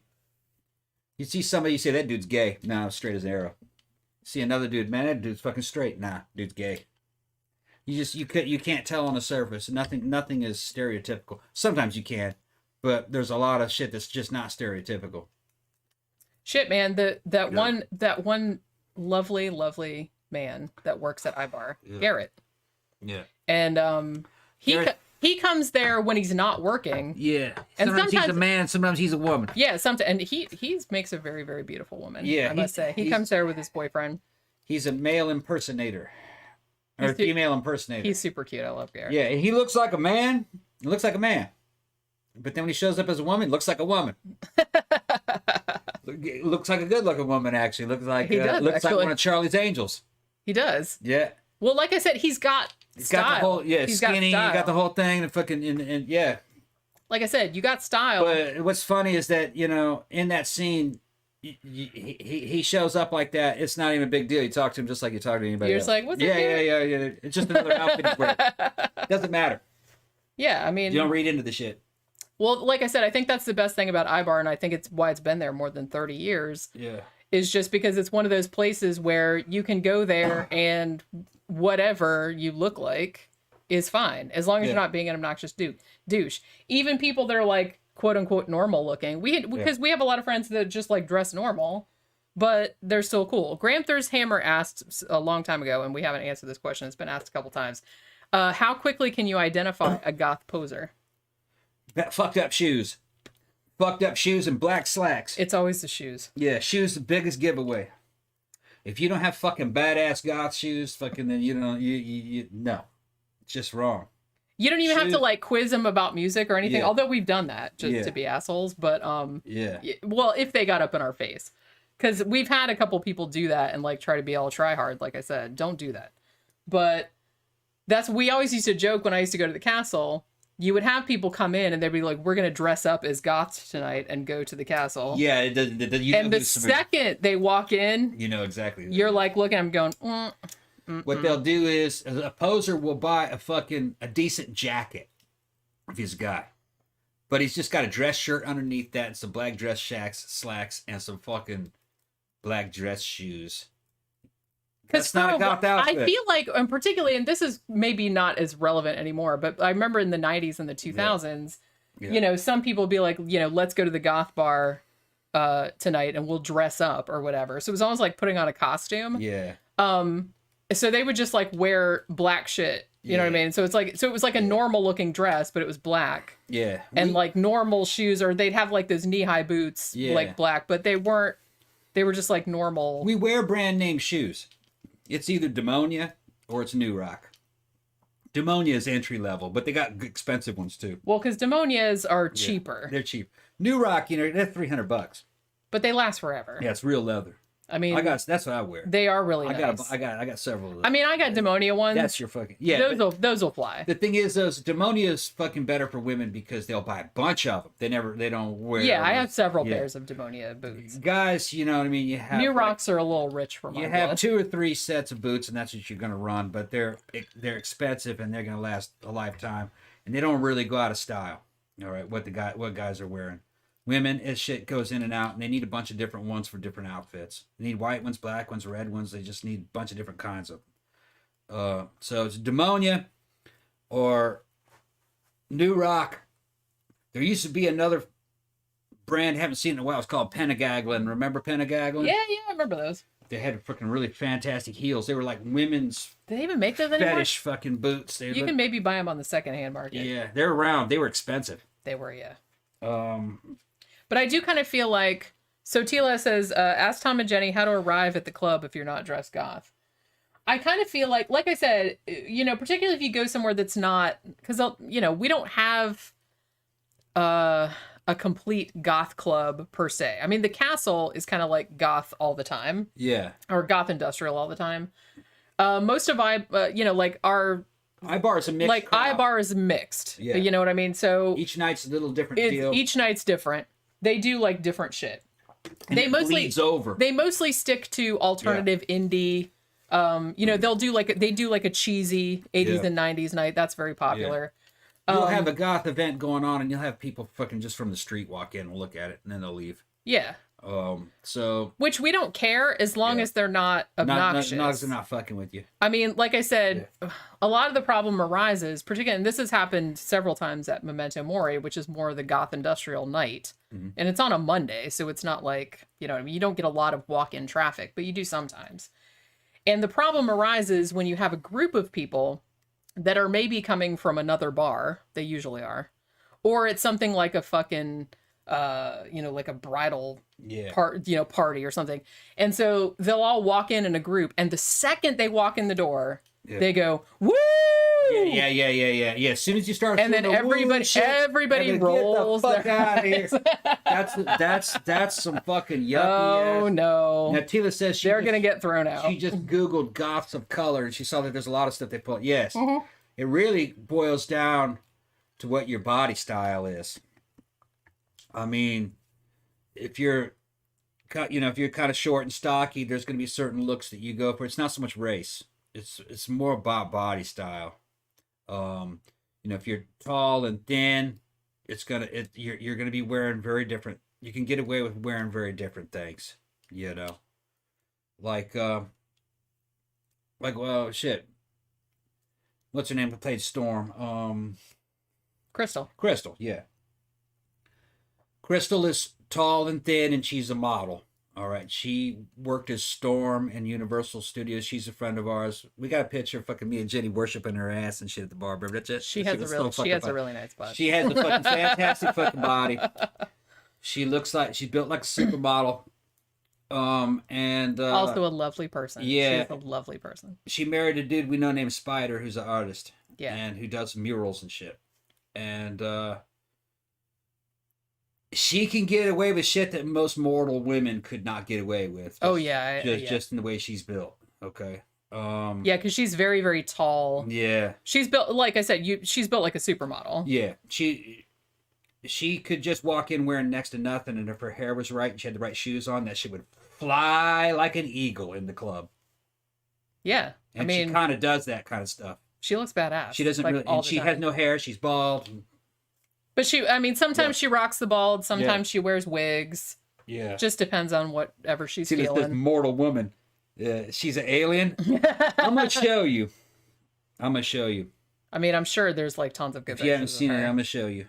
S2: You see somebody, you say that dude's gay. Nah, straight as an arrow. See another dude, man, that dude's fucking straight. Nah, dude's gay. You can't tell on the surface. Nothing is stereotypical. Sometimes you can, but there's a lot of shit that's just not stereotypical. Shit,
S1: man, that one lovely man that works at iBar, Gareth.
S2: Yeah.
S1: And he comes there when he's not working.
S2: Yeah. And sometimes he's a man, sometimes he's a woman.
S1: Yeah, and he makes a very, very beautiful woman.
S2: Yeah.
S1: I must say. He comes there with his boyfriend.
S2: He's a male impersonator. Or a female impersonator.
S1: He's super cute. I love Gareth.
S2: Yeah, and he looks like a man. He looks like a man. But then when he shows up as a woman, he looks like a woman. Looks like a good-looking woman, actually. Looks like like one of Charlie's Angels.
S1: He does.
S2: Yeah.
S1: Well, like I said, he's got style.
S2: Got the whole skinny. Got, got the whole thing. And fucking and yeah.
S1: Like I said, you got style.
S2: But what's funny is that in that scene, he shows up like that. It's not even a big deal. You talk to him just like you talk to anybody else.
S1: You're just like, what's
S2: yeah. It's just another outfit he's wearing. Doesn't matter.
S1: Yeah, I mean,
S2: you don't read into the shit.
S1: Well, like I said, I think that's the best thing about iBar, and I think it's why it's been there more than 30 years.
S2: Yeah.
S1: Is just because it's one of those places where you can go there and whatever you look like is fine, as long as you're not being an obnoxious douche. Even people that are like quote unquote normal looking, because we have a lot of friends that just like dress normal, but they're still cool. Gramthars Hammer asked a long time ago, and we haven't answered this question. It's been asked a couple times. How quickly can you identify a goth poser?
S2: Fucked up shoes. Fucked up shoes and black slacks.
S1: It's always the shoes.
S2: Yeah, shoes the biggest giveaway. If you don't have fucking badass goth shoes, fucking then you don't no. It's just wrong.
S1: You don't even have to like quiz them about music or anything, although we've done that just to be assholes, but well, if they got up in our face. Cuz we've had a couple people do that and like try to be all try hard, like I said, don't do that. But we always used to joke when I used to go to the castle. You would have people come in and they'd be like, we're going to dress up as goths tonight and go to the castle.
S2: Yeah.
S1: And the second they walk in,
S2: you know exactly.
S1: You're like looking at them going,
S2: What they'll do is a poser will buy a decent jacket if he's a guy. But he's just got a dress shirt underneath that and some black dress slacks and some fucking black dress shoes. That's not a goth outfit.
S1: I feel like, and particularly, and this is maybe not as relevant anymore, but I remember in the 90s and the 2000s, some people be like, let's go to the goth bar tonight and we'll dress up or whatever. So it was almost like putting on a costume.
S2: Yeah.
S1: So they would just like wear black shit. You know what I mean? So it was like a normal looking dress, but it was black.
S2: Yeah.
S1: And like normal shoes, or they'd have like those knee-high boots, like black, but they were just like normal.
S2: We wear brand name shoes. It's either Demonia or it's New Rock. Demonia is entry level, but they got expensive ones too.
S1: Well, because Demonias are cheaper.
S2: They're cheap. New Rock, they're $300.
S1: But they last forever.
S2: Yeah, it's real leather.
S1: I mean,
S2: that's what I wear.
S1: They are really nice.
S2: I got several of those.
S1: I mean, I got Demonia ones.
S2: That's your fucking
S1: Those will fly.
S2: The thing is, those Demonia's fucking better for women because they'll buy a bunch of them. They don't wear.
S1: Yeah, I have several pairs of Demonia boots.
S2: Guys, you know what I mean. You have
S1: New Rocks are a little rich for my blood.
S2: have 2 or 3 sets of boots, and that's what you're gonna run. But they're expensive and they're gonna last a lifetime, and they don't really go out of style. All right, what guys are wearing. Women, it shit goes in and out, and they need a bunch of different ones for different outfits. They need white ones, black ones, red ones. They just need a bunch of different kinds of them. So it's Demonia or New Rock. There used to be another brand, haven't seen it in a while. It's called Penagaglin. Remember Penagaglin?
S1: Yeah, I remember those.
S2: They had freaking really fantastic heels. They were like women's.
S1: Do they even make those anymore?
S2: Fetish fucking boots.
S1: You can maybe buy them on the secondhand market.
S2: Yeah, they're around. They were expensive.
S1: They were, yeah. But I do kind of feel like, so Tila says, ask Tom and Jenny how to arrive at the club if you're not dressed goth. I kind of feel like I said, particularly if you go somewhere that's not, because, we don't have a complete goth club per se. I mean, the castle is kind of like goth all the time.
S2: Yeah.
S1: Or goth industrial all the time. Most of our
S2: iBar is a mixed
S1: like
S2: crowd.
S1: iBar is mixed.
S2: Yeah.
S1: You know what I mean? So
S2: each night's a little different deal.
S1: Each night's different. They do like different shit.
S2: And
S1: they
S2: it
S1: mostly
S2: bleeds over.
S1: They mostly stick to alternative indie. You know, they'll do like a cheesy 80s and 90s night. That's very popular.
S2: You'll have a goth event going on, and you'll have people fucking just from the street walk in and look at it, and then they'll leave.
S1: Yeah.
S2: So
S1: which we don't care as long as they're not obnoxious.
S2: Not as they're not fucking with you.
S1: I mean, like I said, a lot of the problem arises, particularly, and this has happened several times at Memento Mori, which is more the goth industrial night, and it's on a Monday, so it's not like, you know what I mean, you don't get a lot of walk-in traffic, but you do sometimes. And the problem arises when you have a group of people that are maybe coming from another bar, they usually are, or it's something like a fucking, you know, like a bridal party or something. And so they'll all walk in a group, and the second they walk in the door, they go, woo!
S2: Yeah. As soon as you start,
S1: and then everybody rolls.
S2: Get the fuck out of here. That's some fucking yuppie.
S1: Oh
S2: ass.
S1: no!
S2: Now Tila says
S1: they're gonna get thrown out.
S2: She just Googled goths of color, and she saw that there's a lot of stuff they put. Yes, it really boils down to what your body style is. I mean, if you're kind of short and stocky, there's going to be certain looks that you go for. It's not so much race. It's more about body style. You know, if you're tall and thin, you're gonna be wearing very different. You can get away with wearing very different things. You know, like well, shit. What's her name? Who played Storm?
S1: Crystal,
S2: yeah. Crystal is tall and thin, and she's a model. All right, she worked as Storm in Universal Studios. She's a friend of ours. We got a picture of fucking me and Jenny worshiping her ass and shit at the bar. Remember that?
S1: She has a really nice butt.
S2: She has a fucking fantastic fucking body. She's built like a supermodel. And
S1: also a lovely person.
S2: Yeah,
S1: she's a lovely person.
S2: She married a dude we know named Spider, who's an artist.
S1: Yeah, and
S2: who does murals and shit. And she can get away with shit that most mortal women could not get away with. Just in the way she's built. Okay.
S1: Yeah, because she's very, very tall.
S2: Yeah.
S1: She's built, like I said, she's built like a supermodel.
S2: Yeah. She could just walk in wearing next to nothing, and if her hair was right and she had the right shoes on, that shit would fly like an eagle in the club.
S1: Yeah.
S2: And she kind of does that kind of stuff.
S1: She looks badass.
S2: She doesn't really, and she has no hair. She's bald.
S1: But sometimes she rocks the bald. Sometimes she wears wigs.
S2: Yeah.
S1: Just depends on whatever she's feeling.
S2: This mortal woman. She's an alien. I'm going to show you.
S1: I mean, I'm sure there's like tons of good pictures.
S2: If you haven't seen it, I'm going to show you.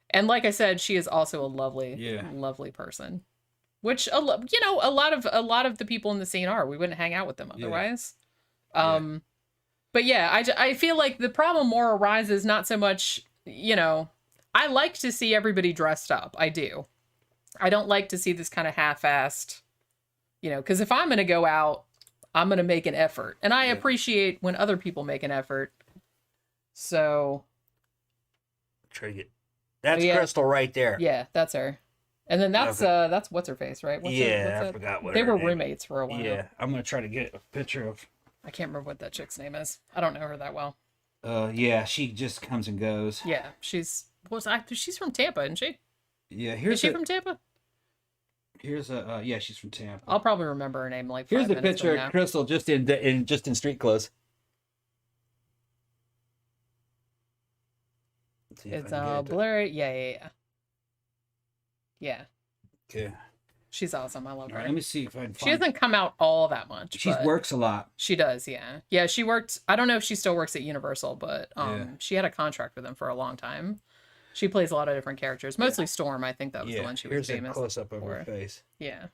S1: And like I said, she is also a lovely person. Which, a lot of the people in the scene are. We wouldn't hang out with them otherwise. But yeah, I feel like the problem more arises not so much, you know, I like to see everybody dressed up. I do. I don't like to see this kind of half-assed, you know, because if I'm going to go out, I'm going to make an effort. And I appreciate when other people make an effort. So.
S2: That's Crystal right there.
S1: Yeah, that's her. And then that's what's her face, right?
S2: I forgot what
S1: they were roommates for a while.
S2: Yeah, I'm going to try to get a picture of.
S1: I can't remember what that chick's name is. I don't know her that well.
S2: Yeah, she just comes and goes.
S1: Yeah, she's from Tampa, isn't she?
S2: Yeah,
S1: is she from Tampa?
S2: She's from Tampa.
S1: I'll probably remember her name like 5
S2: Here's a
S1: minutes
S2: picture
S1: from now.
S2: of Crystal just in street clothes.
S1: It's blurry. Yeah.
S2: Okay.
S1: She's awesome. I love her.
S2: All right, let me see if I can find...
S1: She doesn't come out all that much.
S2: She works a lot.
S1: She does, yeah. Yeah, she worked... I don't know if she still works at Universal, but she had a contract with them for a long time. She plays a lot of different characters. Mostly Storm, I think that was the one she was famous for.
S2: Here's a close-up of her face.
S1: Yeah.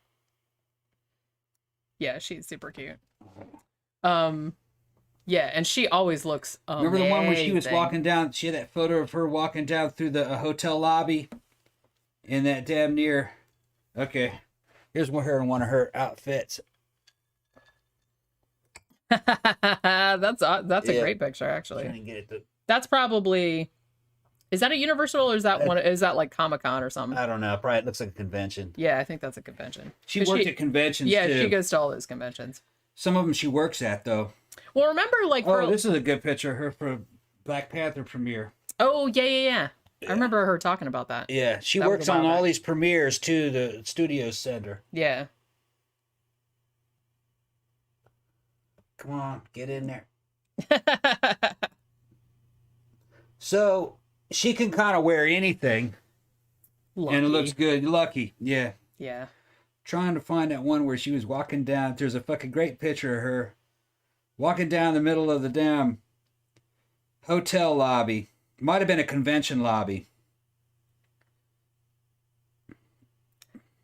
S1: Yeah, she's super cute. Yeah, and she always looks amazing.
S2: Remember the one where she was walking down... She had that photo of her walking down through the hotel lobby in that damn near... Okay. Here's one of her outfits.
S1: That's a great picture, actually. That's probably... Is that a Universal or is that is that like Comic-Con or something?
S2: I don't know. Probably it looks like a convention.
S1: Yeah, I think that's a convention.
S2: She worked at conventions too.
S1: Yeah, she goes to all those conventions.
S2: Some of them she works at though.
S1: Well, remember, like,
S2: this is a good picture of her for Black Panther premiere.
S1: Oh, yeah. I remember her talking about that.
S2: Yeah, she works on all these premieres too. The studio center.
S1: Yeah.
S2: Come on, get in there. So she can kind of wear anything, and it looks good. Lucky, yeah.
S1: Yeah.
S2: Trying to find that one where she was walking down. There's a fucking great picture of her walking down the middle of the damn hotel lobby. Might have been a convention lobby.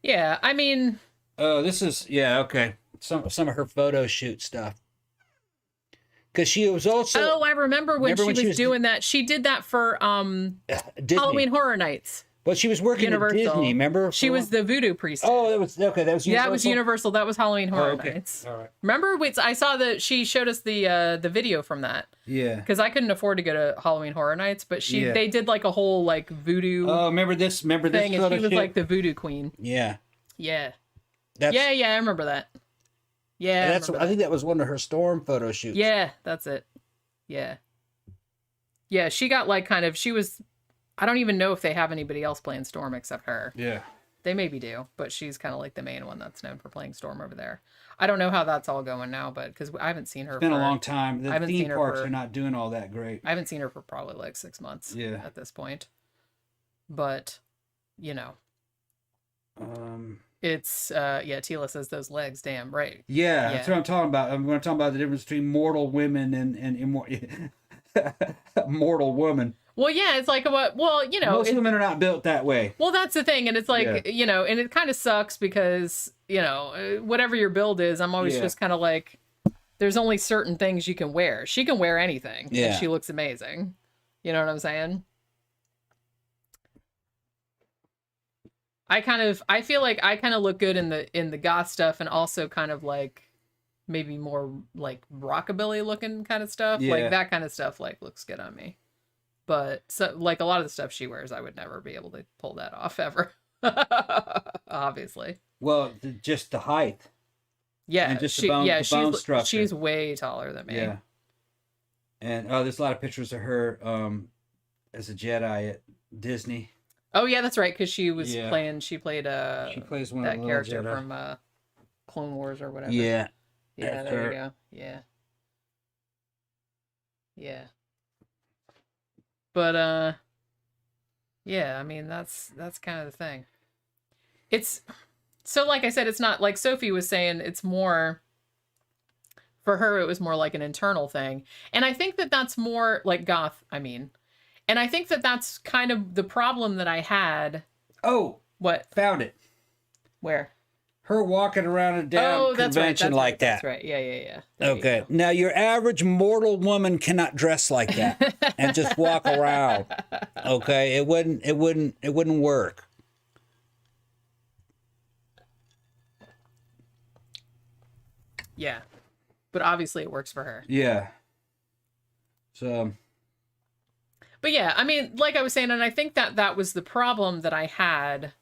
S1: Yeah, I mean.
S2: Oh, this is okay. Some of her photo shoot stuff. Because she was also.
S1: Oh, I remember when she was doing that. She did that for Halloween Horror Nights.
S2: Well, she was working at Disney, remember?
S1: She was the voodoo priestess.
S2: Oh, that was Universal?
S1: Yeah, it was Universal. That was Halloween Horror Nights.
S2: All right.
S1: Remember, I saw that she showed us the video from that.
S2: Yeah.
S1: Because I couldn't afford to go to Halloween Horror Nights, but they did like a whole like voodoo.
S2: Oh, remember this thing, and
S1: she was like the voodoo queen.
S2: Yeah.
S1: Yeah. Yeah, I remember that. Yeah,
S2: I think that was one of her storm photo shoots.
S1: Yeah, that's it. Yeah. Yeah, she got like she was. I don't even know if they have anybody else playing Storm except her.
S2: Yeah.
S1: They maybe do, but she's kind of like the main one that's known for playing Storm over there. I don't know how that's all going now, but because I haven't seen her.
S2: It's been a long time. The theme parks are not doing all that great.
S1: I haven't seen her for probably like 6 months.
S2: Yeah.
S1: At this point, but it's Tila says those legs, damn right.
S2: Yeah, that's what I'm talking about. I'm talking about the difference between mortal women and mortal woman.
S1: Well, yeah, it's like
S2: most women are not built that way.
S1: Well, that's the thing, and it's like and it kind of sucks because whatever your build is, I'm always just kind of like, there's only certain things you can wear. She can wear anything, and she looks amazing. You know what I'm saying? I feel like I kind of look good in the goth stuff, and also kind of like maybe more like rockabilly looking kind of stuff. Yeah. Like that kind of stuff like looks good on me. But so like a lot of the stuff she wears, I would never be able to pull that off ever. Obviously.
S2: Well, just the height.
S1: Yeah,
S2: and just the bone structure.
S1: She's way taller than me.
S2: Yeah. And there's a lot of pictures of her as a Jedi at Disney.
S1: Oh yeah, that's right. Because she was playing. She played
S2: She plays one
S1: that
S2: of the
S1: character
S2: Jedi
S1: from Clone Wars or whatever.
S2: Yeah.
S1: Yeah. There you go. Yeah. Yeah. But yeah. I mean, that's kind of the thing. It's so like I said, it's not like Sophie was saying. It's more for her. It was more like an internal thing, and I think that that's more like goth. I mean. And I think that that's kind of the problem that I had. Oh, what?
S2: Found it.
S1: Where?
S2: Her walking around a damn convention like that.
S1: That's right. Yeah.
S2: Okay. Now your average mortal woman cannot dress like that and just walk around. Okay, it wouldn't work.
S1: Yeah, but obviously it works for her.
S2: Yeah. So.
S1: But yeah, I mean, like I was saying, and I think that was the problem that I had,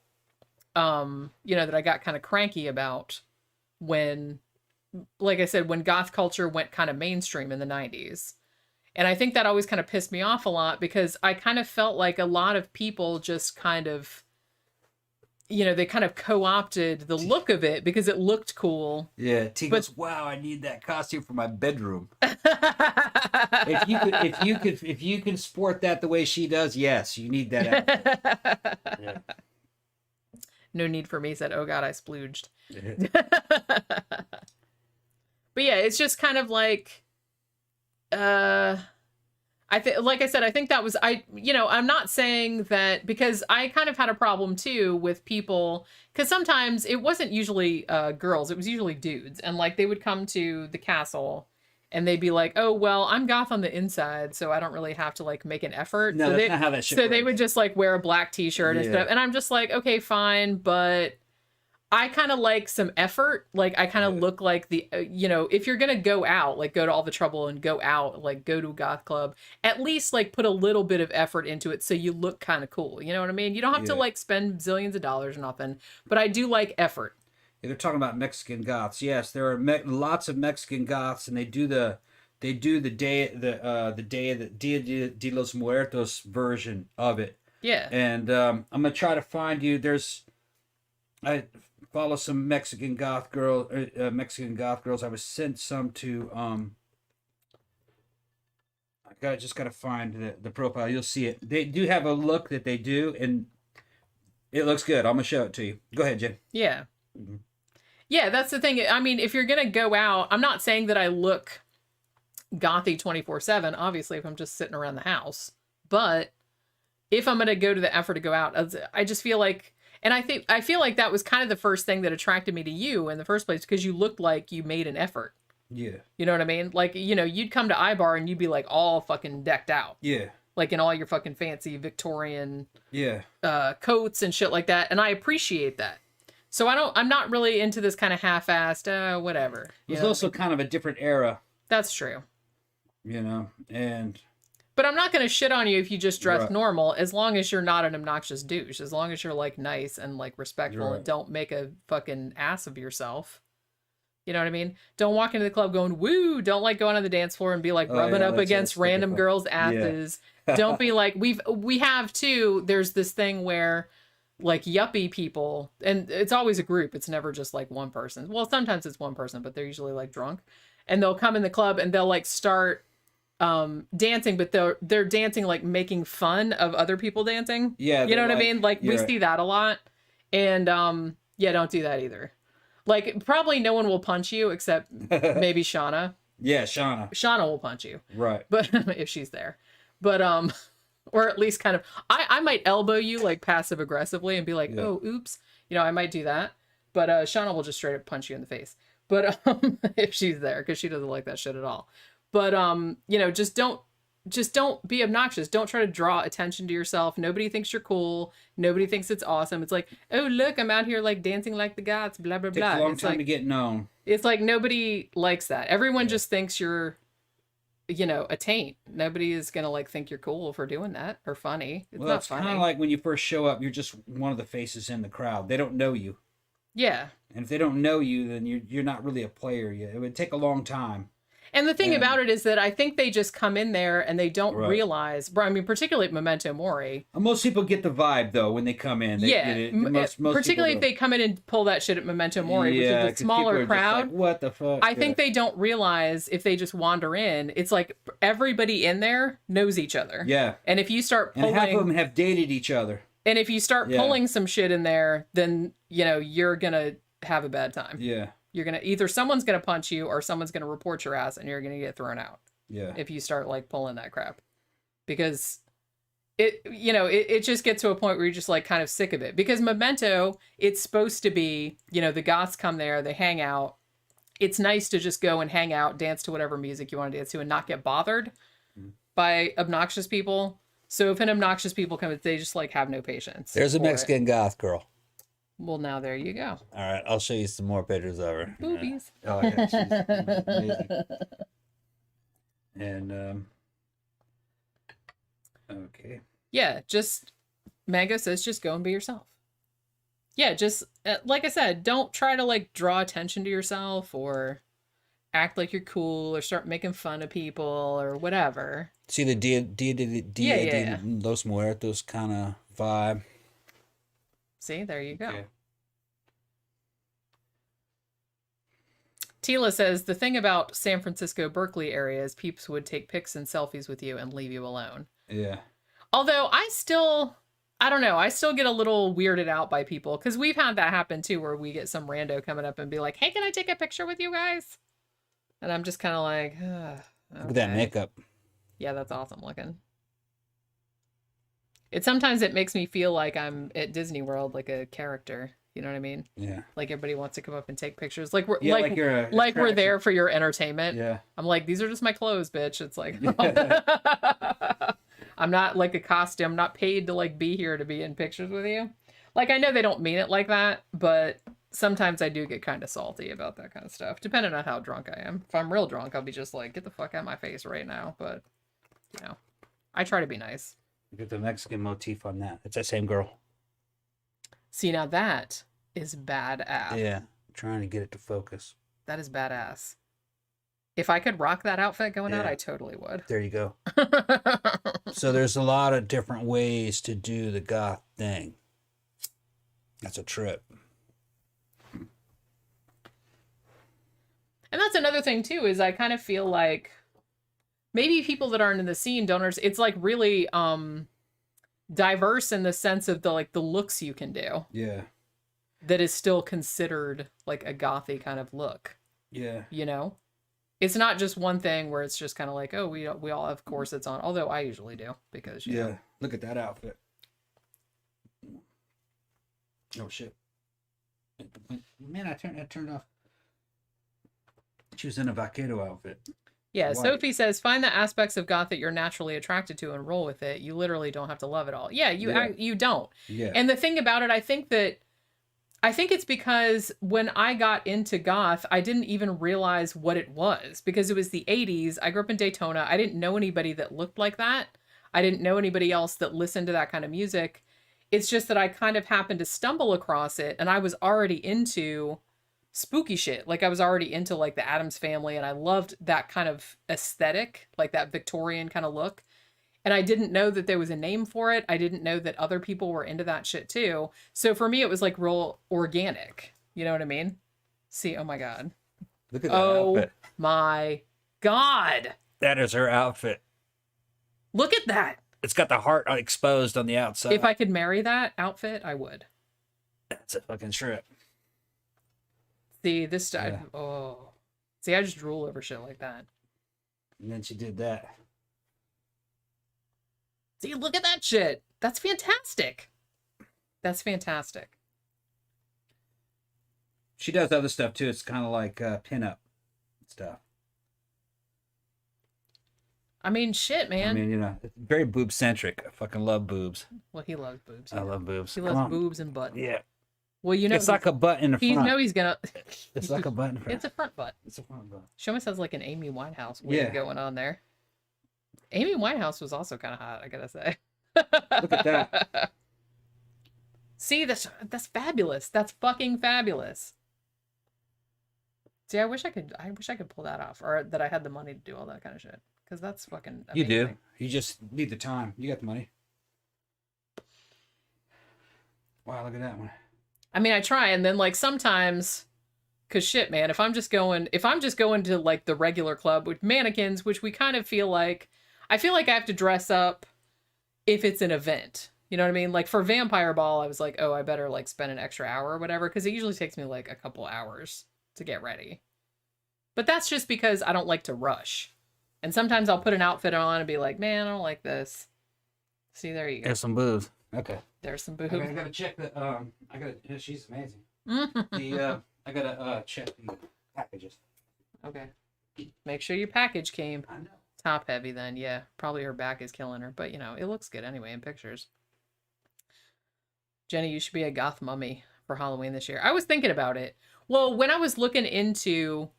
S1: that I got kind of cranky about when, like I said, when goth culture went kind of mainstream in the 90s. And I think that always kind of pissed me off a lot because I kind of felt like a lot of people just kind of, they kind of co-opted the look of it because it looked cool.
S2: Yeah, T goes, wow, I need that costume for my bedroom. If you can sport that the way she does, yes, you need that. Yeah.
S1: No need for me, said, oh God, I splooged. But yeah, it's just kind of like, like I said, I think that was, I'm not saying that because I kind of had a problem too with people, because sometimes it wasn't usually girls, it was usually dudes. And like they would come to the castle and they'd be like, oh, well, I'm goth on the inside, so I don't really have to like make an effort.
S2: No,
S1: so
S2: that's not how that shit works.
S1: They would just like wear a black t-shirt and stuff. And I'm just like, okay, fine, but I kind of like some effort. Like I kind of look like the, if you're going to go out, like go to all the trouble and go out, like go to a goth club, at least like put a little bit of effort into it so you look kind of cool. You know what I mean? You don't have to like spend zillions of dollars or nothing, but I do like effort.
S2: Yeah, they're talking about Mexican goths. Yes, there are lots of Mexican goths and they do the they do the day of the Dia de los Muertos version of it.
S1: Yeah.
S2: And I'm gonna try to find you. I follow some Mexican goth girls. I was sent some to just gotta find the profile. You'll see it. They do have a look that they do, and it looks good. I'm gonna show it to you. Go ahead, Jen.
S1: Yeah. Yeah, that's the thing. I mean, if you're gonna go out, I'm not saying that I look gothy 24/7. Obviously, if I'm just sitting around the house, but if I'm gonna go to the effort to go out, I just feel like, and I feel like that was kind of the first thing that attracted me to you in the first place, because you looked like you made an effort.
S2: Yeah.
S1: You know what I mean? Like, you know, you'd come to iBar and you'd be like all fucking decked out.
S2: Yeah.
S1: Like in all your fucking fancy Victorian coats and shit like that. And I appreciate that. So I'm not really into this kind of half-assed, whatever.
S2: It was also kind of a different era.
S1: That's true.
S2: You know,
S1: but I'm not going to shit on you if you just dress normal, as long as you're not an obnoxious douche, as long as you're like nice and like respectful and don't make a fucking ass of yourself. You know what I mean? Don't walk into the club going, woo, don't like going on the dance floor and be like rubbing up against random girls' asses. Yeah. Don't be like, we have too, there's this thing where like yuppie people, and it's always a group, it's never just like one person. Well, sometimes it's one person, but they're usually like drunk. And they'll come in the club and they'll like start dancing, but they're dancing like making fun of other people dancing. Yeah. You know what I mean? Like we see that a lot. And don't do that either. Like, probably no one will punch you except maybe Shauna.
S2: Yeah, Shauna.
S1: Shauna will punch you.
S2: Right.
S1: But if she's there. But, or at least kind of, I might elbow you, like, passive aggressively and be like, oh, oops. You know, I might do that. But Shauna will just straight up punch you in the face. But if she's there, because she doesn't like that shit at all. But, you know, just don't be obnoxious. Don't try to draw attention to yourself. Nobody thinks you're cool. Nobody thinks it's awesome. It's like, oh, look, I'm out here like dancing like the gods, blah, blah, blah.
S2: Takes a long
S1: it's
S2: time
S1: like,
S2: to get known.
S1: It's like nobody likes that. Everyone just thinks you're, you know, a taint. Nobody is going to like think you're cool for doing that or funny. It's not funny. It's kind
S2: of like when you first show up, you're just one of the faces in the crowd. They don't know you.
S1: Yeah.
S2: And if they don't know you, then you're not really a player yet. It would take a long time.
S1: And the thing about it is that I think they just come in there and they don't realize, I mean, particularly at Memento Mori.
S2: Most people get the vibe, though, when they come in.
S1: Most particularly if they come in and pull that shit at Memento Mori, which is a smaller crowd.
S2: Like, what the fuck?
S1: I think they don't realize if they just wander in, it's like everybody in there knows each other.
S2: Yeah.
S1: And if you start pulling...
S2: And half of them have dated each other.
S1: And if you start pulling some shit in there, then, you know, you're going to have a bad time.
S2: Yeah.
S1: You're going to either someone's going to punch you or someone's going to report your ass and you're going to get thrown out.
S2: Yeah.
S1: If you start like pulling that crap, because it just gets to a point where you're just like kind of sick of it, because Memento, it's supposed to be, you know, the goths come there, they hang out. It's nice to just go and hang out, dance to whatever music you want to dance to and not get bothered by obnoxious people. So if an obnoxious people come, they just like have no patience.
S3: There's a Mexican goth girl.
S1: Well, now there you go.
S3: All right, I'll show you some more pictures of her.
S1: Boobies.
S2: Oh, yeah, she's amazing. And, okay.
S1: Yeah, Mango says just go and be yourself. Yeah, just, like I said, don't try to, like, draw attention to yourself or act like you're cool or start making fun of people or whatever.
S3: See the Dia de los Muertos kind of vibe.
S1: See, there you go.
S2: Okay.
S1: Tila says, the thing about San Francisco, Berkeley area is peeps would take pics and selfies with you and leave you alone.
S2: Yeah.
S1: Although I don't know, I still get a little weirded out by people, because we've had that happen too, where we get some rando coming up and be like, hey, can I take a picture with you guys? And I'm just kind of like, okay.
S3: Look at that makeup.
S1: Yeah, that's awesome looking. Sometimes it makes me feel like I'm at Disney World, like a character. You know what I mean?
S2: Yeah.
S1: Like everybody wants to come up and take pictures. Like we're
S2: like
S1: we're there for your entertainment.
S2: Yeah.
S1: I'm like, these are just my clothes, bitch. It's like I'm not like a costume. I'm not paid to like be here to be in pictures with you. Like, I know they don't mean it like that, but sometimes I do get kind of salty about that kind of stuff, depending on how drunk I am. If I'm real drunk, I'll be just like, get the fuck out of my face right now. But, you know, I try to be nice.
S2: Get the Mexican motif on that. It's that same girl.
S1: See, now that is badass.
S2: Yeah. I'm trying to get it to focus.
S1: That is badass. If I could rock that outfit going out, I totally would.
S3: There you go. So there's a lot of different ways to do the goth thing. That's a trip.
S1: And that's another thing too, is I kind of feel like maybe people that aren't in the scene don't understand. It's like really diverse in the sense of the looks you can do.
S2: Yeah.
S1: That is still considered like a gothy kind of look.
S2: Yeah.
S1: You know? It's not just one thing where it's just kind of like, oh, we all have corsets on. Although I usually do because you know.
S2: Look at that outfit. Oh shit! Man, I turned off. She was in a vaquero outfit.
S1: Yeah,
S2: White.
S1: Sophie says, find the aspects of goth that you're naturally attracted to and roll with it. You literally don't have to love it all. Yeah, you don't.
S2: Yeah.
S1: And the thing about it, I think it's because when I got into goth, I didn't even realize what it was because it was the 80s. I grew up in Daytona. I didn't know anybody that looked like that. I didn't know anybody else that listened to that kind of music. It's just that I kind of happened to stumble across it and I was already into spooky shit. Like I was already into like the Addams Family and I loved that kind of aesthetic, like that Victorian kind of look. And I didn't know that there was a name for it. I didn't know that other people were into that shit too. So for me, it was like real organic. You know what I mean? See, oh my God.
S3: Look at that outfit.
S1: Oh my God.
S3: That is her outfit.
S1: Look at that.
S3: It's got the heart exposed on the outside.
S1: If I could marry that outfit, I would.
S3: That's a fucking trip.
S1: See, this time. Yeah. Oh. See, I just drool over shit like that.
S3: And then she did that.
S1: See, look at that shit. That's fantastic. That's fantastic.
S2: She does other stuff too. It's kind of like pin-up stuff.
S1: I mean, shit, man.
S3: I mean, you know, it's very boob-centric. I fucking love boobs.
S1: Well, he loves boobs.
S3: I love boobs.
S1: He loves boobs and butt.
S3: Yeah.
S1: Well, you know.
S3: It's like a butt in the front.
S1: You know he's gonna.
S3: It's like a butt in the front.
S1: It's a front butt.
S3: It's a front butt.
S1: She almost has like an Amy Winehouse wig going on there. Amy Winehouse was also kind of hot, I gotta say.
S2: Look at that.
S1: See, that's fabulous. That's fucking fabulous. See, I wish I could pull that off, or that I had the money to do all that kind of shit. Because that's fucking amazing.
S2: You do. You just need the time. You got the money. Wow, look at that one.
S1: I mean, I try, and then like sometimes, cause shit, man, if I'm just going to like the regular club with mannequins, which we kind of feel like, I feel like I have to dress up if it's an event. You know what I mean? Like for Vampire Ball, I was like, oh, I better like spend an extra hour or whatever, because it usually takes me like a couple hours to get ready. But that's just because I don't like to rush. And sometimes I'll put an outfit on and be like, man, I don't like this. See, there you go.
S3: There's some boobs.
S2: Okay.
S1: There's some boobs.
S2: I gotta check the, she's amazing. I gotta check the packages.
S1: Okay. Make sure your package came.
S2: I know.
S1: Top heavy then, yeah. Probably her back is killing her, but you know, it looks good anyway in pictures. Jenny, you should be a goth mummy for Halloween this year. I was thinking about it. Well, when I was looking into...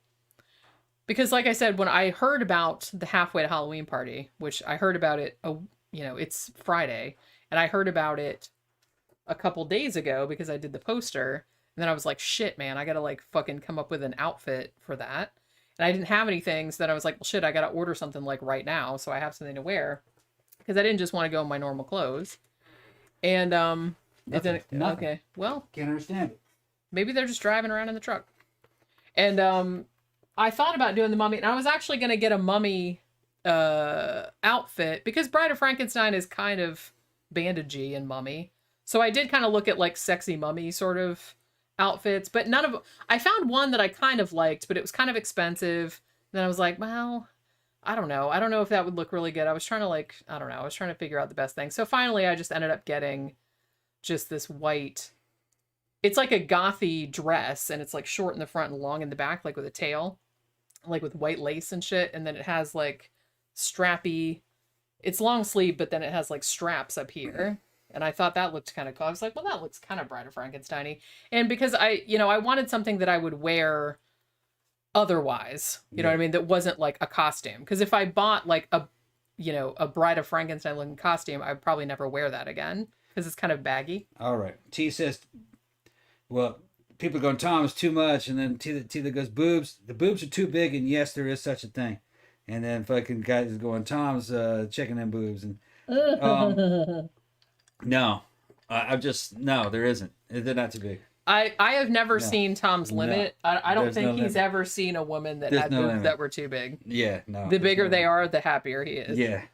S1: Because like I said, when I heard about the Halfway to Halloween party, which I heard about it, it's Friday, and I heard about it a couple days ago because I did the poster, and then I was like, shit, man, I gotta like fucking come up with an outfit for that. And I didn't have anything, so then I was like, well, shit, I gotta order something like right now, so I have something to wear. Because I didn't just want to go in my normal clothes. And,
S2: Nothing.
S1: Okay, well.
S2: Can't understand it.
S1: Maybe they're just driving around in the truck. And, I thought about doing the mummy, and I was actually going to get a mummy outfit because Bride of Frankenstein is kind of bandagey and mummy. So I did kind of look at like sexy mummy sort of outfits, but I found one that I kind of liked, but it was kind of expensive. And then I was like, well, I don't know. I don't know if that would look really good. I was trying to figure out the best thing. So finally I just ended up getting just this white, it's like a gothy dress, and it's like short in the front and long in the back, like with a tail, like with white lace and shit. And then it has like strappy, it's long sleeve, but then it has like straps up here. And I thought that looked kind of cool. I was like, well, that looks kind of Bride of Frankenstein-y. And because I wanted something that I would wear otherwise, you know what I mean? That wasn't like a costume. Because if I bought like a Bride of Frankenstein looking costume, I'd probably never wear that again because it's kind of baggy.
S2: All right. T says, well, people going, Tom, it's too much. And then Tila goes, boobs. The boobs are too big. And yes, there is such a thing. And then fucking guys is going, Tom's checking them boobs. And no, I'm just, no, there isn't. They're not too big.
S1: I have never seen Tom's limit. I don't think he's ever seen a woman that had boobs that were too big.
S2: Yeah, no.
S1: The bigger they are, the happier he is.
S2: Yeah.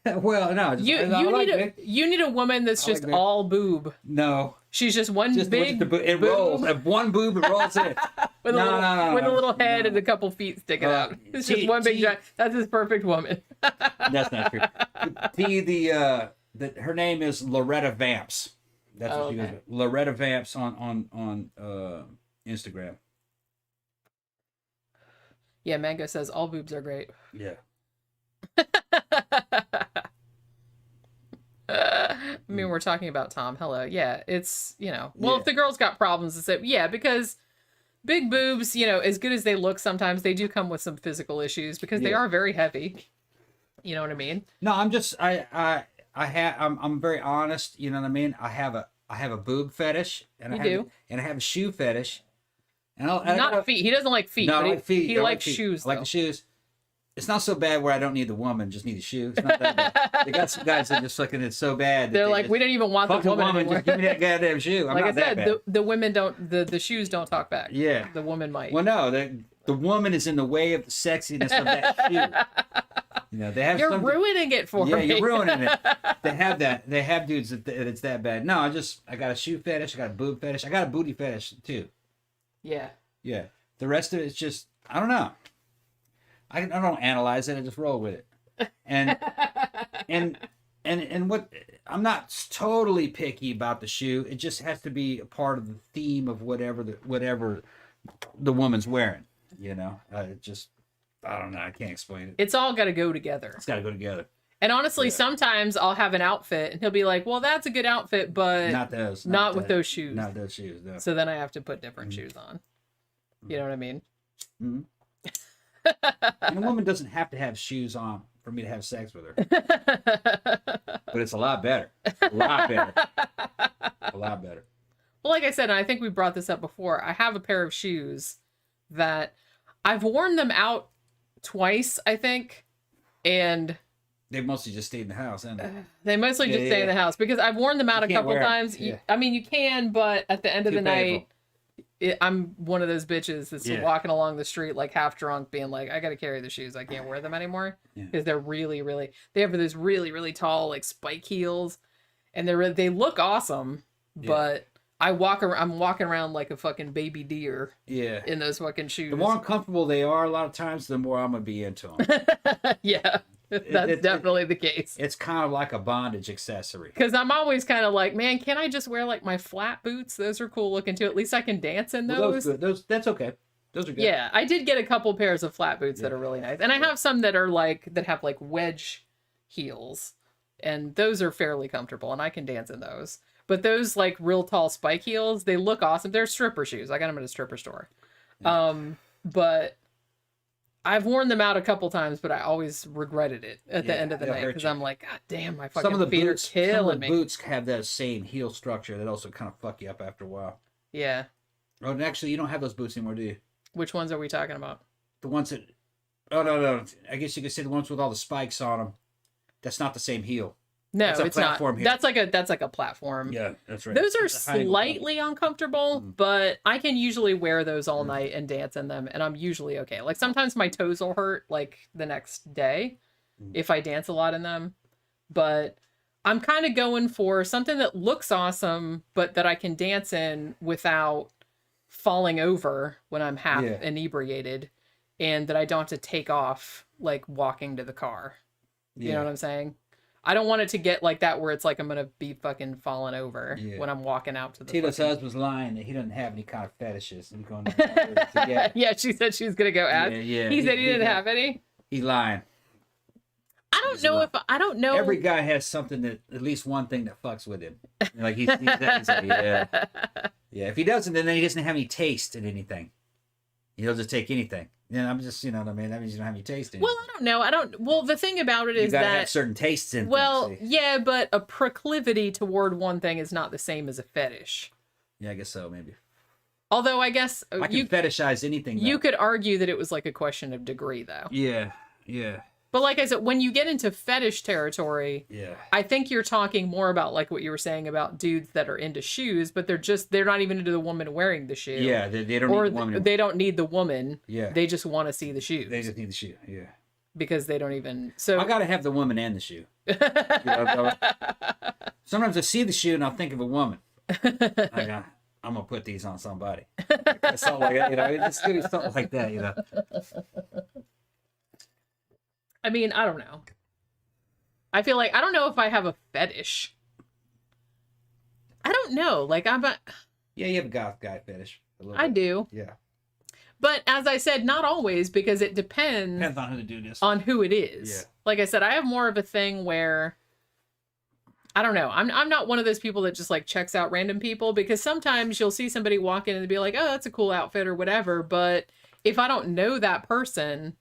S2: Well, no.
S1: You need a woman that's just all boob.
S2: No.
S1: She's just one big
S2: it rolls. One boob, it rolls in.
S1: With a little head and a couple feet sticking out. It's just one big giant. That's his perfect woman.
S2: That's not true. Her name is Loretta Vamps. That's what she goes with. Loretta Vamps on Instagram.
S1: Yeah, Mango says all boobs are great.
S2: Yeah.
S1: I mean, we're talking about Tom. Hello. Yeah, it's, if the girl's got problems, it's because big boobs, as good as they look, sometimes they do come with some physical issues because they are very heavy. You know what I mean? No,
S2: I'm just, I'm very honest. You know what I mean? I have a boob fetish and I have a shoe fetish.
S1: And feet. He doesn't like feet.
S2: No, I like feet.
S1: He likes shoes.
S2: I like the shoes. It's not so bad where I don't need the woman, just need the shoe. It's not that bad. They got some guys that just fucking it's so bad.
S1: They're like, we don't even want the woman anymore.
S2: Just give me that goddamn shoe. I'm
S1: like
S2: not
S1: I said,
S2: that bad.
S1: the women don't, the shoes don't talk back.
S2: Yeah.
S1: The woman might.
S2: Well, no, the woman is in the way of the sexiness of that shoe. They have.
S1: You're ruining it for me.
S2: Yeah, you're ruining it. They have that. They have dudes that it's that bad. No, I got a shoe fetish. I got a boob fetish. I got a booty fetish too.
S1: Yeah.
S2: Yeah. The rest of it's just, I don't know. I don't analyze it. I just roll with it. And what, I'm not totally picky about the shoe. It just has to be a part of the theme of whatever the woman's wearing. It just, I don't know. I can't explain it.
S1: It's all got to go together.
S2: It's got to go together.
S1: And honestly, sometimes I'll have an outfit and he'll be like, well, that's a good outfit, but
S2: not those.
S1: Not with those shoes.
S2: Not those shoes, no.
S1: So then I have to put different shoes on. You know what I mean?
S2: Mm-hmm. And a woman doesn't have to have shoes on for me to have sex with her. But it's a lot better. A lot better. A lot better.
S1: Well, like I said, and I think we brought this up before, I have a pair of shoes that I've worn them out twice, I think, and
S2: they mostly just stayed in the house, haven't they?
S1: They mostly just stay in the house because I've worn them out a couple times.
S2: Yeah.
S1: I mean, you can, but at the end of the night, I'm one of those bitches that's walking along the street like half drunk being like, I gotta carry the shoes, I can't wear them anymore because they're really they have those really tall like spike heels and they look awesome, but I'm walking around like a fucking baby deer in those fucking shoes.
S2: The more uncomfortable they are a lot of times, the more I'm gonna be into them.
S1: Yeah. That's definitely the case.
S2: It's kind of like a bondage accessory.
S1: Because I'm always kind of like, man, can't I just wear like my flat boots? Those are cool looking too. At least I can dance in those.
S2: Well, that's okay. Those are good.
S1: Yeah, I did get a couple pairs of flat boots that are really nice, and I have some that are that have like wedge heels, and those are fairly comfortable, and I can dance in those. But those like real tall spike heels, they look awesome. They're stripper shoes. I got them at a stripper store. But I've worn them out a couple times, but I always regretted it at the end of the night because I'm like, God damn, my fucking feet are killing me.
S2: Some of the boots have that same heel structure that also kind of fuck you up after a while.
S1: Yeah.
S2: Oh, and actually, you don't have those boots anymore, do you?
S1: Which ones are we talking about?
S2: The ones that... Oh, no. I guess you could say the ones with all the spikes on them. That's not the same heel.
S1: No, it's not. Heel. That's like a platform.
S2: Yeah, that's right.
S1: Those are slightly uncomfortable, but I can usually wear those all night and dance in them, and I'm usually okay. Like sometimes my toes will hurt like the next day if I dance a lot in them, but I'm kind of going for something that looks awesome, but that I can dance in without falling over when I'm half inebriated, and that I don't have to take off like walking to the car. You know what I'm saying? I don't want it to get like that where it's like I'm going to be fucking falling over when I'm walking out to the
S2: Tila's husband's lying that he doesn't have any kind of fetishes. He's going
S1: yeah, she said she's going to go ask.
S2: Yeah.
S1: He said he didn't have any?
S2: He's lying.
S1: I don't know.
S2: Every guy has something that, at least one thing that fucks with him. Like he's like, yeah. If he doesn't, then he doesn't have any taste in anything. He'll just take anything. Yeah, I'm just, you know what I mean? That means you don't have any taste in it.
S1: Well, I don't know. Well, the thing about it is
S2: you gotta
S1: that...
S2: have certain tastes in
S1: Well,
S2: things.
S1: yeah, but a proclivity toward one thing is not the same as a fetish.
S2: Yeah, I guess so, maybe.
S1: Although, I guess...
S2: I can fetishize anything, though.
S1: You could argue that it was like a question of degree, though.
S2: Yeah.
S1: But like I said, when you get into fetish territory, I think you're talking more about like what you were saying about dudes that are into shoes, but they're not even into the woman wearing the shoe.
S2: Yeah, they don't need the woman.
S1: They don't need the woman.
S2: Yeah.
S1: They just want to see the shoes.
S2: They just need the shoe, yeah.
S1: Because they don't even... So
S2: I gotta have the woman and the shoe. Sometimes I see the shoe and I'll think of a woman. I'm gonna put these on somebody. Something like that, you know. It's gonna be something like that, you know.
S1: I mean, I don't know. I feel like I don't know if I have a fetish. I don't know. Like
S2: Yeah, you have a goth guy fetish.
S1: I do.
S2: Yeah.
S1: But as I said, not always, because it depends
S2: on who to do this.
S1: On who it is.
S2: Yeah.
S1: Like I said, I have more of a thing where I don't know. I'm not one of those people that just like checks out random people, because sometimes you'll see somebody walk in and be like, oh, that's a cool outfit or whatever. But if I don't know that person,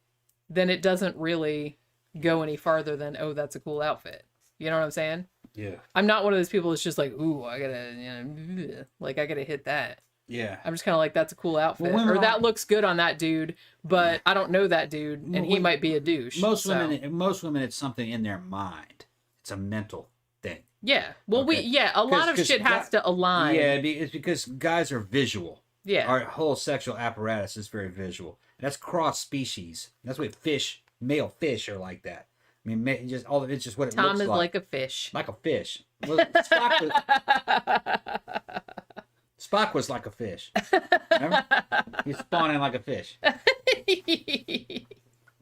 S1: then it doesn't really go any farther than, oh, that's a cool outfit. You know what I'm saying?
S2: Yeah.
S1: I'm not one of those people that's just like, ooh, I gotta hit that.
S2: Yeah.
S1: I'm just kind of like, that's a cool outfit. Or that looks good on that dude, but I don't know that dude, and he might be a douche.
S2: Most women, it's something in their mind. It's a mental thing.
S1: Yeah. Well, a lot of shit has to align.
S2: Yeah, it's because guys are visual.
S1: Yeah.
S2: Our whole sexual apparatus is very visual. That's cross species. That's what male fish are like that. I mean, it's just what it looks like.
S1: Tom is like a fish.
S2: Like a fish. Well, Spock was like a fish. Remember? He's spawning like a fish.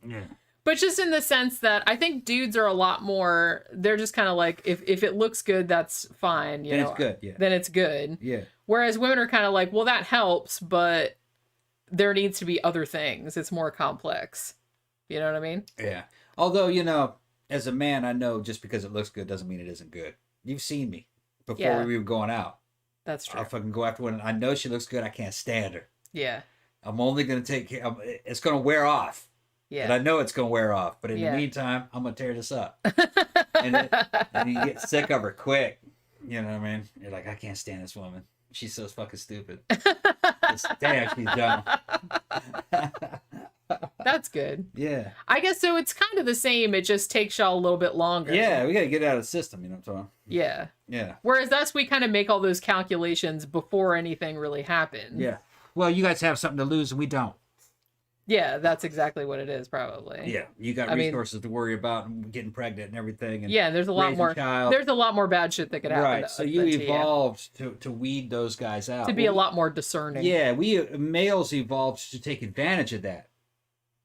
S2: Yeah.
S1: But just in the sense that I think dudes are a lot more, they're just kind of like, if it looks good, that's fine.
S2: Then it's good, yeah.
S1: Then it's good.
S2: Yeah.
S1: Whereas women are kind of like, well, that helps, but there needs to be other things. It's more complex. You know what I mean?
S2: Yeah. Although, you know, as a man, I know just because it looks good doesn't mean it isn't good. You've seen me before we were going out.
S1: That's true.
S2: I'll fucking go after one. I know she looks good. I can't stand her.
S1: Yeah.
S2: I'm only going to take care. It's going to wear off.
S1: Yeah.
S2: And I know it's going to wear off. But in the meantime, I'm going to tear this up. and you get sick of her quick. You know what I mean? You're like, I can't stand this woman. She's so fucking stupid. Damn, she's dumb.
S1: That's good.
S2: Yeah.
S1: I guess so. It's kind of the same. It just takes y'all a little bit longer.
S2: Yeah, we got to get it out of the system. You know what I'm talking?
S1: Yeah.
S2: Yeah.
S1: Whereas us, we kind of make all those calculations before anything really happens.
S2: Yeah. Well, you guys have something to lose and we don't.
S1: Yeah, that's exactly what it is, probably.
S2: Yeah, you got resources to worry about and getting pregnant and everything. And
S1: there's a lot more. There's a lot more bad shit that could happen.
S2: Right. So you evolved to weed those guys out.
S1: To be a lot more discerning.
S2: Yeah, we males evolved to take advantage of that.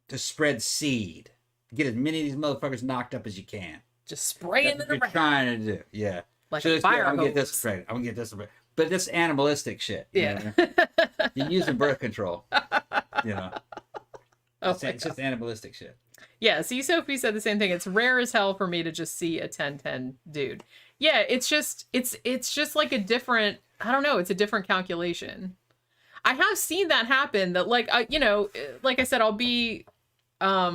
S2: To spread seed. Get as many of these motherfuckers knocked up as you can.
S1: Just spray into the
S2: You're trying to do. Yeah.
S1: Like a fire hose.
S2: I'm gonna get this pregnant. I'm gonna get this pregnant. But that's animalistic shit.
S1: Yeah.
S2: You know? You're using birth control. You know. It's just animalistic shit.
S1: Yeah, see, Sophie said the same thing. It's rare as hell for me to just see a 10-10 dude. Yeah, it's just like a different, I don't know, it's a different calculation. I have seen that happen, that like, you know, like I said, I'll be at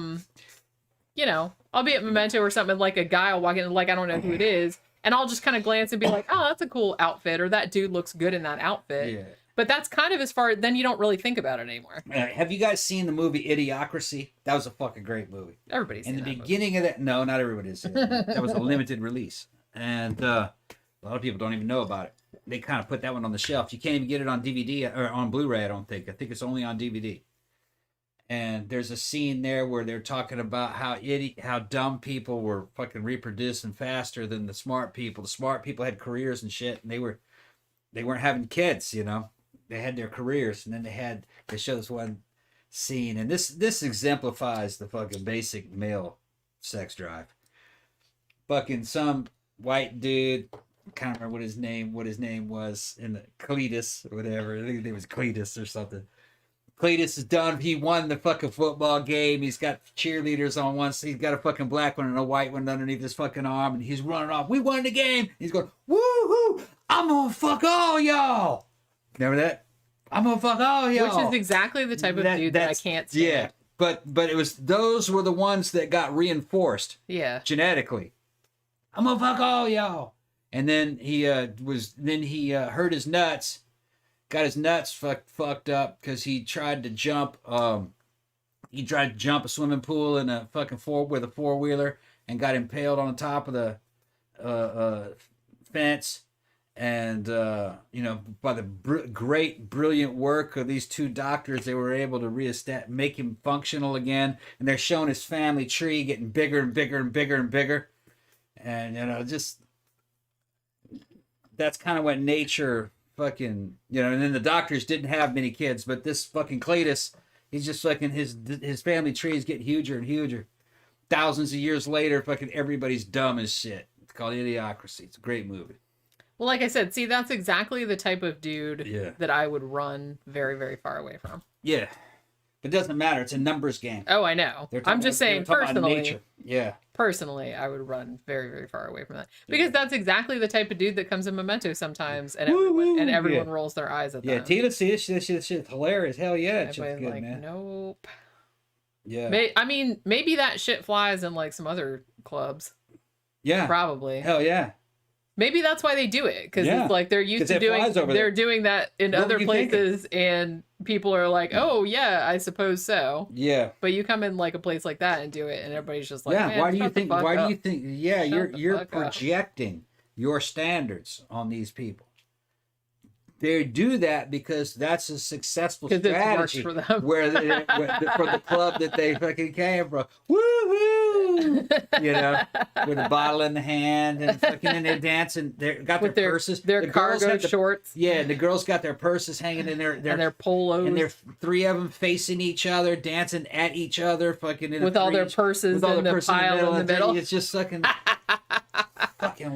S1: Memento or something, like a guy will walk in, like, I don't know who it is, and I'll just kind of glance and be like, oh, that's a cool outfit, or that dude looks good in that outfit.
S2: Yeah.
S1: But that's kind of as far, then you don't really think about it anymore.
S2: Have you guys seen the movie Idiocracy? That was a fucking great movie.
S1: Everybody's seen
S2: in the
S1: that
S2: beginning
S1: movie.
S2: of that. No, not everybody's seen it. That was a limited release, and a lot of people don't even know about it. They kind of put that one on the shelf. You can't even get it on DVD or on Blu-ray. I don't think. I think it's only on DVD. And there's a scene there where they're talking about how dumb people were fucking reproducing faster than the smart people. The smart people had careers and shit, and they weren't having kids, you know. They had their careers, and then they show this one scene, and this exemplifies the fucking basic male sex drive. Fucking some white dude, I can't remember what his name was, in the Cletus or whatever. I think his name was Cletus or something. Cletus is done. He won the fucking football game. He's got cheerleaders on one side. He's got a fucking black one and a white one underneath his fucking arm, and he's running off. We won the game. He's going, woo-hoo, I'm gonna fuck all y'all. Remember that? I'm gonna fuck all y'all.
S1: Which is exactly the type of dude that I can't stand.
S2: Yeah, But those were the ones that got reinforced.
S1: Yeah.
S2: Genetically. I'm gonna fuck all y'all. And then he hurt his nuts, got his nuts fucked up because he tried to jump. He tried to jump a swimming pool in a fucking four-wheeler and got impaled on the top of the fence. And by the brilliant work of these two doctors, they were able to make him functional again. And they're showing his family tree getting bigger and bigger and bigger and bigger. And just that's kind of what nature fucking, and then the doctors didn't have many kids, but this fucking Cletus, he's just fucking, his family tree is getting huger and huger. Thousands of years later, fucking everybody's dumb as shit. It's called Idiocracy. It's a great movie.
S1: Well, like I said, see, that's exactly the type of dude that I would run very, very far away from.
S2: Yeah. It doesn't matter. It's a numbers game.
S1: Oh, I know. I'm just saying, personally.
S2: Yeah.
S1: Personally, I would run very, very far away from that. Because that's exactly the type of dude that comes in Memento sometimes, and everyone rolls their eyes at them.
S2: Yeah, Tina, see, this shit's hilarious. Hell yeah, it's
S1: good, like,
S2: man.
S1: Nope.
S2: Yeah.
S1: Maybe that shit flies in, like, some other clubs.
S2: Yeah.
S1: Probably.
S2: Hell yeah.
S1: Maybe that's why they do it, because it's like they're used to doing that in other places, and people are like, "Oh yeah, I suppose so."
S2: Yeah.
S1: But you come in like a place like that and do it, and everybody's just like,
S2: "Yeah,
S1: man,
S2: why do you think? Why do you think? Yeah, you're projecting your standards on these people. They do that because that's a successful strategy
S1: for them.
S2: for the club that they fucking came from. Woo-hoo! With a bottle in the hand and fucking and they're dancing. They got their purses.
S1: Their cargo shorts.
S2: Yeah, and the girls got their purses hanging in their
S1: polos.
S2: And they're three of them facing each other, dancing at each other, fucking
S1: with all their purses in the pile in the middle.
S2: It's just fucking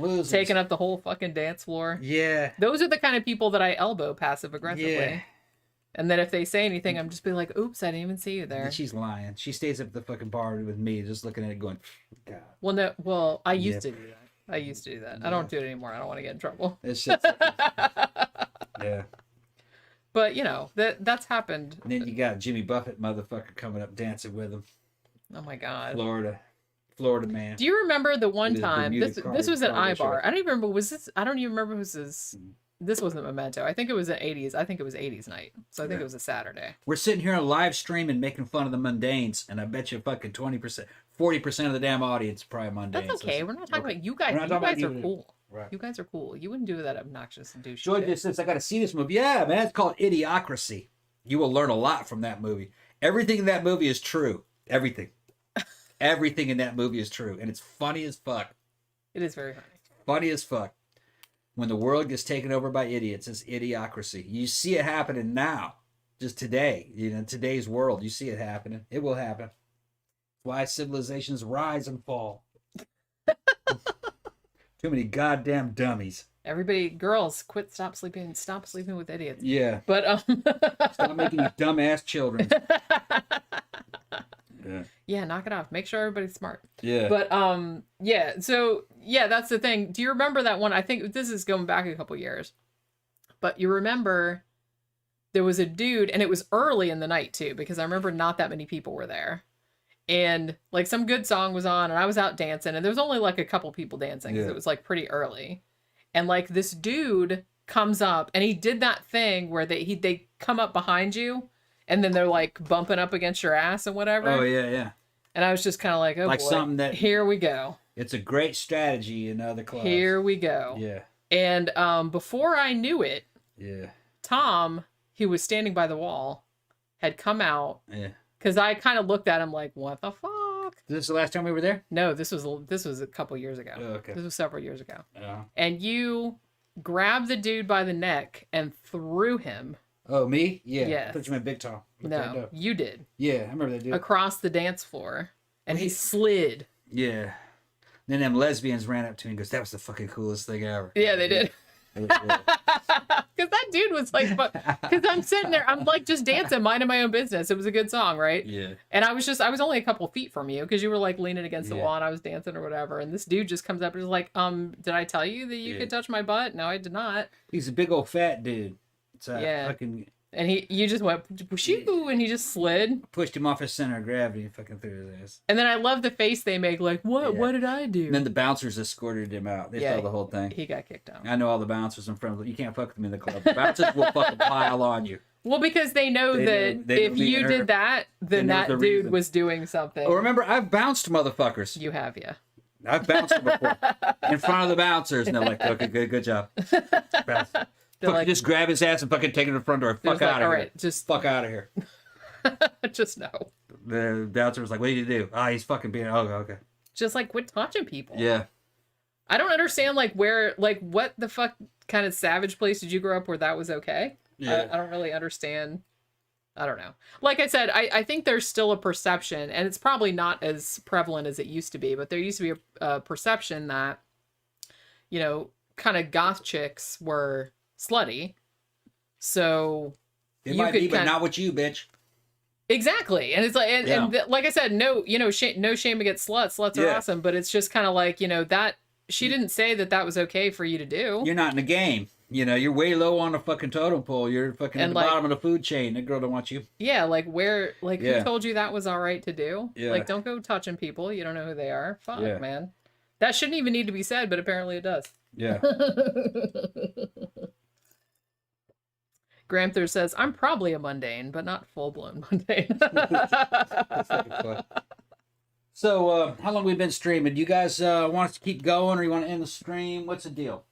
S2: losers.
S1: Taking up the whole fucking dance floor.
S2: Yeah.
S1: Those are the kind of people that I elbow passive aggressively.
S2: Yeah.
S1: And then if they say anything, I'm just be like, oops, I didn't even see you there.
S2: And she's lying. She stays up at the fucking bar with me, just looking at it going, God.
S1: Well, I used to do that. I don't do it anymore. I don't want to get in trouble.
S2: It's just, yeah.
S1: But, that's happened.
S2: And then you got Jimmy Buffett motherfucker coming up dancing with him.
S1: Oh, my God.
S2: Florida man.
S1: Do you remember the one time, this was an iBar. I don't even remember, this wasn't Memento. I think it was an 80s. I think it was 80s night. So I think it was a Saturday.
S2: We're sitting here on live stream and making fun of the mundanes, and I bet you fucking 20%, 40% of the damn audience is probably mundane.
S1: That's okay. We're not talking about you guys. You guys are cool. Right. You guys are cool. You wouldn't do that obnoxious and douchey
S2: Joy just says, I got to see this movie. Yeah, man, it's called Idiocracy. You will learn a lot from that movie. Everything in that movie is true. Everything. Everything in that movie is true. And it's funny as fuck.
S1: It is very funny.
S2: Funny as fuck. When the world gets taken over by idiots, it's idiocracy. You see it happening now. Just today. In today's world, you see it happening. It will happen. Why civilizations rise and fall. Too many goddamn dummies.
S1: Everybody, girls, stop sleeping with idiots.
S2: Yeah.
S1: But
S2: stop making you dumbass children.
S1: Yeah, knock it off. Make sure everybody's smart.
S2: Yeah.
S1: But so that's the thing. Do you remember that one? I think this is going back a couple years. But you remember there was a dude, and it was early in the night too, because I remember not that many people were there. And like some good song was on, and I was out dancing, and there was only like a couple people dancing because it was like pretty early. And like this dude comes up, and he did that thing where they come up behind you, and then they're like bumping up against your ass and whatever.
S2: Oh yeah, yeah.
S1: And I was just kind of like, oh
S2: like
S1: boy,
S2: something that
S1: here we go.
S2: It's a great strategy in other clubs.
S1: Here we go.
S2: Yeah.
S1: And before I knew it, Tom, who was standing by the wall, had come out.
S2: Yeah.
S1: Because I kind of looked at him like, what the fuck?
S2: Is this the last time we were there?
S1: No, this was a couple years ago.
S2: Oh, okay.
S1: This was several years ago.
S2: Yeah.
S1: And you grabbed the dude by the neck and threw him.
S2: Oh, me? Yeah.
S1: Yes.
S2: I thought you meant Big Tom.
S1: No, you did.
S2: Yeah, I remember that dude.
S1: Across the dance floor. And he slid.
S2: Yeah. Then them lesbians ran up to me and goes, that was the fucking coolest thing ever.
S1: Yeah, they did. Because that dude was like, because I'm sitting there, I'm like just dancing, minding my own business. It was a good song, right?
S2: Yeah.
S1: And I was only a couple feet from you because you were like leaning against the wall and I was dancing or whatever. And this dude just comes up and is like, did I tell you that you could touch my butt? No, I did not.
S2: He's a big old fat dude. It's
S1: yeah.
S2: fucking
S1: And you just went, shoo, and he just slid.
S2: Pushed him off his center of gravity and fucking threw his ass.
S1: And then I love the face they make, like, what? Yeah. What did I do?
S2: And then the bouncers escorted him out. They saw the whole thing.
S1: He got kicked out.
S2: I know all the bouncers in front of them. You can't fuck with them in the club. The bouncers will fucking pile on you.
S1: Well, because they know that if you did that, then that dude was doing something.
S2: Oh, remember, I've bounced motherfuckers.
S1: You have, yeah.
S2: I've bounced them before. In front of the bouncers. And they're like, okay, good job. Like, just grab his ass and fucking take him to the front door. Fuck out of here. All right,
S1: just
S2: fuck out of here.
S1: Just no.
S2: The bouncer was like, what did you do? Oh, he's fucking being, okay.
S1: Just like quit touching people.
S2: Yeah.
S1: I don't understand like what the fuck kind of savage place did you grow up where that was okay? Yeah. I don't really understand. I don't know. Like I said, I think there's still a perception, and it's probably not as prevalent as it used to be, but there used to be a perception that, you know, kind of goth chicks were slutty. So
S2: it might be, but not with you, bitch.
S1: Exactly. And it's like, and like I said, no shame against sluts. Sluts are awesome, but it's just kind of like, you know, that she didn't say that was okay for you to do.
S2: You're not in the game. You know, you're way low on the fucking totem pole. You're fucking at the bottom of the food chain. That girl don't want you.
S1: Yeah, like who told you that was all right to do? Yeah. Like, don't go touching people. You don't know who they are. Fuck, man. That shouldn't even need to be said, but apparently it does.
S2: Yeah.
S1: Gramthars says, I'm probably a mundane, but not full-blown mundane.
S2: So, how long have we been streaming? Do you guys want us to keep going, or you want to end the stream? What's the deal?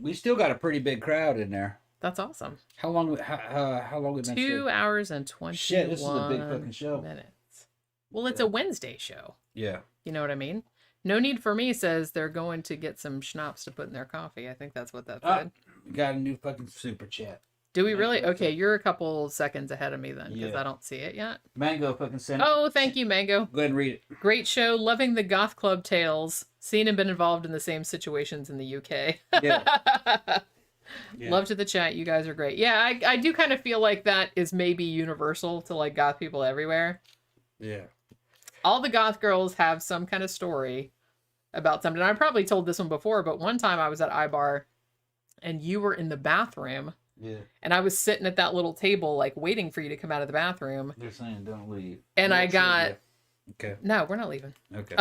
S2: We still got a pretty big crowd in there.
S1: That's awesome.
S2: How long we been
S1: 2 hours and 21
S2: Shit, this is a big fucking show.
S1: Minutes. Well, it's a Wednesday show.
S2: Yeah.
S1: You know what I mean? No Need for Me says they're going to get some schnapps to put in their coffee. I think that's what that said.
S2: Got a new fucking super chat.
S1: Do we really? Okay, you're a couple seconds ahead of me then, because I don't see it yet.
S2: Mango fucking sent it.
S1: Oh, thank you, Mango.
S2: Go ahead and read it.
S1: Great show. Loving the Goth Club tales. Seen and been involved in the same situations in the UK.
S2: Yeah.
S1: Love to the chat. You guys are great. Yeah, I do kind of feel like that is maybe universal to like goth people everywhere.
S2: Yeah.
S1: All the goth girls have some kind of story about something. I probably told this one before, but one time I was at iBar and you were in the bathroom.
S2: Yeah.
S1: And I was sitting at that little table, like waiting for you to come out of the bathroom.
S2: They're saying don't leave.
S1: And I got.
S2: Okay.
S1: No, we're not leaving.
S2: Okay.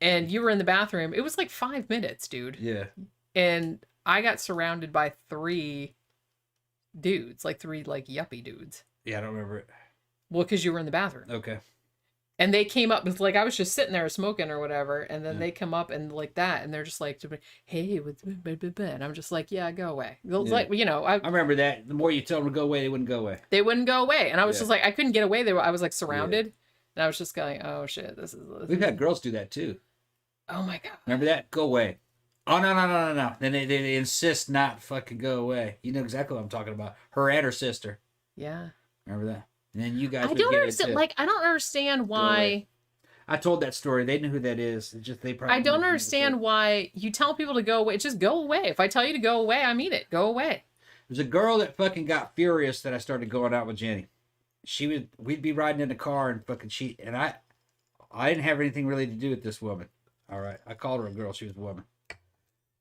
S1: And you were in the bathroom. It was like 5 minutes, dude.
S2: Yeah.
S1: And I got surrounded by 3 dudes, like 3 like yuppie dudes.
S2: Yeah, I don't remember it.
S1: Well, because you were in the bathroom.
S2: Okay.
S1: And they came up with like I was just sitting there smoking or whatever, and then they come up and like that, and they're just like, "Hey, what's blah, blah, blah." And I'm just like, "Yeah, go away." Like you know, I
S2: remember that. The more you told them to go away, they wouldn't go away.
S1: They wouldn't go away, and I was just like, I couldn't get away. I was like surrounded, and I was just going, "Oh shit, this is."
S2: We've had girls do that too.
S1: Oh my god!
S2: Remember that? Go away. Oh no! Then they insist not fucking go away. You know exactly what I'm talking about. Her and her sister.
S1: Yeah.
S2: Remember that? And then you guys.
S1: I don't understand. Like I don't understand why.
S2: I told that story. They know who that is. It's just they probably.
S1: I don't understand why you tell people to go away. Just go away. If I tell you to go away, I mean it. Go away.
S2: There's a girl that fucking got furious that I started going out with Jenny. We'd be riding in the car and fucking I didn't have anything really to do with this woman. All right, I called her a girl. She was a woman,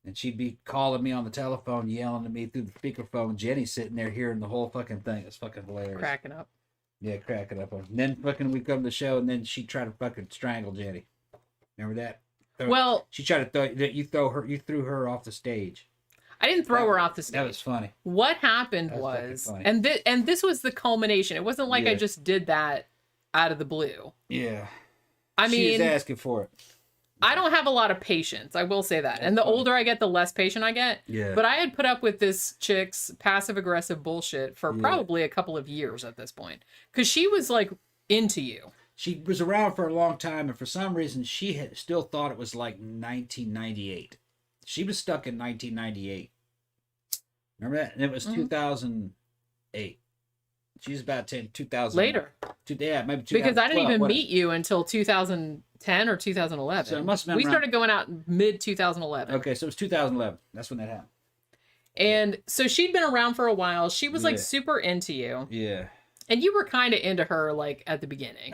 S2: and she'd be calling me on the telephone, yelling at me through the speakerphone. Jenny's sitting there hearing the whole fucking thing. It's fucking hilarious.
S1: Cracking up.
S2: Yeah, cracking up. And then fucking we come to the show, and then she tried to fucking strangle Jenny. Remember that? She tried to you threw her off the stage.
S1: I didn't throw her off the stage.
S2: That was funny.
S1: What happened was, and this was the culmination. It wasn't like I just did that out of the blue.
S2: Yeah.
S1: I mean,
S2: she's asking for it.
S1: I don't have a lot of patience. I will say that. And the older I get, the less patient I get.
S2: Yeah.
S1: But I had put up with this chick's passive-aggressive bullshit for probably a couple of years at this point. Because she was, like, into you.
S2: She was around for a long time, and for some reason, she had still thought it was, like, 1998. She was stuck in 1998. Remember that? And it was 2008. She's about 2000.
S1: Later.
S2: Yeah, maybe 2012.
S1: Because I didn't even meet you until 2010 or 2011.
S2: So it must have been
S1: we started going out mid-2011.
S2: Okay, so it was 2011. That's when that happened.
S1: And so she'd been around for a while. She was, like, super into you.
S2: Yeah.
S1: And you were kind of into her, like, at the beginning.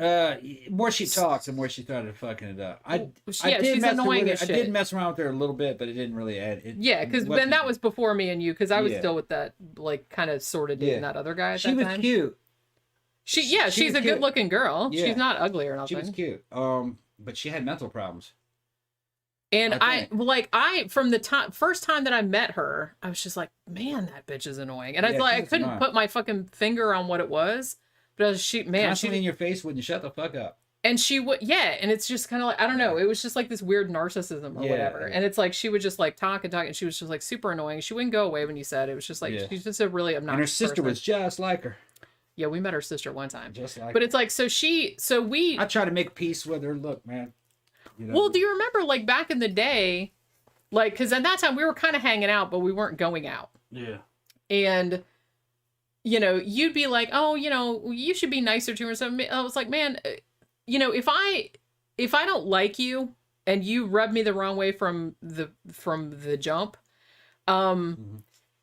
S2: More she talked, the more she started fucking it up.
S1: She's annoying as shit.
S2: I did mess around with her a little bit, but it didn't really add.
S1: Yeah, because then that was before me and you, because I was still with that, like, kind of sort of dating that other guy at that time. She was
S2: cute.
S1: She's a good-looking girl. Yeah. She's not ugly or nothing.
S2: She was cute. But she had mental problems.
S1: And from the first time that I met her, I was just like, man, that bitch is annoying. And I couldn't put my fucking finger on what it was, but she
S2: constantly in your face wouldn't shut the fuck up.
S1: And she would, and it's just kind of like, I don't know, it was just like this weird narcissism or whatever. And it's like she would just like talk, and she was just like super annoying. She wouldn't go away when you said it. Was just like she's just a really obnoxious.
S2: And her sister was just like her.
S1: Yeah, we met her sister one time.
S2: Just like.
S1: But it's like I
S2: try to make peace with her. Look, man.
S1: You know? Well, do you remember, like, back in the day, like, because at that time we were kind of hanging out, but we weren't going out.
S2: Yeah.
S1: And, you know, you'd be like, oh, you know, you should be nicer to her. So I was like, man, you know, if I don't like you and you rub me the wrong way from the jump,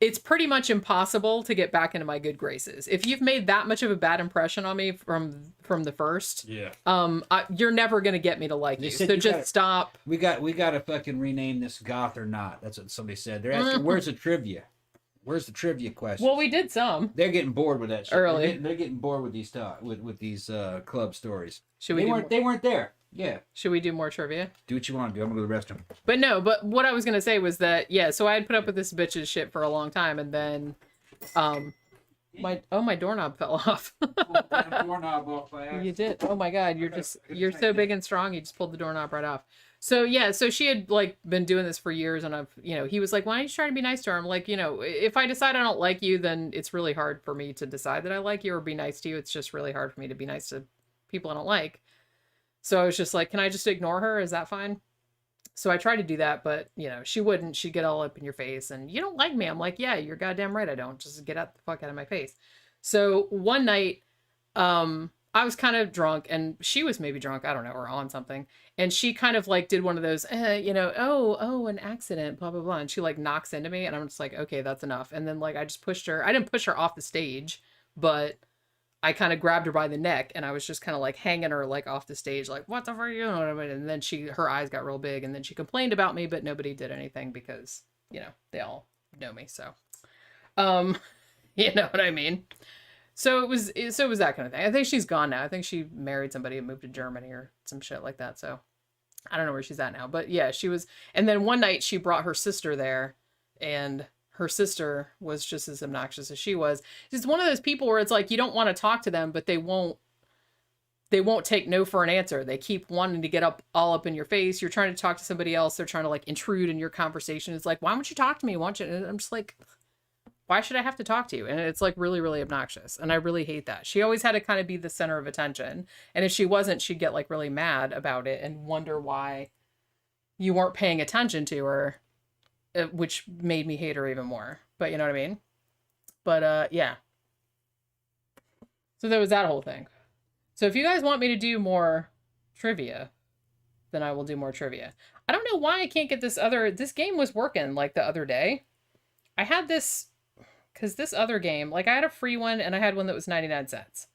S1: it's pretty much impossible to get back into my good graces. If you've made that much of a bad impression on me from the first, you're never gonna get me to like you. So just stop.
S2: We got to fucking rename this Goth or not. That's what somebody said. They're asking, where's the trivia? Where's the trivia question?
S1: Well, we did some.
S2: They're getting bored with that shit.
S1: Early.
S2: They're getting bored with these with these club stories.
S1: They
S2: weren't there. Yeah.
S1: Should we do more trivia?
S2: Do what you want to do. I'm going to go to the restroom.
S1: But what I was going to say was that, so I had put up with this bitch's shit for a long time, and then, my doorknob fell off.
S2: Doorknob off by accident.
S1: You did. Oh my God. You're so big and strong. You just pulled the doorknob right off. So so she had like been doing this for years, and he was like, why don't you try to be nice to her? I'm like, if I decide I don't like you, then it's really hard for me to decide that I like you or be nice to you. It's just really hard for me to be nice to people I don't like. So I was just like, can I just ignore her? Is that fine? So I tried to do that, but, she wouldn't. She'd get all up in your face and, you don't like me. I'm like, yeah, you're goddamn right I don't. Just get the fuck out of my face. So one night, I was kind of drunk and she was maybe drunk, I don't know, or on something. And she kind of like did one of those, an accident, blah, blah, blah. And she like knocks into me and I'm just like, okay, that's enough. And then like I just pushed her. I didn't push her off the stage, but I kind of grabbed her by the neck and I was just kind of like hanging her like off the stage, like, what the fuck are you doing? And then her eyes got real big and then she complained about me, but nobody did anything because, they all know me. So, you know what I mean? So it was that kind of thing. I think she's gone now. I think she married somebody and moved to Germany or some shit like that. So I don't know where she's at now, but yeah, she was. And then one night she brought her sister there and her sister was just as obnoxious as she was. She's one of those people where it's like, you don't want to talk to them, but they won't take no for an answer. They keep wanting to get all up in your face. You're trying to talk to somebody else. They're trying to like intrude in your conversation. It's like, why won't you talk to me? And I'm just like, why should I have to talk to you? And it's like really, really obnoxious. And I really hate that. She always had to kind of be the center of attention. And if she wasn't, she'd get like really mad about it and wonder why you weren't paying attention to her, which made me hate her even more. But you know what I mean? But yeah. So there was that whole thing. So if you guys want me to do more trivia, then I will do more trivia. I don't know why I can't get this game was working like the other day. I had this, because this other game, like I had a free one and I had one that was 99 cents.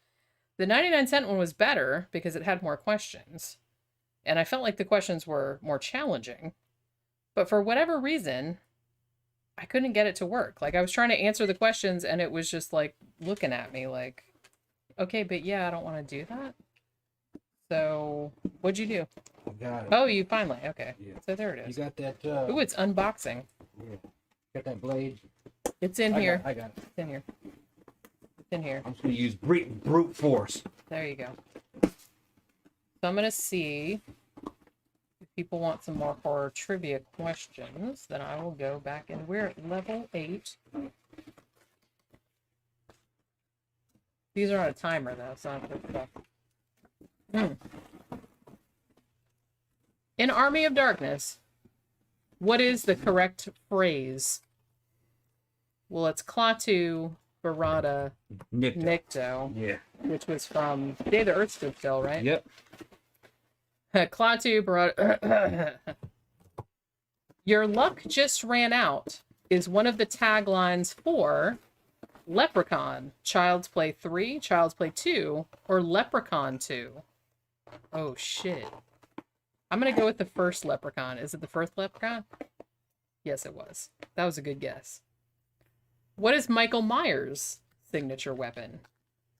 S1: The 99-cent one was better because it had more questions. And I felt like the questions were more challenging. But for whatever reason, I couldn't get it to work. Like I was trying to answer the questions and it was just like looking at me like, okay, but yeah, I don't want to do that. So what'd you do?
S2: I got it.
S1: Oh, you finally, okay.
S2: Yeah.
S1: So there it is.
S2: You got that.
S1: Ooh, it's unboxing.
S2: Yeah. Got that blade?
S1: It's in here.
S2: I got it.
S1: It's in here. It's in here.
S2: I'm just going to use brute force.
S1: There you go. So I'm going to see if people want some more horror trivia questions. Then I will go back and we're at level 8. These are on a timer though, so I'm good stuff. In Army of Darkness, what is the correct phrase? Well, it's Klaatu Barada Nikto.
S2: Yeah.
S1: Which was from Day the Earth Stood Still, right?
S2: Yep.
S1: Klaatu Barada. Your luck just ran out is one of the taglines for Leprechaun, Child's Play 3, Child's Play 2, or Leprechaun 2? Oh, shit. I'm going to go with the first Leprechaun. Is it the first Leprechaun? Yes, it was. That was a good guess. What is Michael Myers' signature weapon?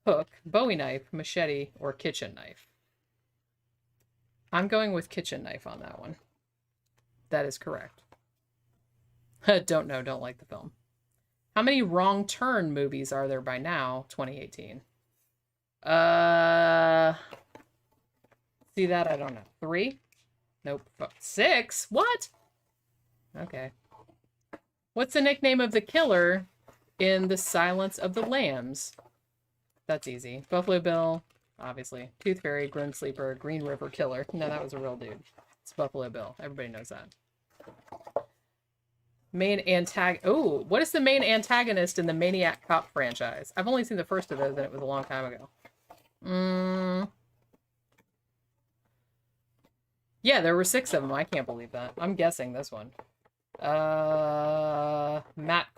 S1: Hook, Bowie knife, machete, or kitchen knife? I'm going with kitchen knife on that one. That is correct. Don't know, don't like the film. How many Wrong Turn movies are there by now, 2018? See that? I don't know. 3? Nope. 6? What? Okay. What's the nickname of the killer in The Silence of the Lambs? That's easy. Buffalo Bill, obviously. Tooth Fairy, Grim Sleeper, Green River Killer. No, that was a real dude. It's Buffalo Bill. Everybody knows that. What is the main antagonist in the Maniac Cop franchise? I've only seen the first of those, and it was a long time ago. Yeah, there were 6 of them. I can't believe that. I'm guessing this one. Matt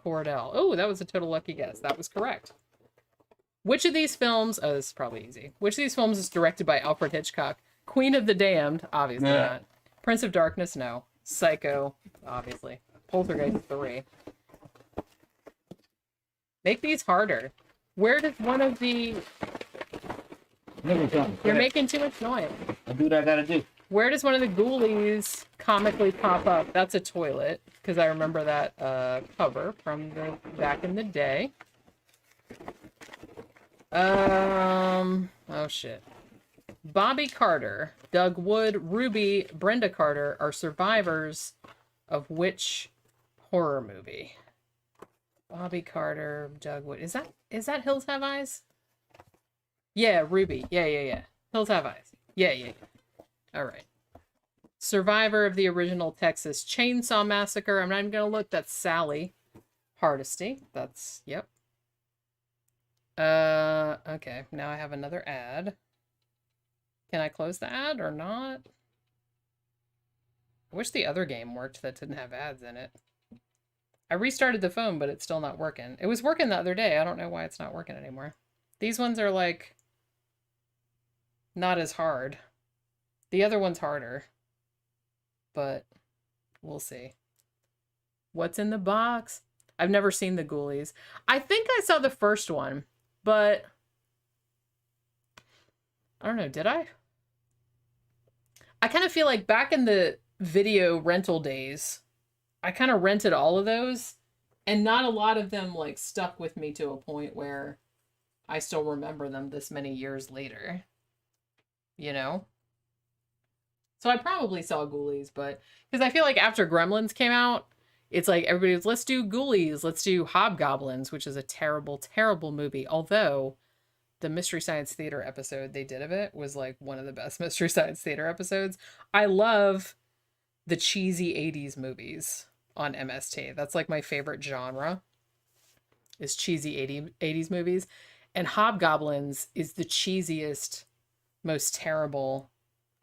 S1: Cordell. Oh, that was a total lucky guess. That was correct. Which of these films... Oh, this is probably easy. Which of these films is directed by Alfred Hitchcock? Queen of the Damned? Obviously not. Prince of Darkness? No. Psycho? Obviously. Poltergeist 3. Make these harder. Where does one of the... You're making too much noise.
S2: I do what I gotta do.
S1: Where does one of the ghoulies comically pop up? That's a toilet, because I remember that cover from the back in the day. Oh shit. Bobby Carter, Doug Wood, Ruby, Brenda Carter are survivors of which horror movie? Bobby Carter, Doug Wood. Is that Hills Have Eyes? Yeah, Ruby. Yeah. Hills Have Eyes. Yeah. All right. Survivor of the original Texas Chainsaw Massacre. I'm not even going to look. That's Sally Hardesty. That's, yep. Okay. Now I have another ad. Can I close the ad or not? I wish the other game worked that didn't have ads in it. I restarted the phone, but it's still not working. It was working the other day. I don't know why it's not working anymore. These ones are like not as hard. The other one's harder, but we'll see. What's in the box? I've never seen the Ghoulies. I think I saw the first one, but I don't know. Did I? I kind of feel like back in the video rental days, I kind of rented all of those, and not a lot of them like stuck with me to a point where I still remember them this many years later. You know? So I probably saw Ghoulies, but because I feel like after Gremlins came out, it's like everybody was, let's do Ghoulies, let's do Hobgoblins, which is a terrible, terrible movie. Although the Mystery Science Theater episode they did of it was like one of the best Mystery Science Theater episodes. I love the cheesy 80s movies on MST. That's like my favorite genre, is cheesy 80s movies. And Hobgoblins is the cheesiest, most terrible.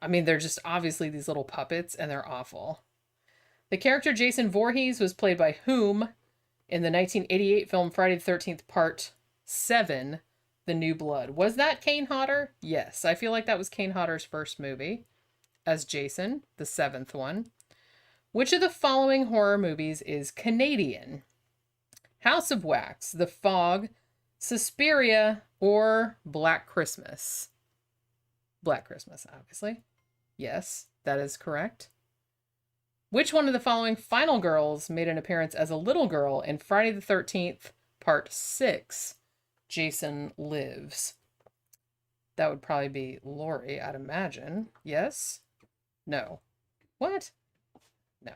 S1: I mean, they're just obviously these little puppets, and they're awful. The character Jason Voorhees was played by whom in the 1988 film Friday the 13th Part 7, The New Blood? Was that Kane Hodder? Yes, I feel like that was Kane Hodder's first movie as Jason, the 7th one. Which of the following horror movies is Canadian? House of Wax, The Fog, Suspiria, or Black Christmas? Black Christmas, obviously. Yes, that is correct. Which one of the following final girls made an appearance as a little girl in Friday the 13th, Part 6, Jason Lives? That would probably be Lori, I'd imagine. Yes? No. What? No.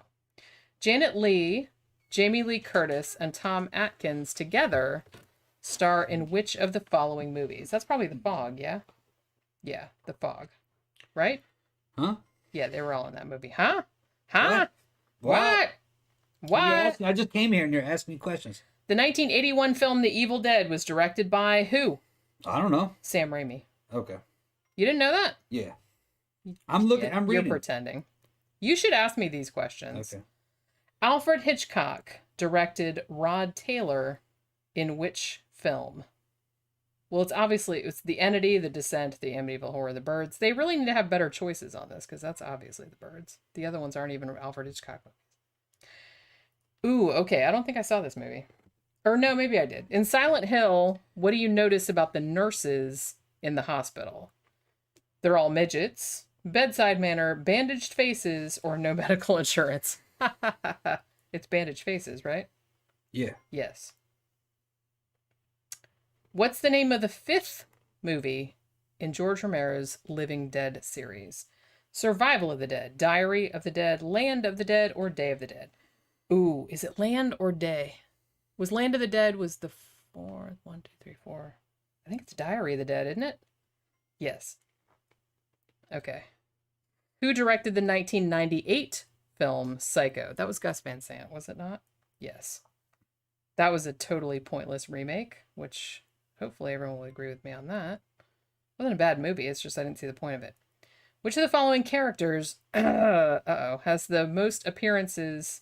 S1: Janet Leigh, Jamie Lee Curtis, and Tom Atkins together star in which of the following movies? That's probably The Fog, yeah? Yeah, The Fog. Right?
S2: Huh?
S1: Yeah, they were all in that movie. Huh? Huh? What?
S2: I just came here and you're asking me questions.
S1: The 1981 film The Evil Dead was directed by who?
S2: I don't know.
S1: Sam Raimi.
S2: Okay.
S1: You didn't know that?
S2: Yeah. I'm looking.
S1: Yeah,
S2: I'm reading.
S1: You're pretending. You should ask me these questions.
S2: Okay.
S1: Alfred Hitchcock directed Rod Taylor in which film. Well, it's the Entity, the Descent, the Amityville Horror, the Birds. They really need to have better choices on this, because that's obviously the Birds. The other ones aren't even Alfred Hitchcock movies. Ooh, okay, I don't think I saw this movie. Or no, maybe I did. In Silent Hill, what do you notice about the nurses in the hospital? They're all midgets, bedside manner, bandaged faces, or no medical insurance. It's bandaged faces, right?
S2: Yeah.
S1: Yes. What's the name of the 5th movie in George Romero's Living Dead series? Survival of the Dead, Diary of the Dead, Land of the Dead, or Day of the Dead? Ooh, is it Land or Day? Was Land of the Dead was the 4th? 1, 2, 3, 4. I think it's Diary of the Dead, isn't it? Yes. Okay. Who directed the 1998 film Psycho? That was Gus Van Sant, was it not? Yes. That was a totally pointless remake, which hopefully everyone will agree with me on that. It wasn't a bad movie, it's just I didn't see the point of it. Which of the following characters has the most appearances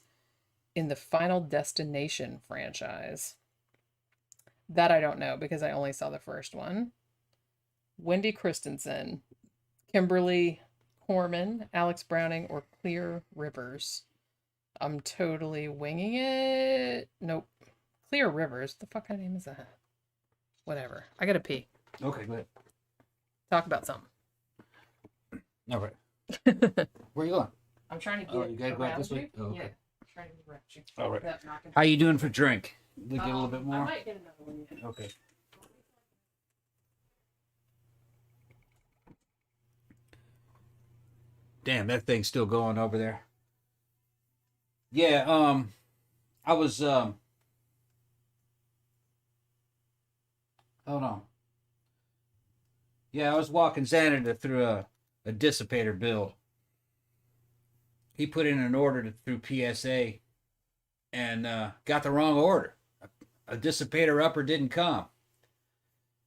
S1: in the Final Destination franchise? That I don't know, because I only saw the first one. Wendy Christensen, Kimberly Corman, Alex Browning, or Clear Rivers? I'm totally winging it. Nope. Clear Rivers? The fuck kind of name is that? Whatever. I gotta pee.
S2: Okay, go ahead.
S1: Talk about something.
S2: All right. Where are you going?
S1: I'm trying to get
S2: You gotta go out this
S1: you.
S2: way? Oh, okay.
S1: Yeah. I'm trying to get around you.
S2: All right.
S1: Without knocking-
S2: How you doing for drink? Get a little bit
S1: I
S2: more?
S1: might get another one. Yeah.
S2: Okay. Damn, that thing's still going over there. Yeah, I was, hold on. Yeah, I was walking Xanada through a dissipator build. He put in an order through PSA and got the wrong order. A dissipator upper didn't come.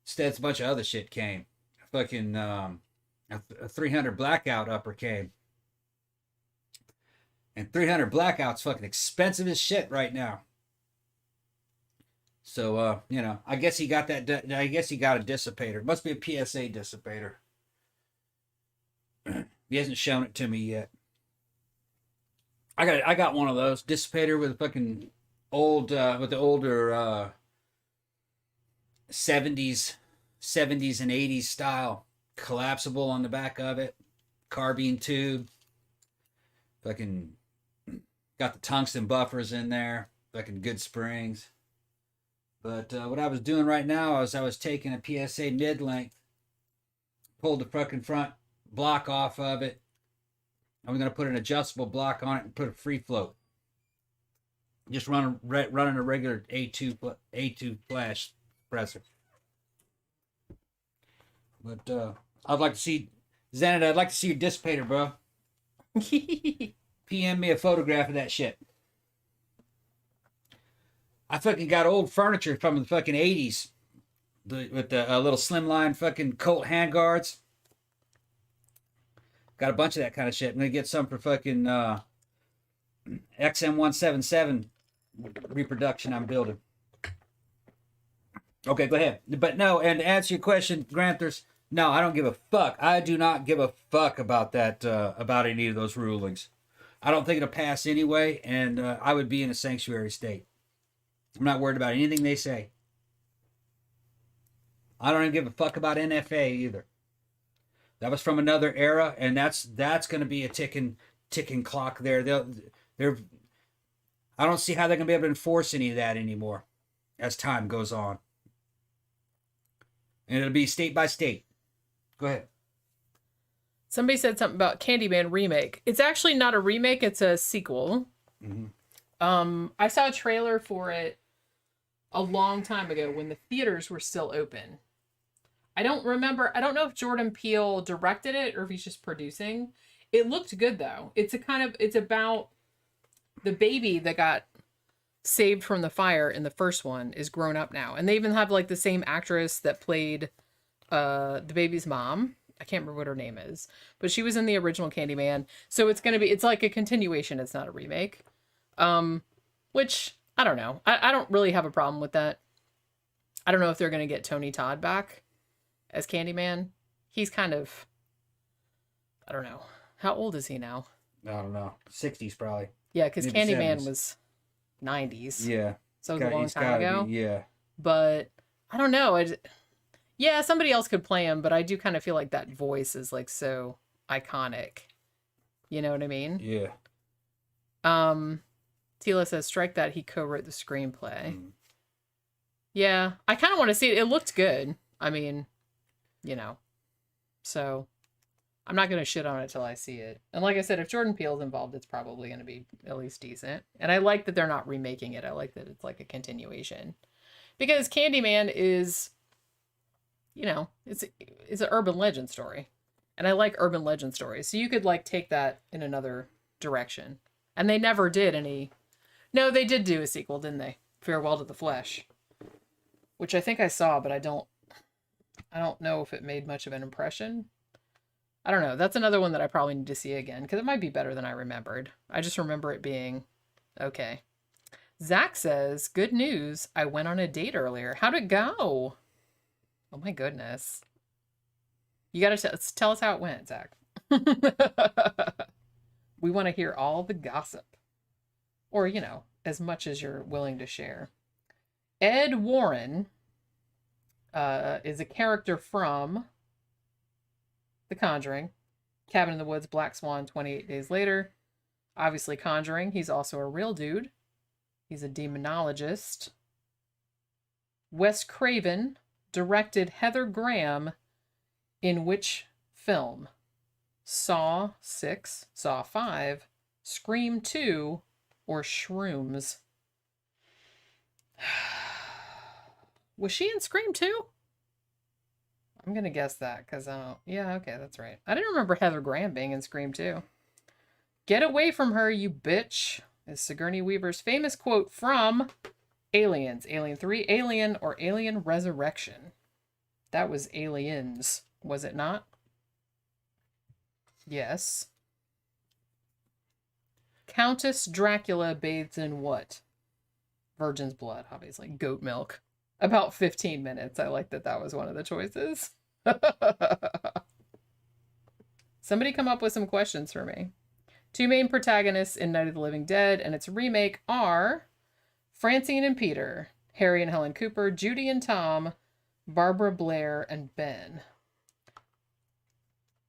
S2: Instead, a bunch of other shit came. Fucking a 300 blackout upper came. And 300 blackout's fucking expensive as shit right now. So, I guess he got that. I guess he got a dissipator. It must be a PSA dissipator. He hasn't shown it to me yet. I got one of those dissipator with a fucking old, with the older 70s and 80s style collapsible on the back of it, carbine tube. Fucking got the tungsten buffers in there. Fucking good springs. But what I was doing right now is I was taking a PSA mid-length, pulled the fucking front block off of it. I'm going to put an adjustable block on it and put a free float. Just running a regular A2 flash compressor. But I'd like to see, Xanada, I'd like to see your dissipator, bro. PM me a photograph of that shit. I fucking got old furniture from the fucking 80s. With the little slimline fucking Colt handguards. Got a bunch of that kind of shit. I'm going to get some for fucking XM177 reproduction I'm building. Okay, go ahead. But no, and to answer your question, Granthers, no, I don't give a fuck. I do not give a fuck about that, about any of those rulings. I don't think it'll pass anyway, and I would be in a sanctuary state. I'm not worried about anything they say. I don't even give a fuck about NFA either. That was from another era, and that's going to be a ticking clock there. They're I don't see how they're going to be able to enforce any of that anymore as time goes on. And it'll be state by state. Go ahead.
S1: Somebody said something about Candyman remake. It's actually not a remake, it's a sequel. Mm-hmm. I saw a trailer for it a long time ago when the theaters were still open. I don't know if Jordan Peele directed it or if he's just producing. It looked good though. It's about the baby that got saved from the fire in the first one is grown up now. And they even have like the same actress that played the baby's mom. I can't remember what her name is, but she was in the original Candyman. So it's like a continuation. It's not a remake. Which I don't know. I don't really have a problem with that. I don't know if they're going to get Tony Todd back as Candyman. He's kind of, I don't know. How old is he now?
S2: I don't know. 60s probably.
S1: Yeah, because
S2: Maybe
S1: Candyman
S2: 70s.
S1: was 90s.
S2: Yeah.
S1: So it was a long time ago.
S2: Yeah.
S1: But I don't know. Yeah, somebody else could play him, but I do kind of feel like that voice is like so iconic. You know what I mean?
S2: Yeah.
S1: Tila says, strike that, he co-wrote the screenplay. Yeah, I kind of want to see it. It looked good. I mean, you know. So, I'm not going to shit on it till I see it. And like I said, if Jordan Peele's involved, it's probably going to be at least decent. And I like that they're not remaking it. I like that it's like a continuation. Because Candyman is, you know, it's an urban legend story. And I like urban legend stories. So you could like take that in another direction. And they never did any. No, they did do a sequel, didn't they? Farewell to the Flesh. Which I think I saw, but I don't know if it made much of an impression. I don't know. That's another one that I probably need to see again, because it might be better than I remembered. I just remember it being okay. Zach says, good news. I went on a date earlier. How'd it go? Oh my goodness. You got to tell us how it went, Zach. We want to hear all the gossip. Or, you know, as much as you're willing to share. Ed Warren is a character from The Conjuring, Cabin in the Woods, Black Swan, 28 Days Later. Obviously Conjuring. He's also a real dude. He's a demonologist. Wes Craven directed Heather Graham in which film? Saw 6, Saw 5, Scream 2, or Shrooms? Was she in Scream 2? I'm going to guess that because I don't... Yeah, okay, that's right. I didn't remember Heather Graham being in Scream 2. Get away from her, you bitch, is Sigourney Weaver's famous quote from Aliens. Alien 3, Alien, or Alien Resurrection. That was Aliens, was it not? Yes. Countess Dracula bathes in what? Virgin's blood, obviously. Goat milk. About 15 minutes. I like that was one of the choices. Somebody come up with some questions for me. Two main protagonists in Night of the Living Dead and its remake are Francine and Peter, Harry and Helen Cooper, Judy and Tom, Barbara Blair, and Ben.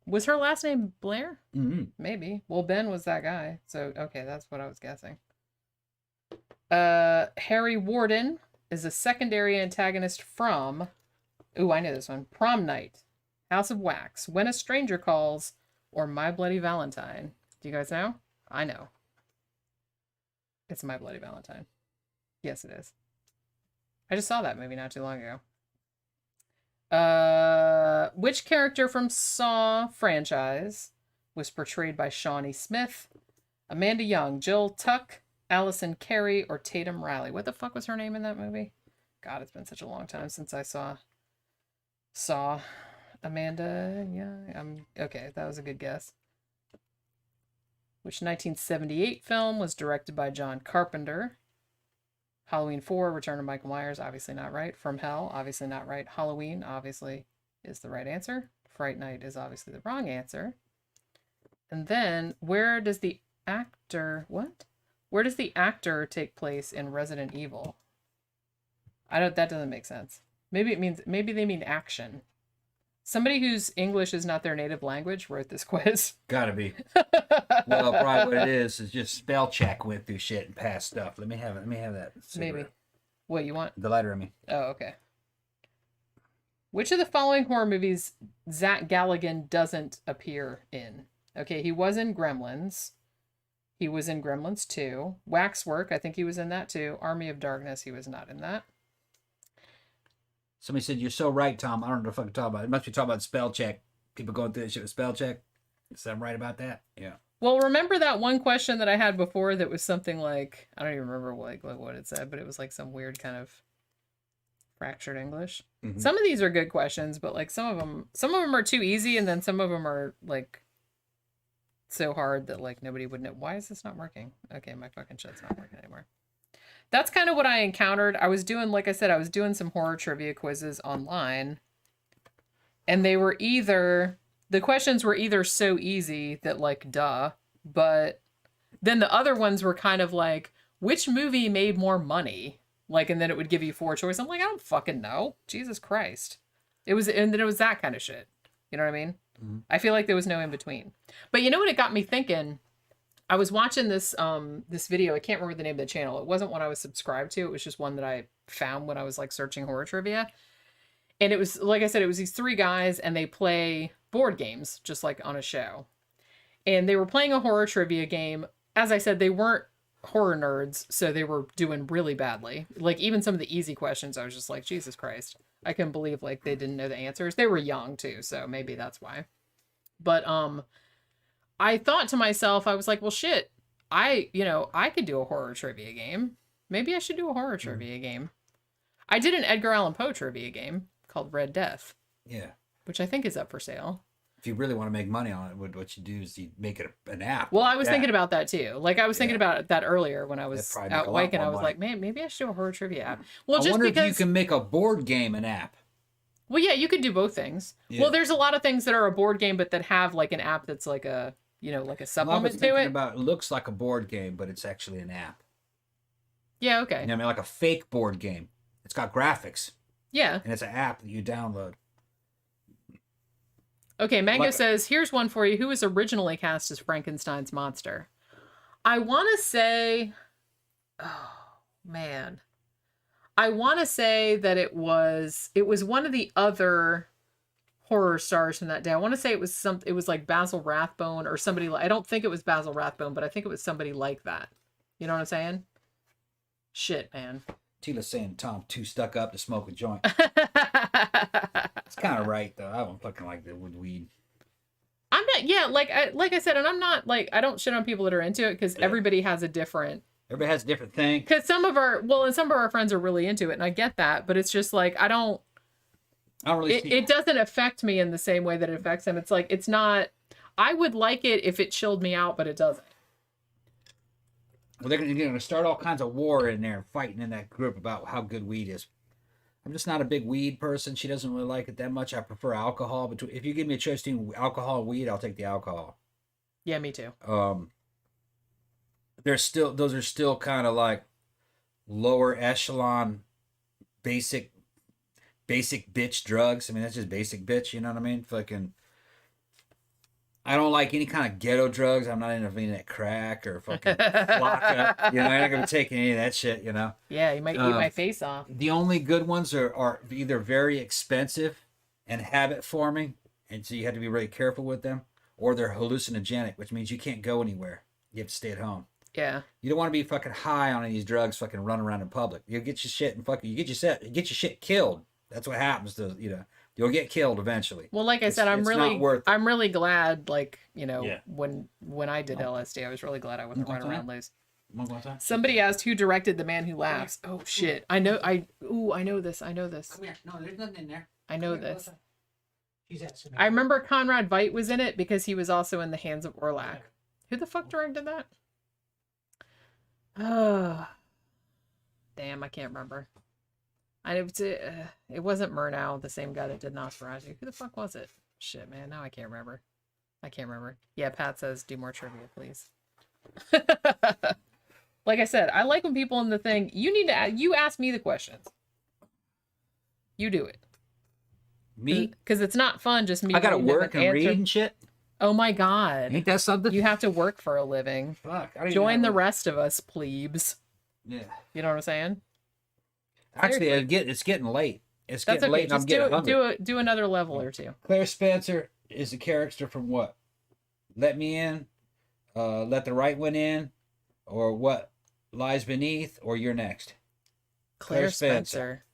S1: Was her last name Blair?
S2: Mm-hmm.
S1: Maybe. Well, Ben was that guy. So, okay, that's what I was guessing. Harry Warden is a secondary antagonist from... Ooh, I know this one. Prom Night, House of Wax, When a Stranger Calls, or My Bloody Valentine. Do you guys know? I know. It's My Bloody Valentine. Yes, it is. I just saw that movie not too long ago. Which character from Saw franchise was portrayed by Shawnee Smith, Amanda Young, Jill Tuck, Allison Carey, or Tatum Riley? What the fuck was her name in that movie? God, it's been such a long time since I saw Amanda Young. Okay, that was a good guess. Which 1978 film was directed by John Carpenter? Halloween 4, Return of Michael Myers, obviously not right. From Hell, obviously not right. Halloween, obviously, is the right answer. Fright Night is obviously the wrong answer. And then, where does the actor take place in Resident Evil? That doesn't make sense. Maybe they mean action. Somebody whose English is not their native language wrote this quiz.
S2: Gotta be. Well, probably what it is just spell check went through shit and passed stuff. Let me have that. Cigarette.
S1: Maybe. What you want?
S2: The lighter, I mean.
S1: Oh, okay. Which of the following horror movies Zach Galligan doesn't appear in? Okay, he was in Gremlins. He was in Gremlins 2. Waxwork, I think he was in that too. Army of Darkness, he was not in that.
S2: Somebody said, you're so right, Tom. I don't know if I can talk about it. It must be talking about spell check. People going through that shit with spell check. Is that right about that? Yeah.
S1: Well, remember that one question that I had before that was something like, I don't even remember what it said, but it was like some weird kind of fractured English. Mm-hmm. Some of these are good questions, but like some of them are too easy, and then some of them are like so hard that like nobody would know. Why is this not working? Okay, my fucking shit's not working anymore. that's kind of what I encountered. I was doing, like I said, I was doing some horror trivia quizzes online. And they were either, the questions were either so easy that like, duh. But then the other ones were kind of like, which movie made more money? Like, and then it would give you 4 choices. I'm like, I don't fucking know. Jesus Christ. And then it was that kind of shit. You know what I mean? Mm-hmm. I feel like there was no in between. But you know what it got me thinking? I was watching this this video. I can't remember the name of the channel. It wasn't one I was subscribed to. It was just one that I found when I was like searching horror trivia. And it was, like I said, it was these 3 guys and they play board games just like on a show. And they were playing a horror trivia game. As I said, they weren't horror nerds, so they were doing really badly. Like even some of the easy questions, I was just like, Jesus Christ. I couldn't believe like they didn't know the answers. They were young too, so maybe that's why. But I thought to myself, I was like, well shit, I could do a horror trivia game. Maybe I should do a horror trivia game. I did an Edgar Allan Poe trivia game called Red Death.
S2: Yeah.
S1: Which I think is up for sale.
S2: If you really want to make money on it, what you do is you make it an app.
S1: Well, I was thinking about that too. Like I was thinking about that earlier when I was out biking. I was like, man, maybe I should do a horror trivia app. Well,
S2: I wonder if you can make a board game an app.
S1: Well, yeah, you could do both things. Yeah. Well, there's a lot of things that are a board game, but that have like an app that's like a, like a supplement to it.
S2: It looks like a board game, but it's actually an app.
S1: Yeah, okay.
S2: You know what I mean? Like a fake board game. It's got graphics.
S1: Yeah.
S2: And it's an app that you download.
S1: Okay, Mango says, here's one for you. Who was originally cast as Frankenstein's monster? I want to say... Oh, man. I want to say that it was one of the other horror stars from that day. I want to say it was like Basil Rathbone or somebody I don't think it was Basil Rathbone, but I think it was somebody like that. You know what I'm saying? Shit, man.
S2: Tila's saying Tom too stuck up to smoke a joint. It's kind of right though. I don't fucking like that with weed.
S1: I'm not. Yeah, like I said, and I'm not like I don't shit on people that are into it because everybody has a different.
S2: Everybody has a different thing.
S1: Because some of our friends are really into it, and I get that, but it's just like I don't really. It doesn't affect me in the same way that it affects them. It's like it's not. I would like it if it chilled me out, but it doesn't.
S2: Well, they're going to start all kinds of war in there, fighting in that group about how good weed is. I'm just not a big weed person. She doesn't really like it that much. I prefer alcohol. But if you give me a choice between alcohol and weed, I'll take the alcohol.
S1: Yeah, me too.
S2: Those are still kind of like lower echelon, basic bitch drugs. I mean, that's just basic bitch. You know what I mean? Fucking. I don't like any kind of ghetto drugs. I'm not into any of that crack or fucking flocka. I'm not gonna be taking any of that shit.
S1: Yeah, you might eat my face off.
S2: The only good ones are either very expensive and habit forming, and so you have to be really careful with them, or they're hallucinogenic, which means you can't go anywhere. You have to stay at home.
S1: Yeah. You
S2: don't want to be fucking high on any of these drugs, fucking running around in public. You'll get your shit and you get your shit killed. That's what happens to You'll get killed eventually.
S1: Well, like I said, I'm really glad, like, when I did LSD, I was really glad I wasn't running around loose. Somebody asked who directed The Man Who Laughs. Oh shit. I know this.
S2: Come here. No, there's nothing in there.
S1: I know this. I remember Conrad Veidt was in it because he was also in The Hands of Orlac. Who the fuck directed that? Oh. Damn, I can't remember. It wasn't Murnau, the same guy that did Nosferatu. Who the fuck was it? Shit, man. Now I can't remember. Yeah, Pat says, do more trivia, please. Like I said, I like when people in the thing, you ask me the questions. You do it.
S2: Me?
S1: Because it's not fun just me.
S2: I gotta work and read and shit.
S1: Oh my God.
S2: Ain't that something?
S1: You have to work for a living.
S2: Fuck.
S1: Join the rest of us, plebes.
S2: Yeah.
S1: You know what I'm saying?
S2: Actually, it's getting late. It's getting late, and I'm getting hungry.
S1: Do another level or two.
S2: Claire Spencer is a character from what? Let Me In, Let the Right One In, or What Lies Beneath, or You're Next?
S1: Claire Spencer.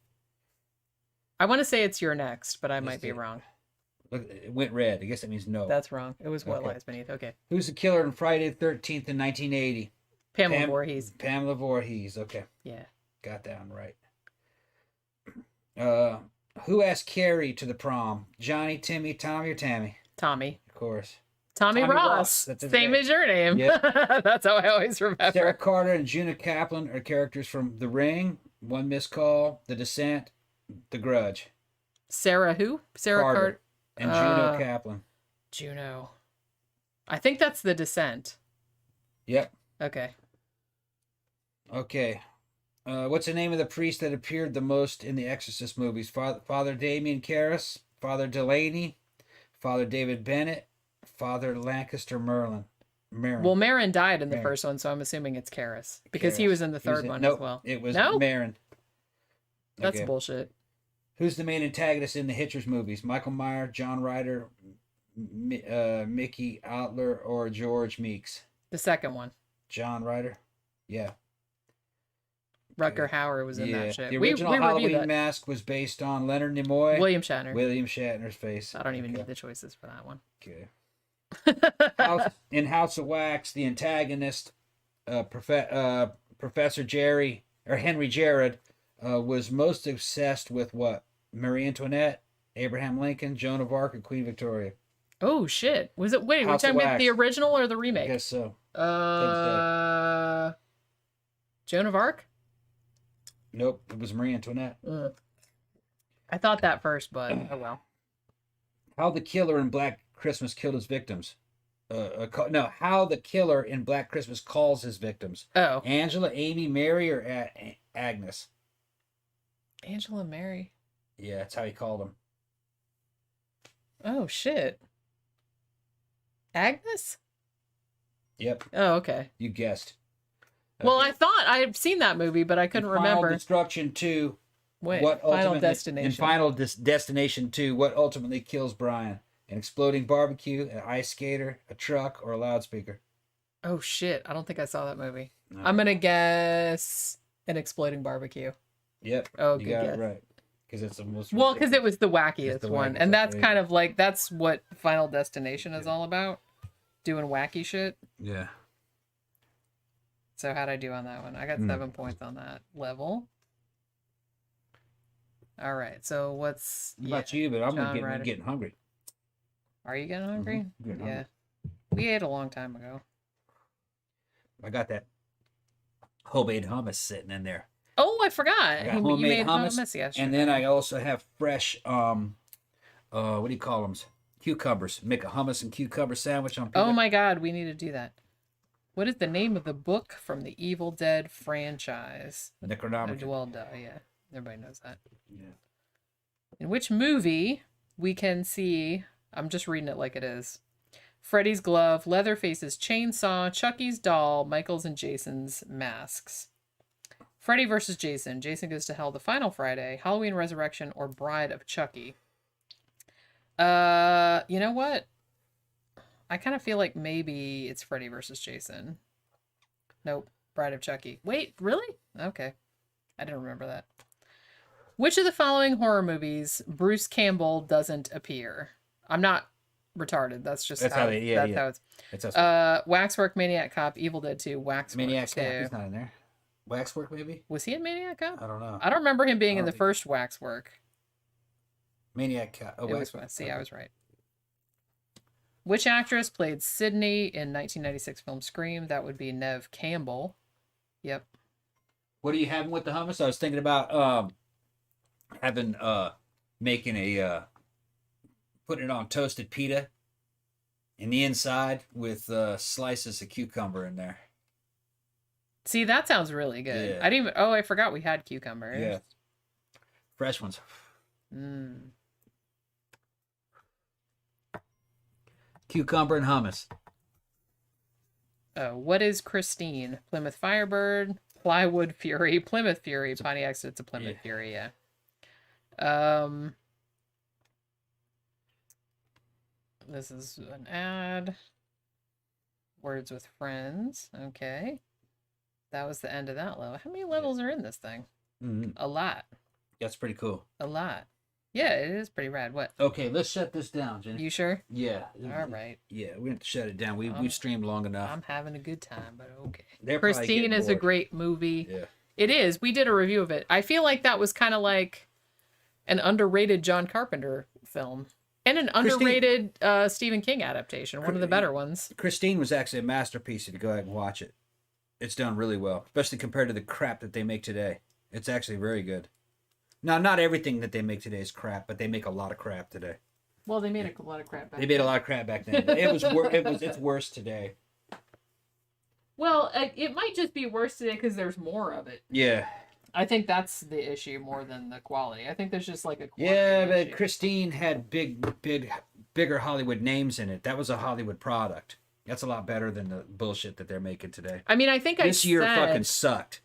S1: I want to say it's You're Next, but I might be wrong.
S2: Look, it went red. I guess that means no.
S1: That's wrong. It was What Lies Beneath. Okay.
S2: Who's the killer in Friday the 13th in 1980?
S1: Pamela Voorhees.
S2: Pamela Voorhees. Okay.
S1: Yeah.
S2: Got that one right. Who asked Carrie to the prom? Johnny, Timmy, Tommy, or Tammy?
S1: Tommy.
S2: Of course.
S1: Tommy Ross.
S2: That's his
S1: Same
S2: name.
S1: as your name.
S2: Yep.
S1: That's how I always remember.
S2: Sarah Carter and Juna Kaplan are characters from The Ring, One Missed Call, The Descent, The Grudge.
S1: Sarah who? Sarah Carter.
S2: And Juno Kaplan.
S1: Juno. I think that's The Descent.
S2: Yep.
S1: Okay.
S2: Okay. What's the name of the priest that appeared the most in the Exorcist movies? Father Damian Karras, Father Delaney, Father David Bennett, Father Lancaster Marin.
S1: Well, Marin died in the first one, so I'm assuming it's Karras. Because he was in the third one as well.
S2: It was
S1: No?
S2: Marin.
S1: That's
S2: Okay.
S1: bullshit.
S2: Who's the main antagonist in the Hitchers movies? Michael Myers, John Ryder, Mickey Outler, or George Meeks?
S1: The second one.
S2: John Ryder? Yeah.
S1: Rutger Hauer was in that shit.
S2: The original Halloween mask was based on Leonard Nimoy.
S1: William Shatner's
S2: face.
S1: I don't even need the choices for that one.
S2: Okay. In House of Wax, the antagonist, Professor Jerry or Henry Jared, was most obsessed with what? Marie Antoinette, Abraham Lincoln, Joan of Arc, and Queen Victoria.
S1: Oh shit! Was it? Wait, we're
S2: House of
S1: talking about
S2: Wax.
S1: the original or the remake?
S2: I guess so.
S1: Joan of Arc.
S2: Nope, it was Marie Antoinette.
S1: I thought that first, but oh well.
S2: How the killer in Black Christmas killed his victims. How the killer in Black Christmas calls his victims.
S1: Oh.
S2: Angela, Amy, Mary, or Agnes?
S1: Angela, Mary.
S2: Yeah, that's how he called them.
S1: Oh shit. Agnes?
S2: Yep.
S1: Oh, okay.
S2: You guessed.
S1: Well,
S2: Okay.
S1: I thought I had seen that movie, but I couldn't remember.
S2: Final Destruction 2.
S1: Wait,
S2: what
S1: Final
S2: ultimately-
S1: Destination.
S2: In Final Destination 2, what ultimately kills Brian? An exploding barbecue, an ice skater, a truck, or a loudspeaker?
S1: Oh shit! I don't think I saw that movie.
S2: No.
S1: I'm gonna guess an exploding barbecue.
S2: Yep.
S1: Oh,
S2: you
S1: good
S2: got
S1: guess.
S2: it right. Because it's the most.
S1: Well, because it was the
S2: It's
S1: wackiest
S2: the
S1: one,
S2: wackiest,
S1: and that's
S2: that's
S1: kind of like that's what Final Destination is all about, doing wacky shit.
S2: Yeah.
S1: So how'd I do on that one? I got 7 points on that level. All right. So what's
S2: How about you? But I'm
S1: John Ryder.
S2: getting hungry.
S1: Are you getting hungry?
S2: Getting
S1: Yeah.
S2: hungry.
S1: We ate a long time ago.
S2: I got that homemade hummus sitting in there.
S1: Oh, I forgot.
S2: I got
S1: You
S2: homemade
S1: made
S2: hummus,
S1: yesterday.
S2: and then I also have fresh what do you call them? Cucumbers. Make a hummus and cucumber sandwich on pizza.
S1: Oh my god, we need to do that. What is the name of the book from the Evil Dead franchise?
S2: Necronomicon.
S1: Well, duh, yeah. Everybody knows that.
S2: Yeah.
S1: In which movie we can see, I'm just reading it like it is, Freddy's glove, Leatherface's chainsaw, Chucky's doll, Michael's and Jason's masks. Freddy versus Jason. Jason goes to hell the final Friday, Halloween Resurrection, or Bride of Chucky. You know what? I kind of feel like maybe it's Freddy versus Jason. Nope. Bride of Chucky. Wait, really? Okay. I didn't remember that. Which of the following horror movies Bruce Campbell doesn't appear? I'm not retarded. That's just how it's. Waxwork, Maniac Cop, Evil Dead 2, Waxwork
S2: Maniac
S1: 2.
S2: Cop. He's not in there. Waxwork, maybe?
S1: Was he in Maniac Cop?
S2: I don't know.
S1: I don't remember him being in the
S2: think-
S1: first Waxwork.
S2: Maniac Cop. Oh,
S1: It was,
S2: Waxwork.
S1: see, I was right. Which actress played Sydney in 1996 film Scream? That would be Neve Campbell. Yep.
S2: What are you having with the hummus? I was thinking about making a putting it on toasted pita in the inside with slices of cucumber in there.
S1: See, that sounds really good.
S2: Yeah.
S1: I didn't even, I forgot we had cucumbers.
S2: Yeah. Fresh ones.
S1: Mm.
S2: Cucumber and hummus.
S1: Oh, what is Christine? Plymouth Firebird, Plywood Fury, Plymouth Fury, Pontiac, so it's a Plymouth Fury, yeah. This is an ad. Words with Friends. Okay. That was the end of that level. How many levels are in this thing?
S2: Mm-hmm.
S1: A lot.
S2: That's pretty cool.
S1: A lot. Yeah, it is pretty rad. What?
S2: Okay, let's shut this down, Jenny.
S1: You sure?
S2: Yeah.
S1: All right.
S2: Yeah, we have to shut it down. We've streamed long enough.
S1: I'm having a good time, but okay.
S2: They're probably
S1: Christine
S2: getting
S1: is a
S2: bored.
S1: great movie.
S2: Yeah.
S1: It is. We did a review of it. I feel like that was kind of like an underrated John Carpenter film. And an underrated Stephen King adaptation, one of the better ones.
S2: Christine was actually a masterpiece if you go ahead and watch it. It's done really well, especially compared to the crap that they make today. It's actually very good. Now, not everything that they make today is crap, but they make a lot of crap today.
S1: Well, they made a lot of crap back then.
S2: They made a lot of crap back then. It's worse today.
S1: Well, it might just be worse today because there's more of it.
S2: Yeah.
S1: I think that's the issue more than the quality. I think there's just like a quality
S2: but
S1: issue.
S2: Christine had bigger Hollywood names in it. That was a Hollywood product. That's a lot better than the bullshit that they're making today.
S1: I mean, I think
S2: this year fucking sucked.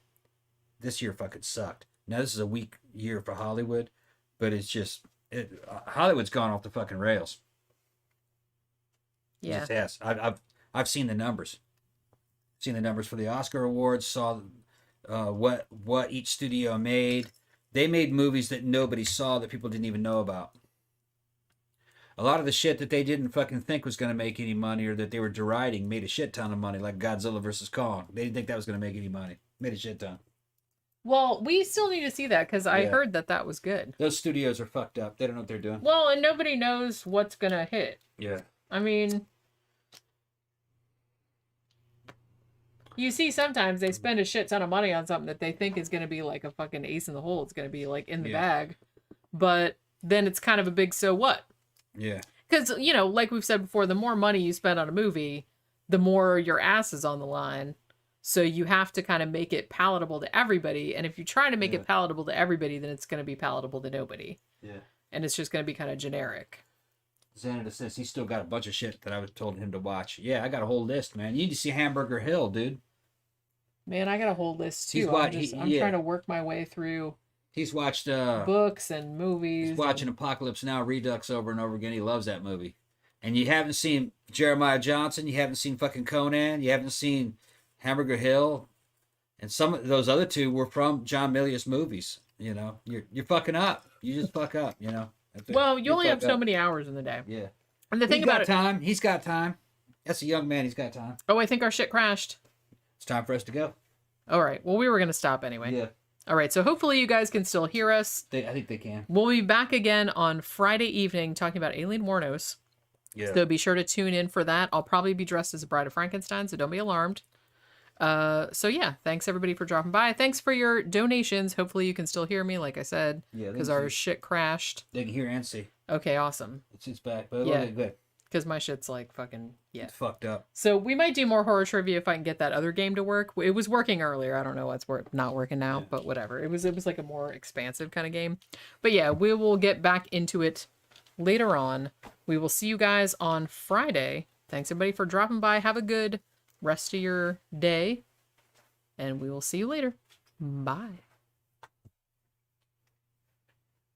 S2: This year fucking sucked. Now this is a weak year for Hollywood, but it's just Hollywood's gone off the fucking rails.
S1: Yeah.
S2: Yes, I've seen the numbers. Seen the numbers for the Oscar awards. Saw what each studio made. They made movies that nobody saw, that people didn't even know about. A lot of the shit that they didn't fucking think was going to make any money, or that they were deriding, made a shit ton of money, like Godzilla vs. Kong. They didn't think that was going to make any money. Made a shit ton.
S1: Well, we still need to see that because I heard that was good.
S2: Those studios are fucked up. They don't know what they're doing.
S1: Well, and nobody knows what's going to hit.
S2: Yeah.
S1: I mean, you see sometimes they spend a shit ton of money on something that they think is going to be like a fucking ace in the hole. It's going to be like in the bag. But then it's kind of a big so what?
S2: Yeah.
S1: Because, you know, like we've said before, the more money you spend on a movie, the more your ass is on the line. So you have to kind of make it palatable to everybody. And if you try to make it palatable to everybody, then it's going to be palatable to nobody.
S2: Yeah.
S1: And it's just going to be kind of generic.
S2: Xanada says he's still got a bunch of shit that I was told him to watch. Yeah, I got a whole list, man. You need to see Hamburger Hill, dude.
S1: Man, I got a whole list too. I'm trying to work my way through.
S2: He's watched
S1: books and movies.
S2: He's watching Apocalypse Now Redux over and over again. He loves that movie. And you haven't seen Jeremiah Johnson. You haven't seen fucking Conan. You haven't seen Hamburger Hill. And some of those other two were from John Milius movies. You know, you're fucking up. You just fuck up. You know.
S1: Well, you only have so many hours in the day.
S2: Yeah.
S1: And the thing about it,
S2: time. He's got time. That's a young man. He's got time.
S1: Oh, I think our shit crashed.
S2: It's time for us to go.
S1: All right. Well, we were going to stop anyway.
S2: Yeah.
S1: All right. So hopefully you guys can still hear us.
S2: I think they can.
S1: We'll be back again on Friday evening talking about Alien Warnos.
S2: Yeah.
S1: So be sure to tune in for that. I'll probably be dressed as a Bride of Frankenstein, so don't be alarmed. So yeah, thanks everybody for dropping by. Thanks for your donations. Hopefully you can still hear me, like I said, because our shit crashed.
S2: They can hear and see.
S1: Okay, awesome.
S2: It's back, but it'll get good.
S1: Because my shit's like fucking
S2: It's fucked up.
S1: So we might do more horror trivia if I can get that other game to work. It was working earlier. I don't know what's not working now, but whatever. It was like a more expansive kind of game. But yeah, we will get back into it later on. We will see you guys on Friday. Thanks everybody for dropping by. Have a good rest of your day, and we will see you later. Bye.